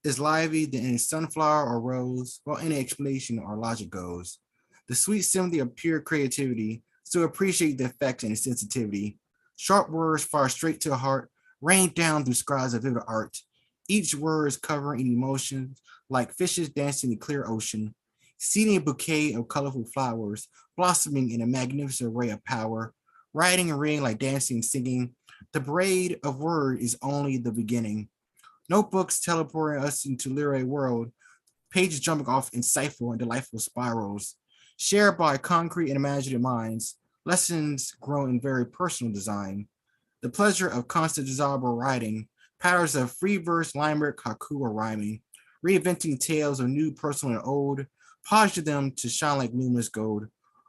is lively than any sunflower or rose, while any explanation or logic goes. The sweet symphony of pure creativity, so appreciate the effect and sensitivity. Sharp words far straight to the heart, rain down through scribes of vivid art. Each word is covering emotions like fishes dancing in the clear ocean, seeding a bouquet of colorful flowers, blossoming in a magnificent array of power, writing and reading like dancing and singing. The braid of word is only the beginning. Notebooks teleporting us into literary world, pages jumping off insightful and delightful spirals, shared by concrete and imaginative minds, lessons grow in very personal design. The pleasure of constant desirable writing, patterns of free verse, limerick, haiku, or rhyming, reinventing tales of new, personal, and old, posture them to shine like luminous gold.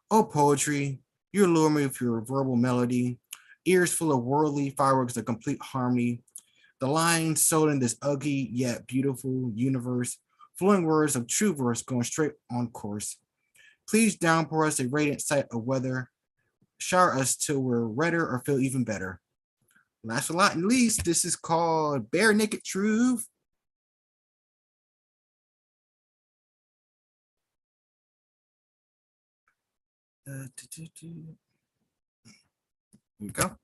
Oh, poetry, you allure me with your verbal melody, ears full of worldly fireworks of complete harmony. The lines sold in this ugly yet beautiful universe, flowing words of true verse going straight on course. Please downpour us a radiant sight of weather, shower us till we're redder or feel even better. Last but not least, this is called Bare Naked Truth. Here we go.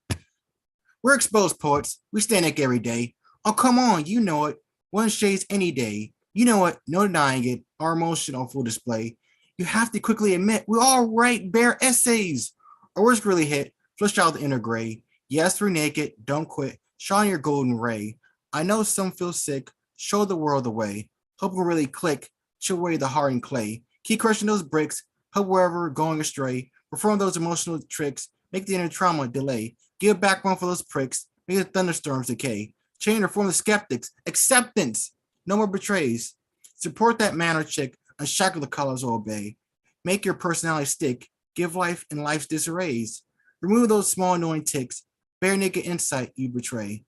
We're exposed poets. We stand naked every day. Oh, come on, you know it. One shades any day. You know it, no denying it. Our emotion on full display. You have to quickly admit we all write bare essays. Our words really hit. Flush out the inner gray. Yes, we're naked. Don't quit. Shine your golden ray. I know some feel sick. Show the world the way. Hope will really click. Chill away the hardened clay. Keep crushing those bricks. Help wherever going astray. Perform those emotional tricks. Make the inner trauma delay. Give backbone for those pricks. Make the thunderstorms decay. Change or form the skeptics. Acceptance. No more betrays. Support that man or chick. Unshackle the colors or obey. Make your personality stick. Give life in life's disarrays. Remove those small annoying ticks. Bare naked insight you betray.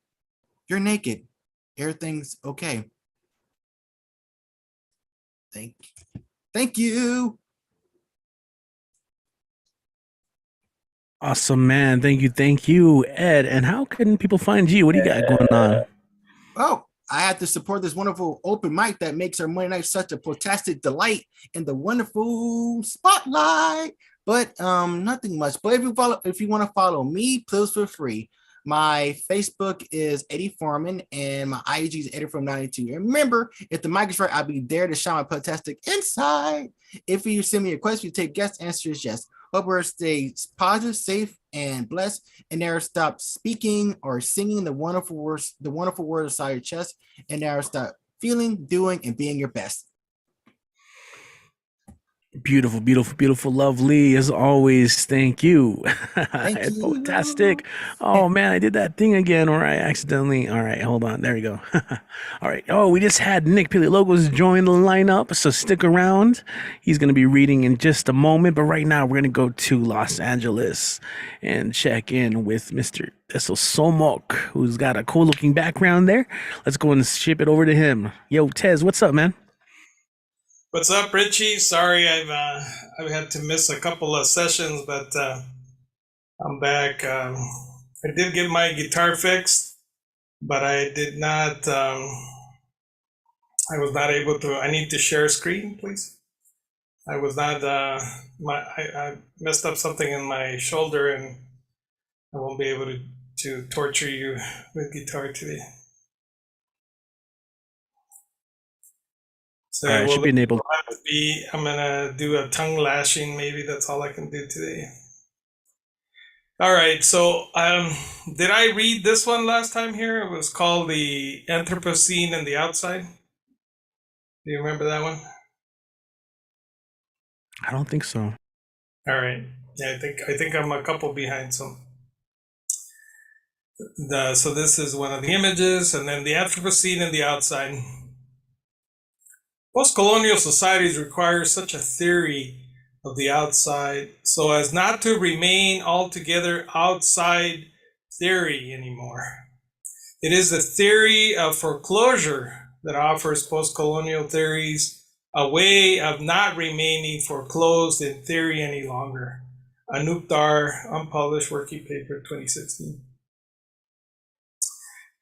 You're naked. Everything's okay. Thank you. Awesome, man. Thank you, Ed. And how can people find you? What do you got going on? Oh, I had to support this wonderful open mic that makes our Monday night such a fantastic delight in the wonderful spotlight. But nothing much. But if you want to follow me, please feel free. My Facebook is Eddie Foreman and my IG is Eddie from 92. And remember, if the mic is right, I'll be there to shine my fantastic insight. If you send me a question, you take guest answers, yes. Hope we stay positive, safe, and blessed, and never stop speaking or singing the wonderful words inside your chest, and never stop feeling, doing, and being your best. Beautiful, beautiful, beautiful, lovely as always. Thank you. Thank you. Fantastic. Oh man, I did that thing again where I accidentally. All right, hold on. There we go. All right. Oh, we just had Nick Piliologos join the lineup, so stick around. He's going to be reading in just a moment, but right now we're going to go to Los Angeles and check in with Mr. Teso Somok, who's got a cool looking background there. Let's go and ship it over to him. Yo, Tez, what's up, man? What's up, Richie? Sorry, I've had to miss a couple of sessions, but I'm back. I did get my guitar fixed, but I did not. I was not able to. I need to share screen, please. I was not. I messed up something in my shoulder, and I won't be able to torture you with guitar today. So All right, should be enabled. I'm gonna do a tongue lashing. Maybe that's all I can do today. All right. So, did I read this one last time here? It was called the Anthropocene and the Outside. Do you remember that one? I don't think so. All right. Yeah, I think I'm a couple behind. So this is one of the images, and then the Anthropocene and the Outside. Post-colonial societies require such a theory of the outside so as not to remain altogether outside theory anymore. It is the theory of foreclosure that offers post-colonial theories a way of not remaining foreclosed in theory any longer. Anoop Dar, unpublished working paper, 2016.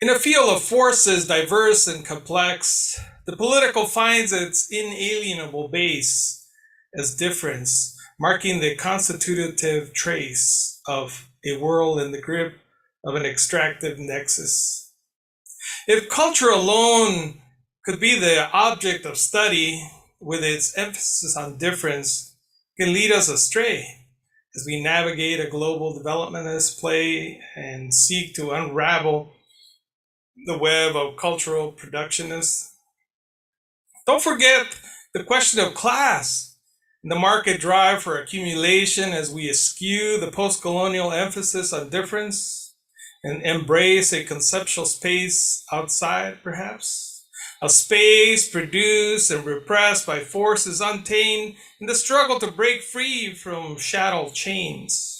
In a field of forces diverse and complex, the political finds its inalienable base as difference, marking the constitutive trace of a world in the grip of an extractive nexus. If culture alone could be the object of study, with its emphasis on difference, can lead us astray as we navigate a global developmentist play and seek to unravel the web of cultural productionists. Don't forget the question of class, the market drive for accumulation as we eschew the post-colonial emphasis on difference and embrace a conceptual space outside, perhaps. A space produced and repressed by forces untamed in the struggle to break free from chattel chains.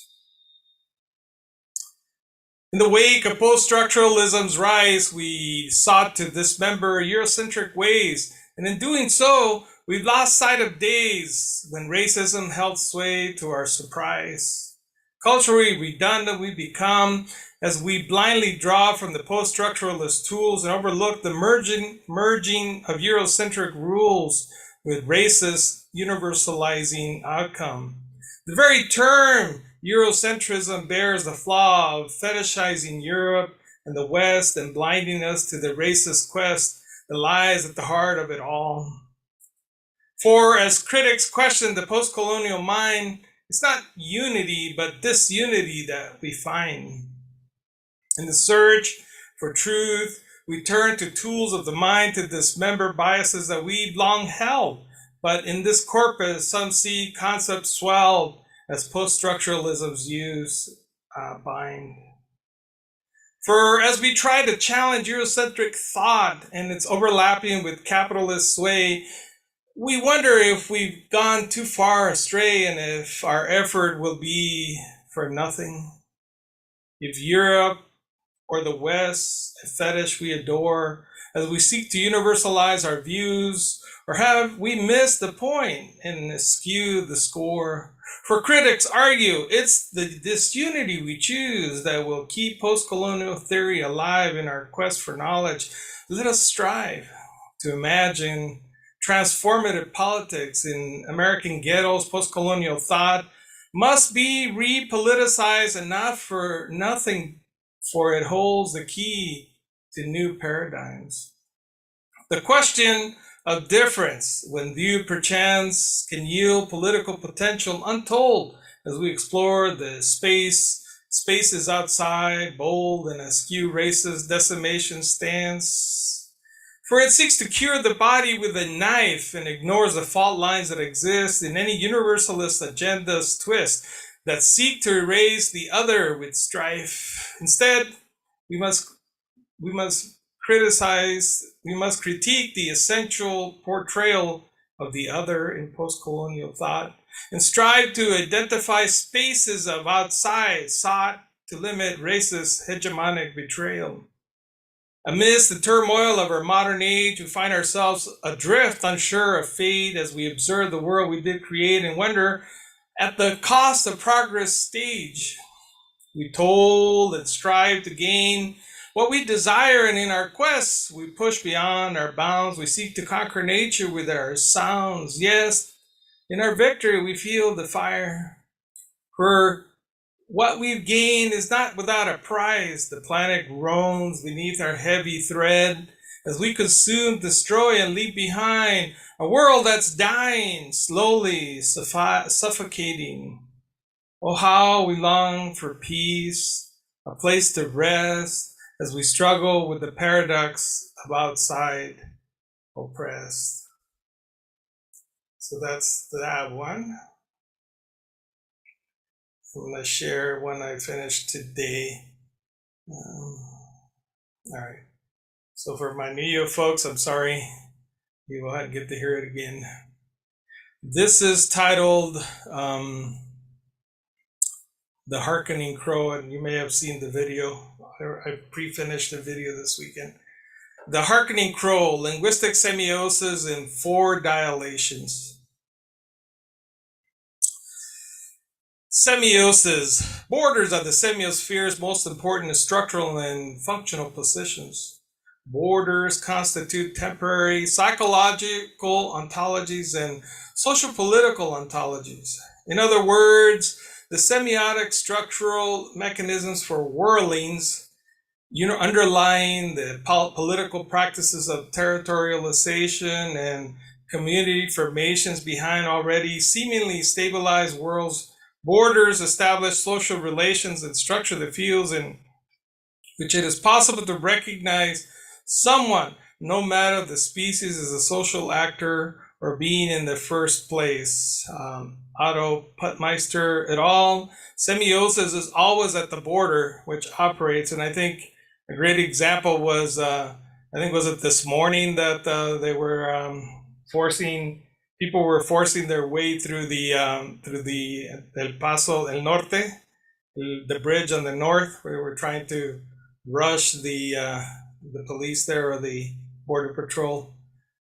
In the wake of post-structuralism's rise, we sought to dismember Eurocentric ways, and in doing so, we've lost sight of days when racism held sway to our surprise. Culturally redundant we become as we blindly draw from the post-structuralist tools and overlook the merging of Eurocentric rules with racist universalizing outcome. The very term Eurocentrism bears the flaw of fetishizing Europe and the West and blinding us to the racist quest that lies at the heart of it all. For as critics question the post-colonial mind, it's not unity, but disunity that we find. In the search for truth, we turn to tools of the mind to dismember biases that we've long held. But in this corpus, some see concepts swelled as post-structuralism's use bind. For as we try to challenge Eurocentric thought and its overlapping with capitalist sway, we wonder if we've gone too far astray and if our effort will be for nothing. If Europe or the West, a fetish we adore, as we seek to universalize our views, or have we missed the point and skewed the score? For critics argue it's the disunity we choose that will keep post-colonial theory alive in our quest for knowledge. Let us strive to imagine transformative politics in American ghettos. Post-colonial thought must be repoliticized, and not for nothing, for it holds the key to new paradigms. The question of difference, when viewed perchance, can yield political potential untold as we explore the spaces outside, bold and askew racist decimation stance. For it seeks to cure the body with a knife and ignores the fault lines that exist in any universalist agenda's twist that seek to erase the other with strife. Instead, we must critique the essential portrayal of the other in post-colonial thought and strive to identify spaces of outside sought to limit racist hegemonic betrayal. Amidst the turmoil of our modern age, we find ourselves adrift, unsure of fate as we observe the world we did create and wonder at the cost of progress stage. We toil and strive to gain what we desire, and in our quests, we push beyond our bounds. We seek to conquer nature with our sounds. Yes, in our victory, we feel the fire. For what we've gained is not without a price. The planet groans beneath our heavy thread as we consume, destroy, and leave behind a world that's dying, slowly suffocating. Oh, how we long for peace, a place to rest as we struggle with the paradox of outside oppressed. So that's that one. I'm going to share one I finished today. All right. So for my New folks, I'm sorry. You will get to hear it again. This is titled The Hearkening Crow, and you may have seen the video. I pre-finished the video this weekend. The Hearkening Crow, Linguistic Semiosis in 4 Dilations. Semiosis. Borders are the semiosphere's most important structural and functional positions. Borders constitute temporary psychological ontologies and social-political ontologies. In other words, the semiotic structural mechanisms for whirlings, underlying the political practices of territorialization and community formations behind already seemingly stabilized worlds. Borders establish social relations and structure the fields in which it is possible to recognize someone, no matter the species, as a social actor or being in the first place. Otto Puttmeister et al. Semiosis is always at the border which operates, and I think a great example was, was it this morning that they were people were forcing their way through the El Paso, El Norte, the bridge on the north, where they were trying to rush the police there or the border patrol.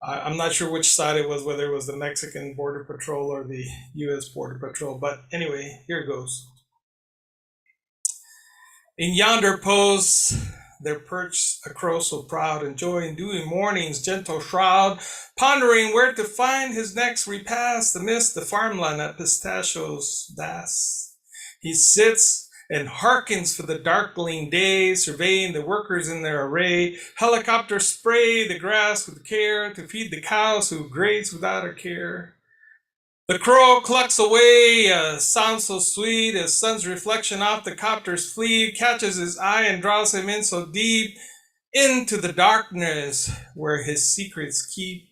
I'm not sure which side it was, whether it was the Mexican border patrol or the U.S. border patrol, but anyway, here goes. In yonder post, there perched a crow so proud, enjoying dewy morning's gentle shroud, pondering where to find his next repast amidst the farmland at pistachios vast. He sits and hearkens for the darkling day, surveying the workers in their array. Helicopters spray the grass with care to feed the cows who graze without a care. The crow clucks away, a sound so sweet as sun's reflection off the copter's fleet, catches his eye and draws him in so deep into the darkness where his secrets keep.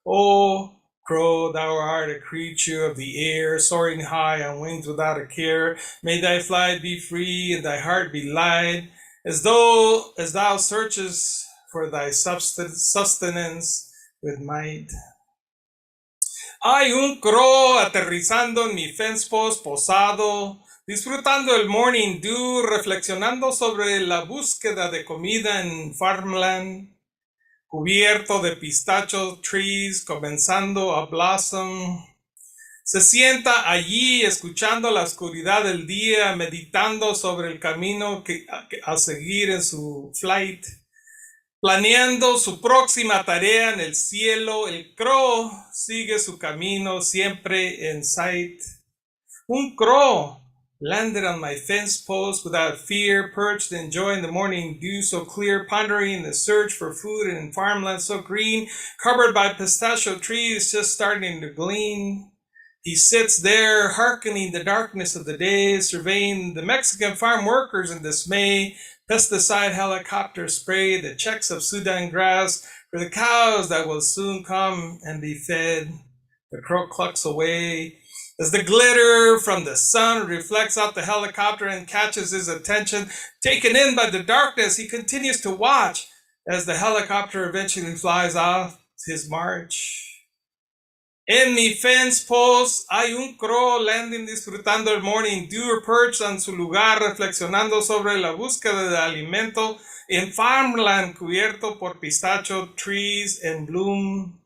Oh, crow, thou art a creature of the air, soaring high on wings without a care. May thy flight be free and thy heart be light, as thou searchest for thy sustenance with might. Hay un crow aterrizando en mi fence post posado, disfrutando el morning dew, reflexionando sobre la búsqueda de comida en farmland, cubierto de pistacho trees, comenzando a blossom. Se sienta allí escuchando la oscuridad del día, meditando sobre el camino a seguir en su flight. Planeando su próxima tarea en el cielo, el crow sigue su camino siempre en sight. Un crow landed on my fence post without fear, perched enjoying the morning dew so clear, pondering the search for food in farmland so green, covered by pistachio trees just starting to glean. He sits there, hearkening the darkness of the day, surveying the Mexican farm workers in dismay. Pesticide helicopters spray the checks of Sudan grass for the cows that will soon come and be fed. The crow clucks away as the glitter from the sun reflects off the helicopter and catches his attention. Taken in by the darkness, he continues to watch as the helicopter eventually flies off his march. En mi fence post hay un crow landing disfrutando el morning dew perch en su lugar reflexionando sobre la búsqueda de alimento en farmland cubierto por pistacho trees en bloom.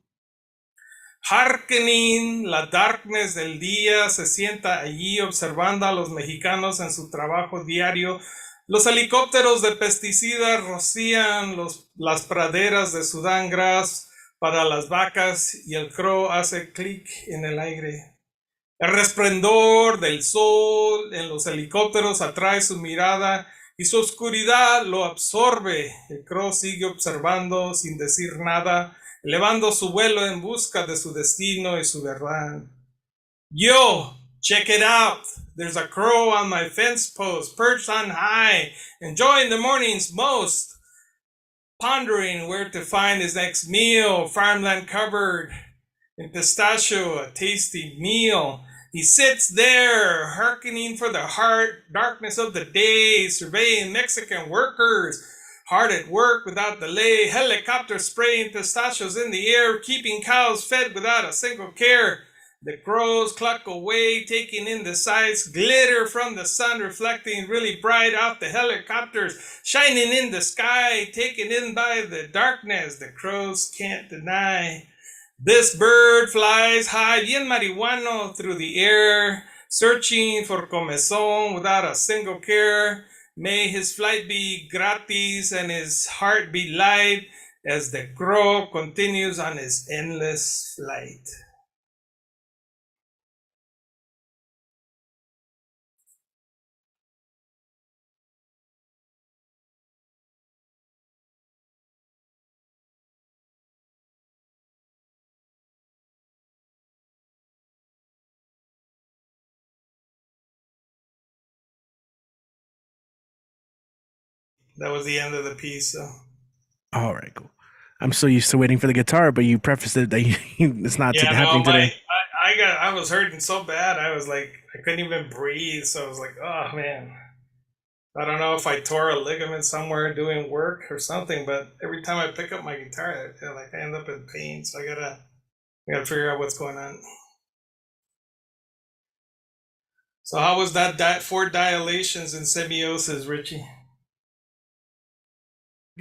Hearkening la darkness del día, se sienta allí observando a los mexicanos en su trabajo diario. Los helicópteros de pesticidas rocían las praderas de Sudán Grass para las vacas y el crow hace clic en el aire. El resplandor del sol en los helicópteros atrae su mirada y su oscuridad lo absorbe. El crow sigue observando sin decir nada, elevando su vuelo en busca de su destino y su verdad. Yo, check it out. There's a crow on my fence post, perched on high, enjoying the mornings most, pondering where to find his next meal, farmland covered in pistachio, a tasty meal. He sits there, hearkening for the darkness of the day, surveying Mexican workers, hard at work without delay, helicopters spraying pistachios in the air, keeping cows fed without a single care. The crows cluck away, taking in the sights, glitter from the sun, reflecting really bright off the helicopters, shining in the sky, taken in by the darkness the crows can't deny. This bird flies high, bien marihuano, through the air, searching for comezón without a single care. May his flight be gratis and his heart be light as the crow continues on his endless flight. That was the end of the piece. So. All right, cool. I'm so used to waiting for the guitar, but you prefaced it that it's not happening today. I was hurting so bad. I was like, I couldn't even breathe. So I was like, oh man. I don't know if I tore a ligament somewhere doing work or something, but every time I pick up my guitar, I end up in pain. So I gotta figure out what's going on. So how was that 4 dilations and semiosis, Richie?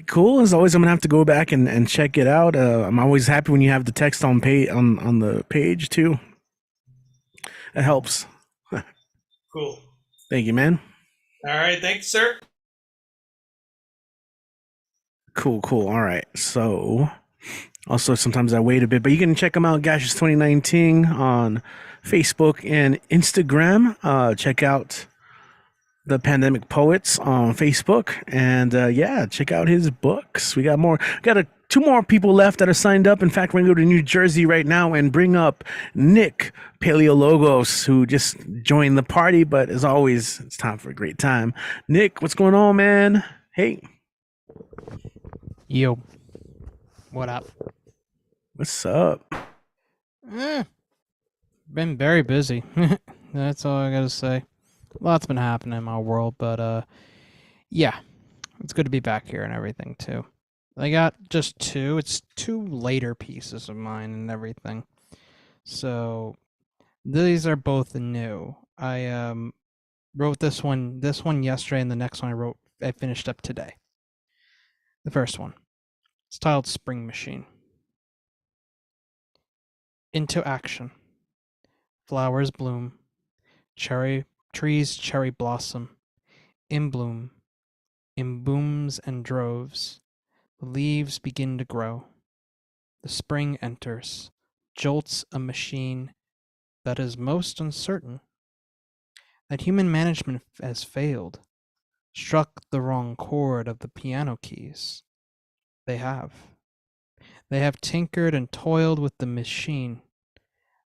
Cool. As always, I'm gonna have to go back and check it out. I'm always happy when you have the text on the page too. It helps. Cool. Thank you, man. All right, thank you, sir. Cool. All right. So, also sometimes I wait a bit, but you can check them out. Gaseous 2019 on Facebook and Instagram. Check out the Pandemic Poets on Facebook, and check out his books. We got more. Got 2 more people left that are signed up. In fact, we're gonna go to New Jersey right now and bring up Nick Paleologos, who just joined the party. But as always, it's time for a great time. Nick, what's going on, man? Hey. Yo. What up? What's up? Been very busy. That's all I gotta say. Lots been happening in my world, but yeah, it's good to be back here and everything too. I got just 2. It's 2 later pieces of mine and everything. So these are both new. I wrote this one yesterday, and the next one I finished up today. The first one. It's titled Spring Machine. Into action. Flowers bloom. Trees cherry blossom. In bloom. In booms and droves. The leaves begin to grow. The spring enters. Jolts a machine that is most uncertain. That human management has failed. Struck the wrong chord of the piano keys. They have. They have tinkered and toiled with the machine.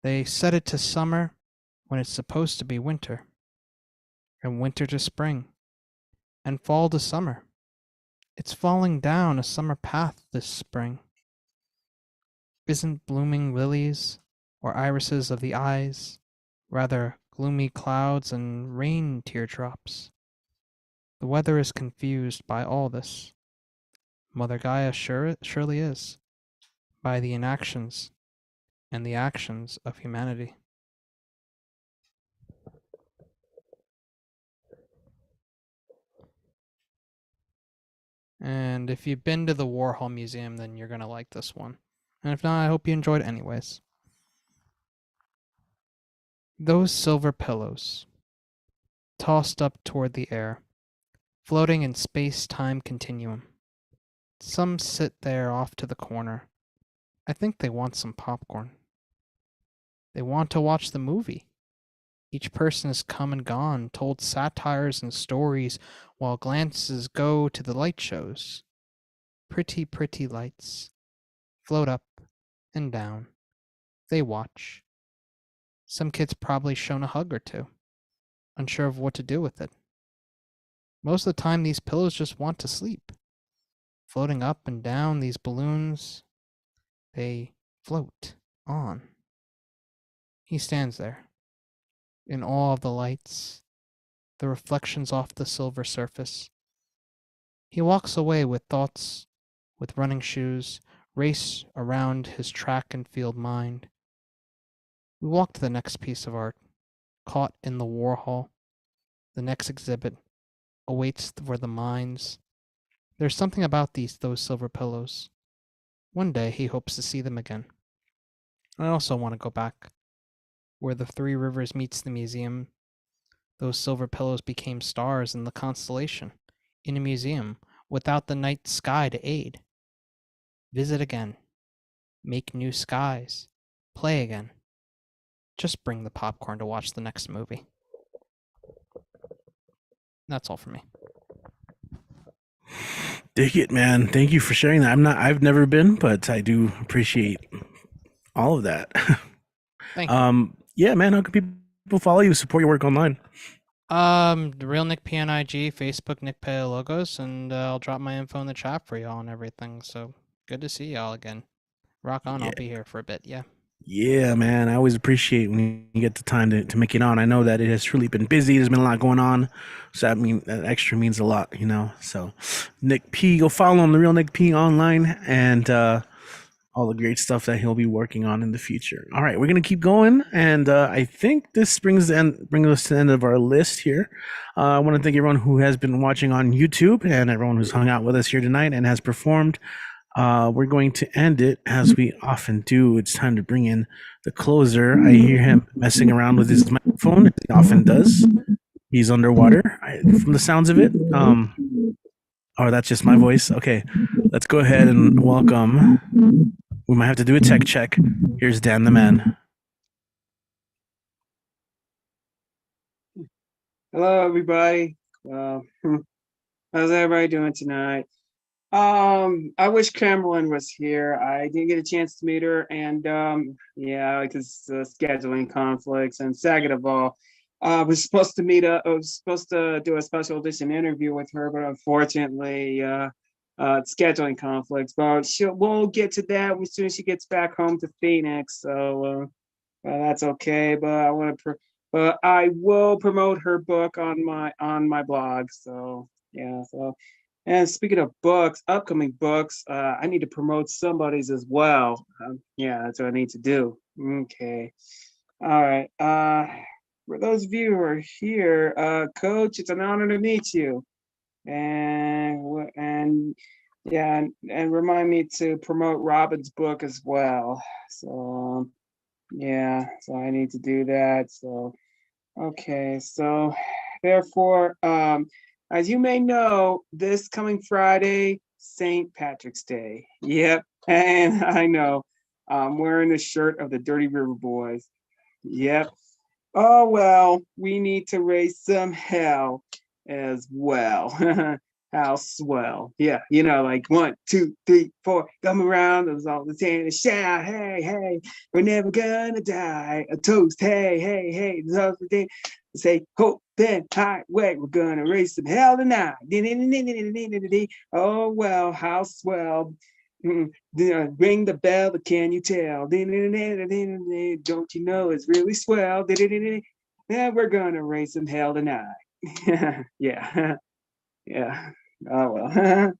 They set it to summer when it's supposed to be winter, and winter to spring, and fall to summer. It's falling down a summer path this spring. Isn't blooming lilies or irises of the eyes, rather gloomy clouds and rain teardrops? The weather is confused by all this. Mother Gaia surely is, by the inactions and the actions of humanity. And if you've been to the Warhol Museum, then you're going to like this one. And if not, I hope you enjoyed it anyways. Those silver pillows, tossed up toward the air, floating in space-time continuum. Some sit there off to the corner. I think they want some popcorn. They want to watch the movie. Each person has come and gone, told satires and stories, while glances go to the light shows. Pretty, pretty lights float up and down. They watch. Some kid's probably shown a hug or two, unsure of what to do with it. Most of the time, these pillows just want to sleep. Floating up and down these balloons, they float on. He stands there, in awe of the lights, the reflections off the silver surface. He walks away with thoughts, with running shoes, race around his track and field mind. We walk to the next piece of art, caught in the Warhol. The next exhibit awaits for the minds. There's something about those silver pillows. One day he hopes to see them again. I also want to go back, where the Three Rivers meets the museum. Those silver pillows became stars in the constellation, in a museum, without the night sky to aid. Visit again. Make new skies. Play again. Just bring the popcorn to watch the next movie. That's all for me. Dig it, man. Thank you for sharing that. I've never been, but I do appreciate all of that. Thank you. Yeah, man, how can people follow you, support your work online? The real Nick P on IG, Facebook Nick Pale Logos, and I'll drop my info in the chat for y'all and everything. So good to see y'all again. Rock on, Yeah. I'll be here for a bit, yeah. Yeah, man. I always appreciate when you get the time to make it on. I know that it has truly been busy. There's been a lot going on. So that extra means a lot, you know. So Nick P, go follow him, the real Nick P online, and all the great stuff that he'll be working on in the future. All right, we're gonna keep going, and I think this brings us to the end of our list here. I want to thank everyone who has been watching on YouTube and everyone who's hung out with us here tonight and has performed. We're going to end it as we often do. It's time to bring in the closer. I hear him messing around with his microphone, as he often does. He's underwater, from the sounds of it. Or that's just my voice. Okay, let's go ahead and welcome. We might have to do a tech check. Here's Dan the Man. Hello, everybody. How's everybody doing tonight? I wish Cameron was here. I didn't get a chance to meet her, and yeah, because scheduling conflicts. And second of all, I was supposed to meet up. I was supposed to do a special edition interview with her, but unfortunately, scheduling conflicts. But we'll get to that as soon as she gets back home to Phoenix. So that's okay. But I will promote her book on my blog. So yeah. So. And speaking of books, upcoming books, I need to promote somebody's as well. Yeah, that's what I need to do. Okay. All right. For those of you who are here, Coach, it's an honor to meet you. And yeah, and remind me to promote Robin's book as well. So yeah, so I need to do that. So okay, so therefore, as you may know, this coming Friday, St. Patrick's Day. Yep, and I know I'm wearing the shirt of the Dirty River Boys. Yep. Oh, well, we need to raise some hell as well. How swell. Yeah, like 1, 2, 3, 4, come around, there's all the time and shout, hey, hey, we're never gonna die. A toast, hey, hey, hey, there's all the day. Say, hope, then, highway, we're gonna raise some hell tonight. Oh, well, how swell. Ring the bell, but can you tell? Don't you know it's really swell? Yeah, we're gonna raise some hell tonight. Yeah. Yeah. Oh well.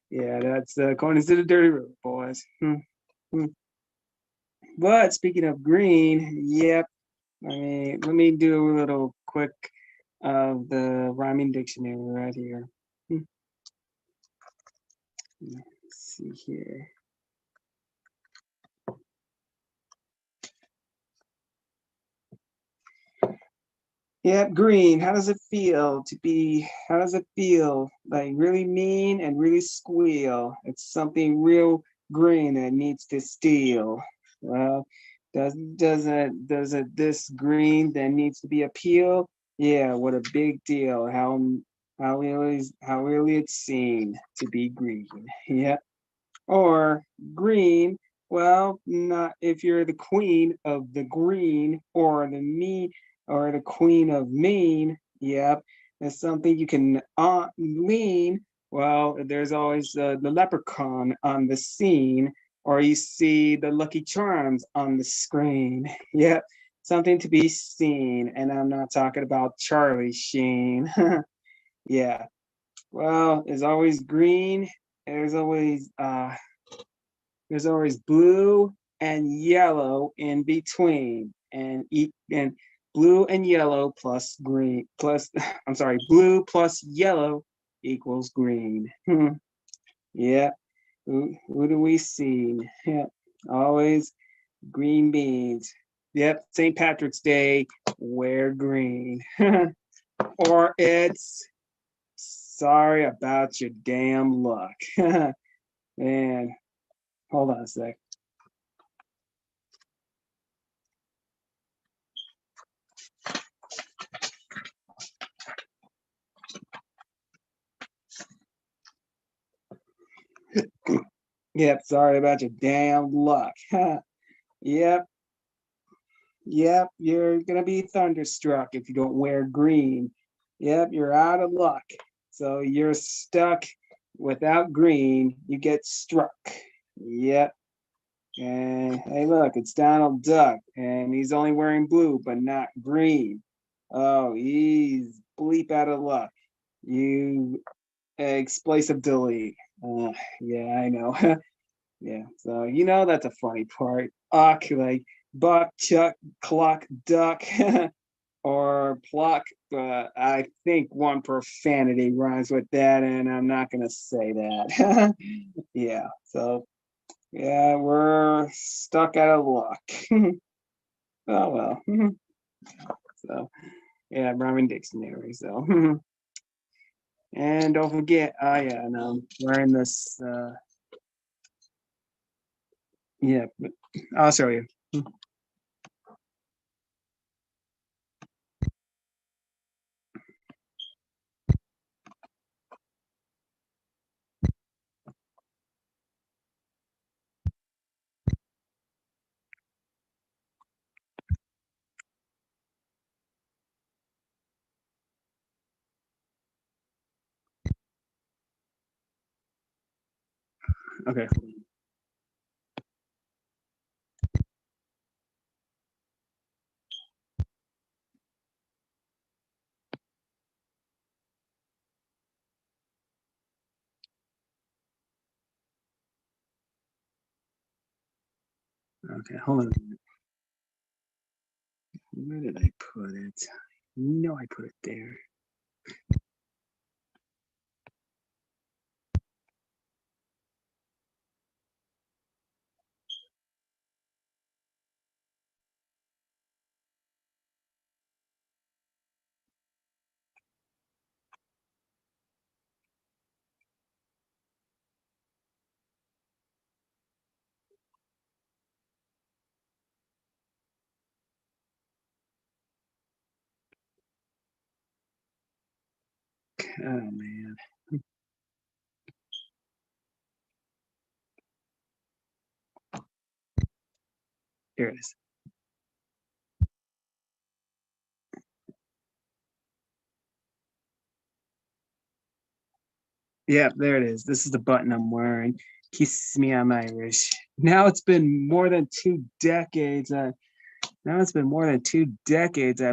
Yeah, that's according to the Dirty River Boys. But speaking of green, yep. Let me do a little quick of the rhyming dictionary right here. Let's see here. Yep, green. How does it feel to be? How does it feel? Like really mean and really squeal. It's something real green that needs to steal. Well, does it this green that needs to be appeal? Yeah, what a big deal. How really it's seen to be green. Yeah. Or green, well, not if you're the queen of the green or the queen of mean. Yep, that's something you can lean. Well, there's always the leprechaun on the scene, or you see the Lucky Charms on the screen. Yep, something to be seen. And I'm not talking about Charlie Sheen. Yeah. Well, there's always green. There's always blue and yellow in between, and blue and yellow plus green plus I'm sorry, blue plus yellow equals green. Yeah. Who do we see? Yeah, always green beans. Yep, St. Patrick's Day, wear green. Or it's sorry about your damn luck. Man, hold on a sec. Yep, sorry about your damn luck. Yep. Yep, you're gonna be thunderstruck if you don't wear green. Yep, you're out of luck. So you're stuck without green, you get struck. Yep. And hey, look, it's Donald Duck, and he's only wearing blue, but not green. Oh, he's bleep out of luck. You explosive delete. Yeah, I know. Yeah, so that's a funny part. Like buck, chuck, clock, duck, or pluck. But I think one profanity rhymes with that, and I'm not gonna say that. Yeah, so yeah, we're stuck out of luck. Oh well. So yeah, rhyming dictionary. So and don't forget, yeah, and I'm wearing this. Yeah, but I'll show you. Okay. Okay, hold on a minute. Where did I put it? I put it there. Oh man. Here it is. Yeah, there it is. This is the button I'm wearing. Kisses me, I'm Irish. Now it's been more than 2 decades. I've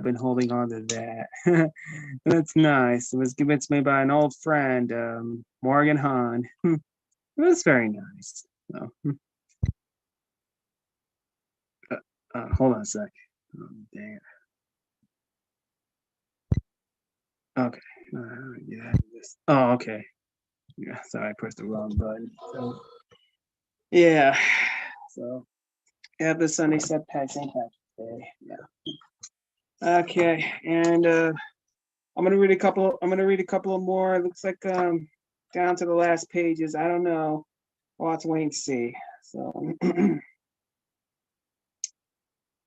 been holding on to that. That's nice. It was given to me by an old friend, Morgan Hahn. It was very nice. So, Hold on a sec. Oh, dang it. Okay. Yeah. Oh, okay. Yeah. Sorry, I pressed the wrong button. So, yeah. So, happy Sunday, St. Patrick's Day. Yeah. Okay, and I'm gonna read a couple. I'm gonna read a couple of more. It looks like down to the last pages. I don't know. We'll have to wait and see. So,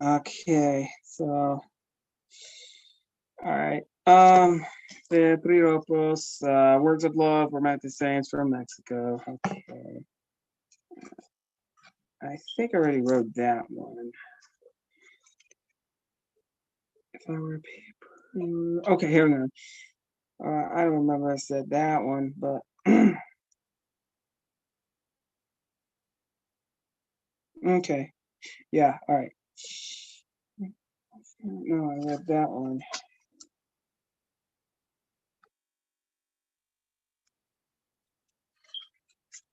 okay. So, all right. The three ropos, words of love, romantic sayings from Mexico. Okay. I think I already wrote that one. If I were paper. Okay, here we go. I don't remember I said that one, but okay. Yeah, all right. No, I read that one.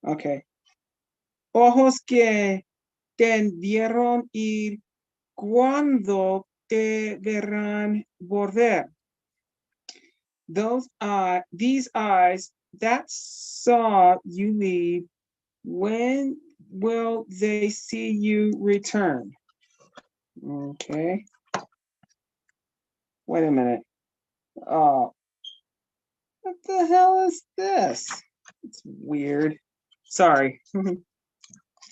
Okay. Ojos que te vieron ir, cuando te verán volver. These eyes that saw you leave, when will they see you return? Okay. Wait a minute. Oh, what the hell is this? It's weird. Sorry.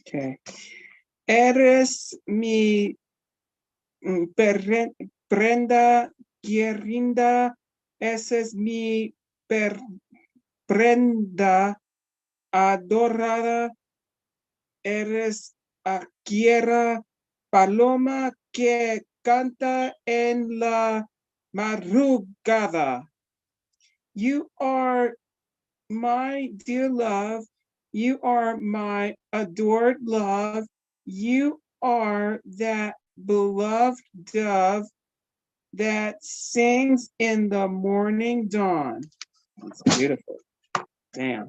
Okay. Eres mi prenda querida. Esa es mi prenda adorada. Eres quiera paloma que canta en la madrugada. You are my dear love. You are my adored love. You are that beloved dove that sings in the morning dawn. That's beautiful. Damn.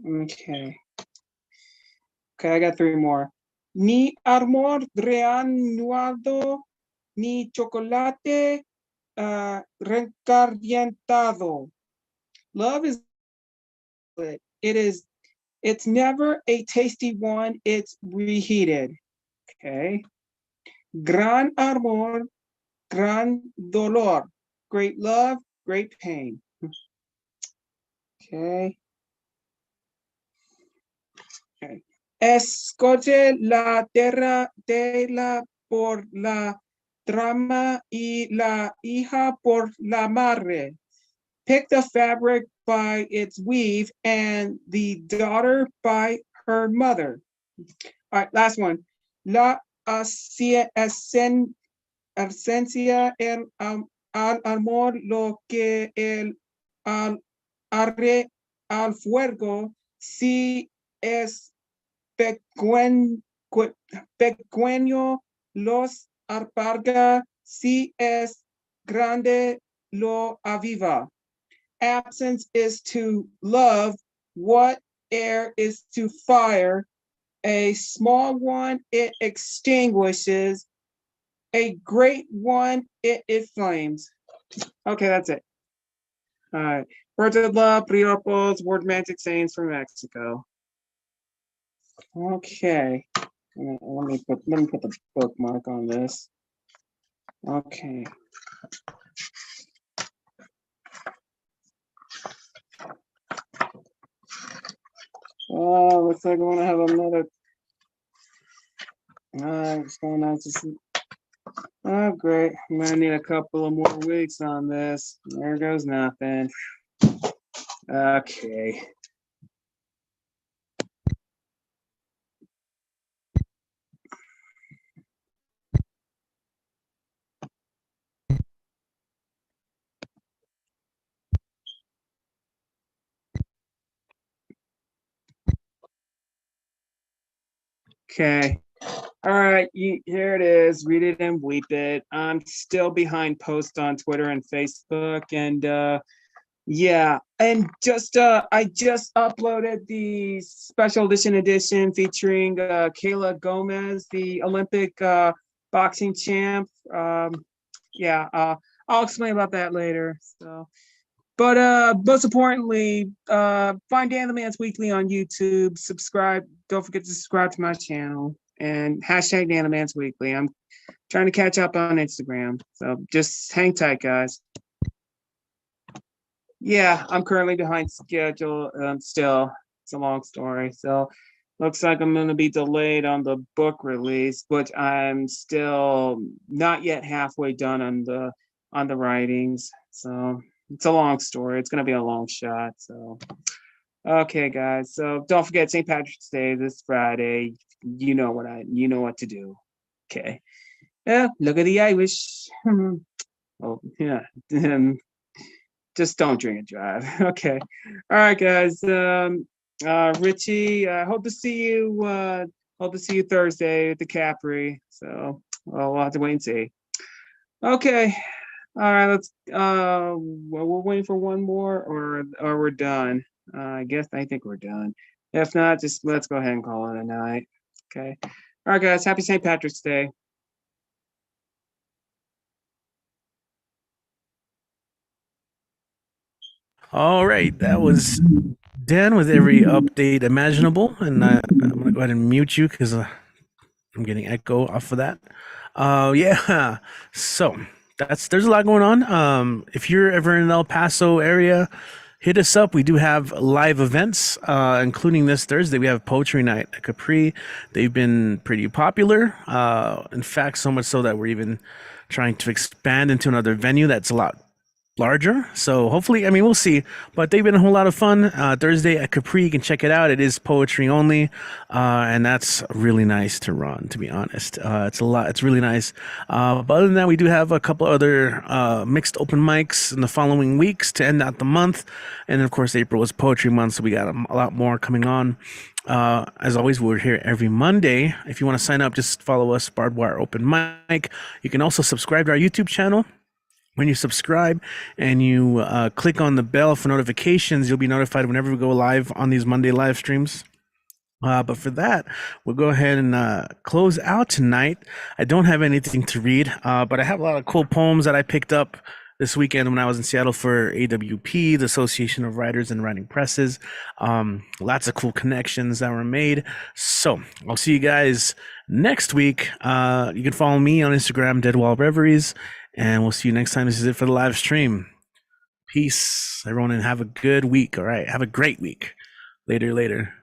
Okay. Okay, I got three more. Ni amor reanudado, ni chocolate recalientado. Love is it's never a tasty one, it's reheated. Okay. Gran amor, gran dolor. Great love, great pain. Okay. Okay. Escoge la tela por la trama y la hija por la madre. Pick the fabric by its weave and the daughter by her mother. All right, last one. La esencia al amor lo que el arre al fuego si es pequeño los apaga, si es grande lo aviva. Absence is to love, what air is to fire. A small one, it extinguishes. A great one, it flames. Okay, that's it. All right. Words of love, piropos, word romantic sayings from Mexico. Okay. Let me put the bookmark on this. Okay. Oh, looks like I want to have another. What's going on? Oh, great. I'm gonna need a couple of more weeks on this. There goes nothing. Okay. Okay. All right, here it is. Read it and weep it. I'm still behind posts on Twitter and Facebook, and Yeah, and I just uploaded the special edition featuring Kayla Gomez, the Olympic boxing champ. Yeah, I'll explain about that later. So, but most importantly, find Dan the Man's Weekly on YouTube. Subscribe. Don't forget to subscribe to my channel and hashtag Dan the Man's Weekly. I'm trying to catch up on Instagram, so just hang tight, guys. Yeah, I'm currently behind schedule. Still, it's a long story. So, looks like I'm going to be delayed on the book release, but I'm still not yet halfway done on the writings. So, it's a long story. It's going to be a long shot. So, okay, guys. So, don't forget St. Patrick's Day this Friday. You know what to do. Okay. Yeah, look at the Irish. Oh, yeah. Just don't drink and drive. Okay. All right, guys. Richie, hope to see you Thursday at the Capri. So we'll have to wait and see. Okay. All right, let's we're waiting for one more or we're done. I think we're done. If not, just let's go ahead and call it a night. Okay. All right, guys. Happy St. Patrick's Day. All right, that was Dan with every update imaginable, and I'm gonna go ahead and mute you because I'm getting echo off of that. Yeah, so there's a lot going on. If you're ever in the El Paso area, hit us up. We do have live events, including this Thursday. We have Poetry Night at Capri. They've been pretty popular. In fact, so much so that we're even trying to expand into another venue that's a lot larger. So hopefully, we'll see. But they've been a whole lot of fun. Thursday at Capri, you can check it out. It is poetry only, and that's really nice to run, to be honest. It's really nice. But other than that, we do have a couple other mixed open mics in the following weeks to end out the month. And of course, April is Poetry Month, so we got a lot more coming on. As always, we're here every Monday. If you want to sign up, just follow us, Barbed Wire Open Mic. You can also subscribe to our YouTube channel. When you subscribe and you click on the bell for notifications, you'll be notified whenever we go live on these Monday live streams. But for that, we'll go ahead and close out tonight. I don't have anything to read, but I have a lot of cool poems that I picked up this weekend when I was in Seattle for AWP, the Association of Writers and Writing Presses. Lots of cool connections that were made. So I'll see you guys next week. You can follow me on Instagram, Deadwall Reveries. And we'll see you next time. This is it for the live stream. Peace, everyone, and have a good week. All right. Have a great week. Later.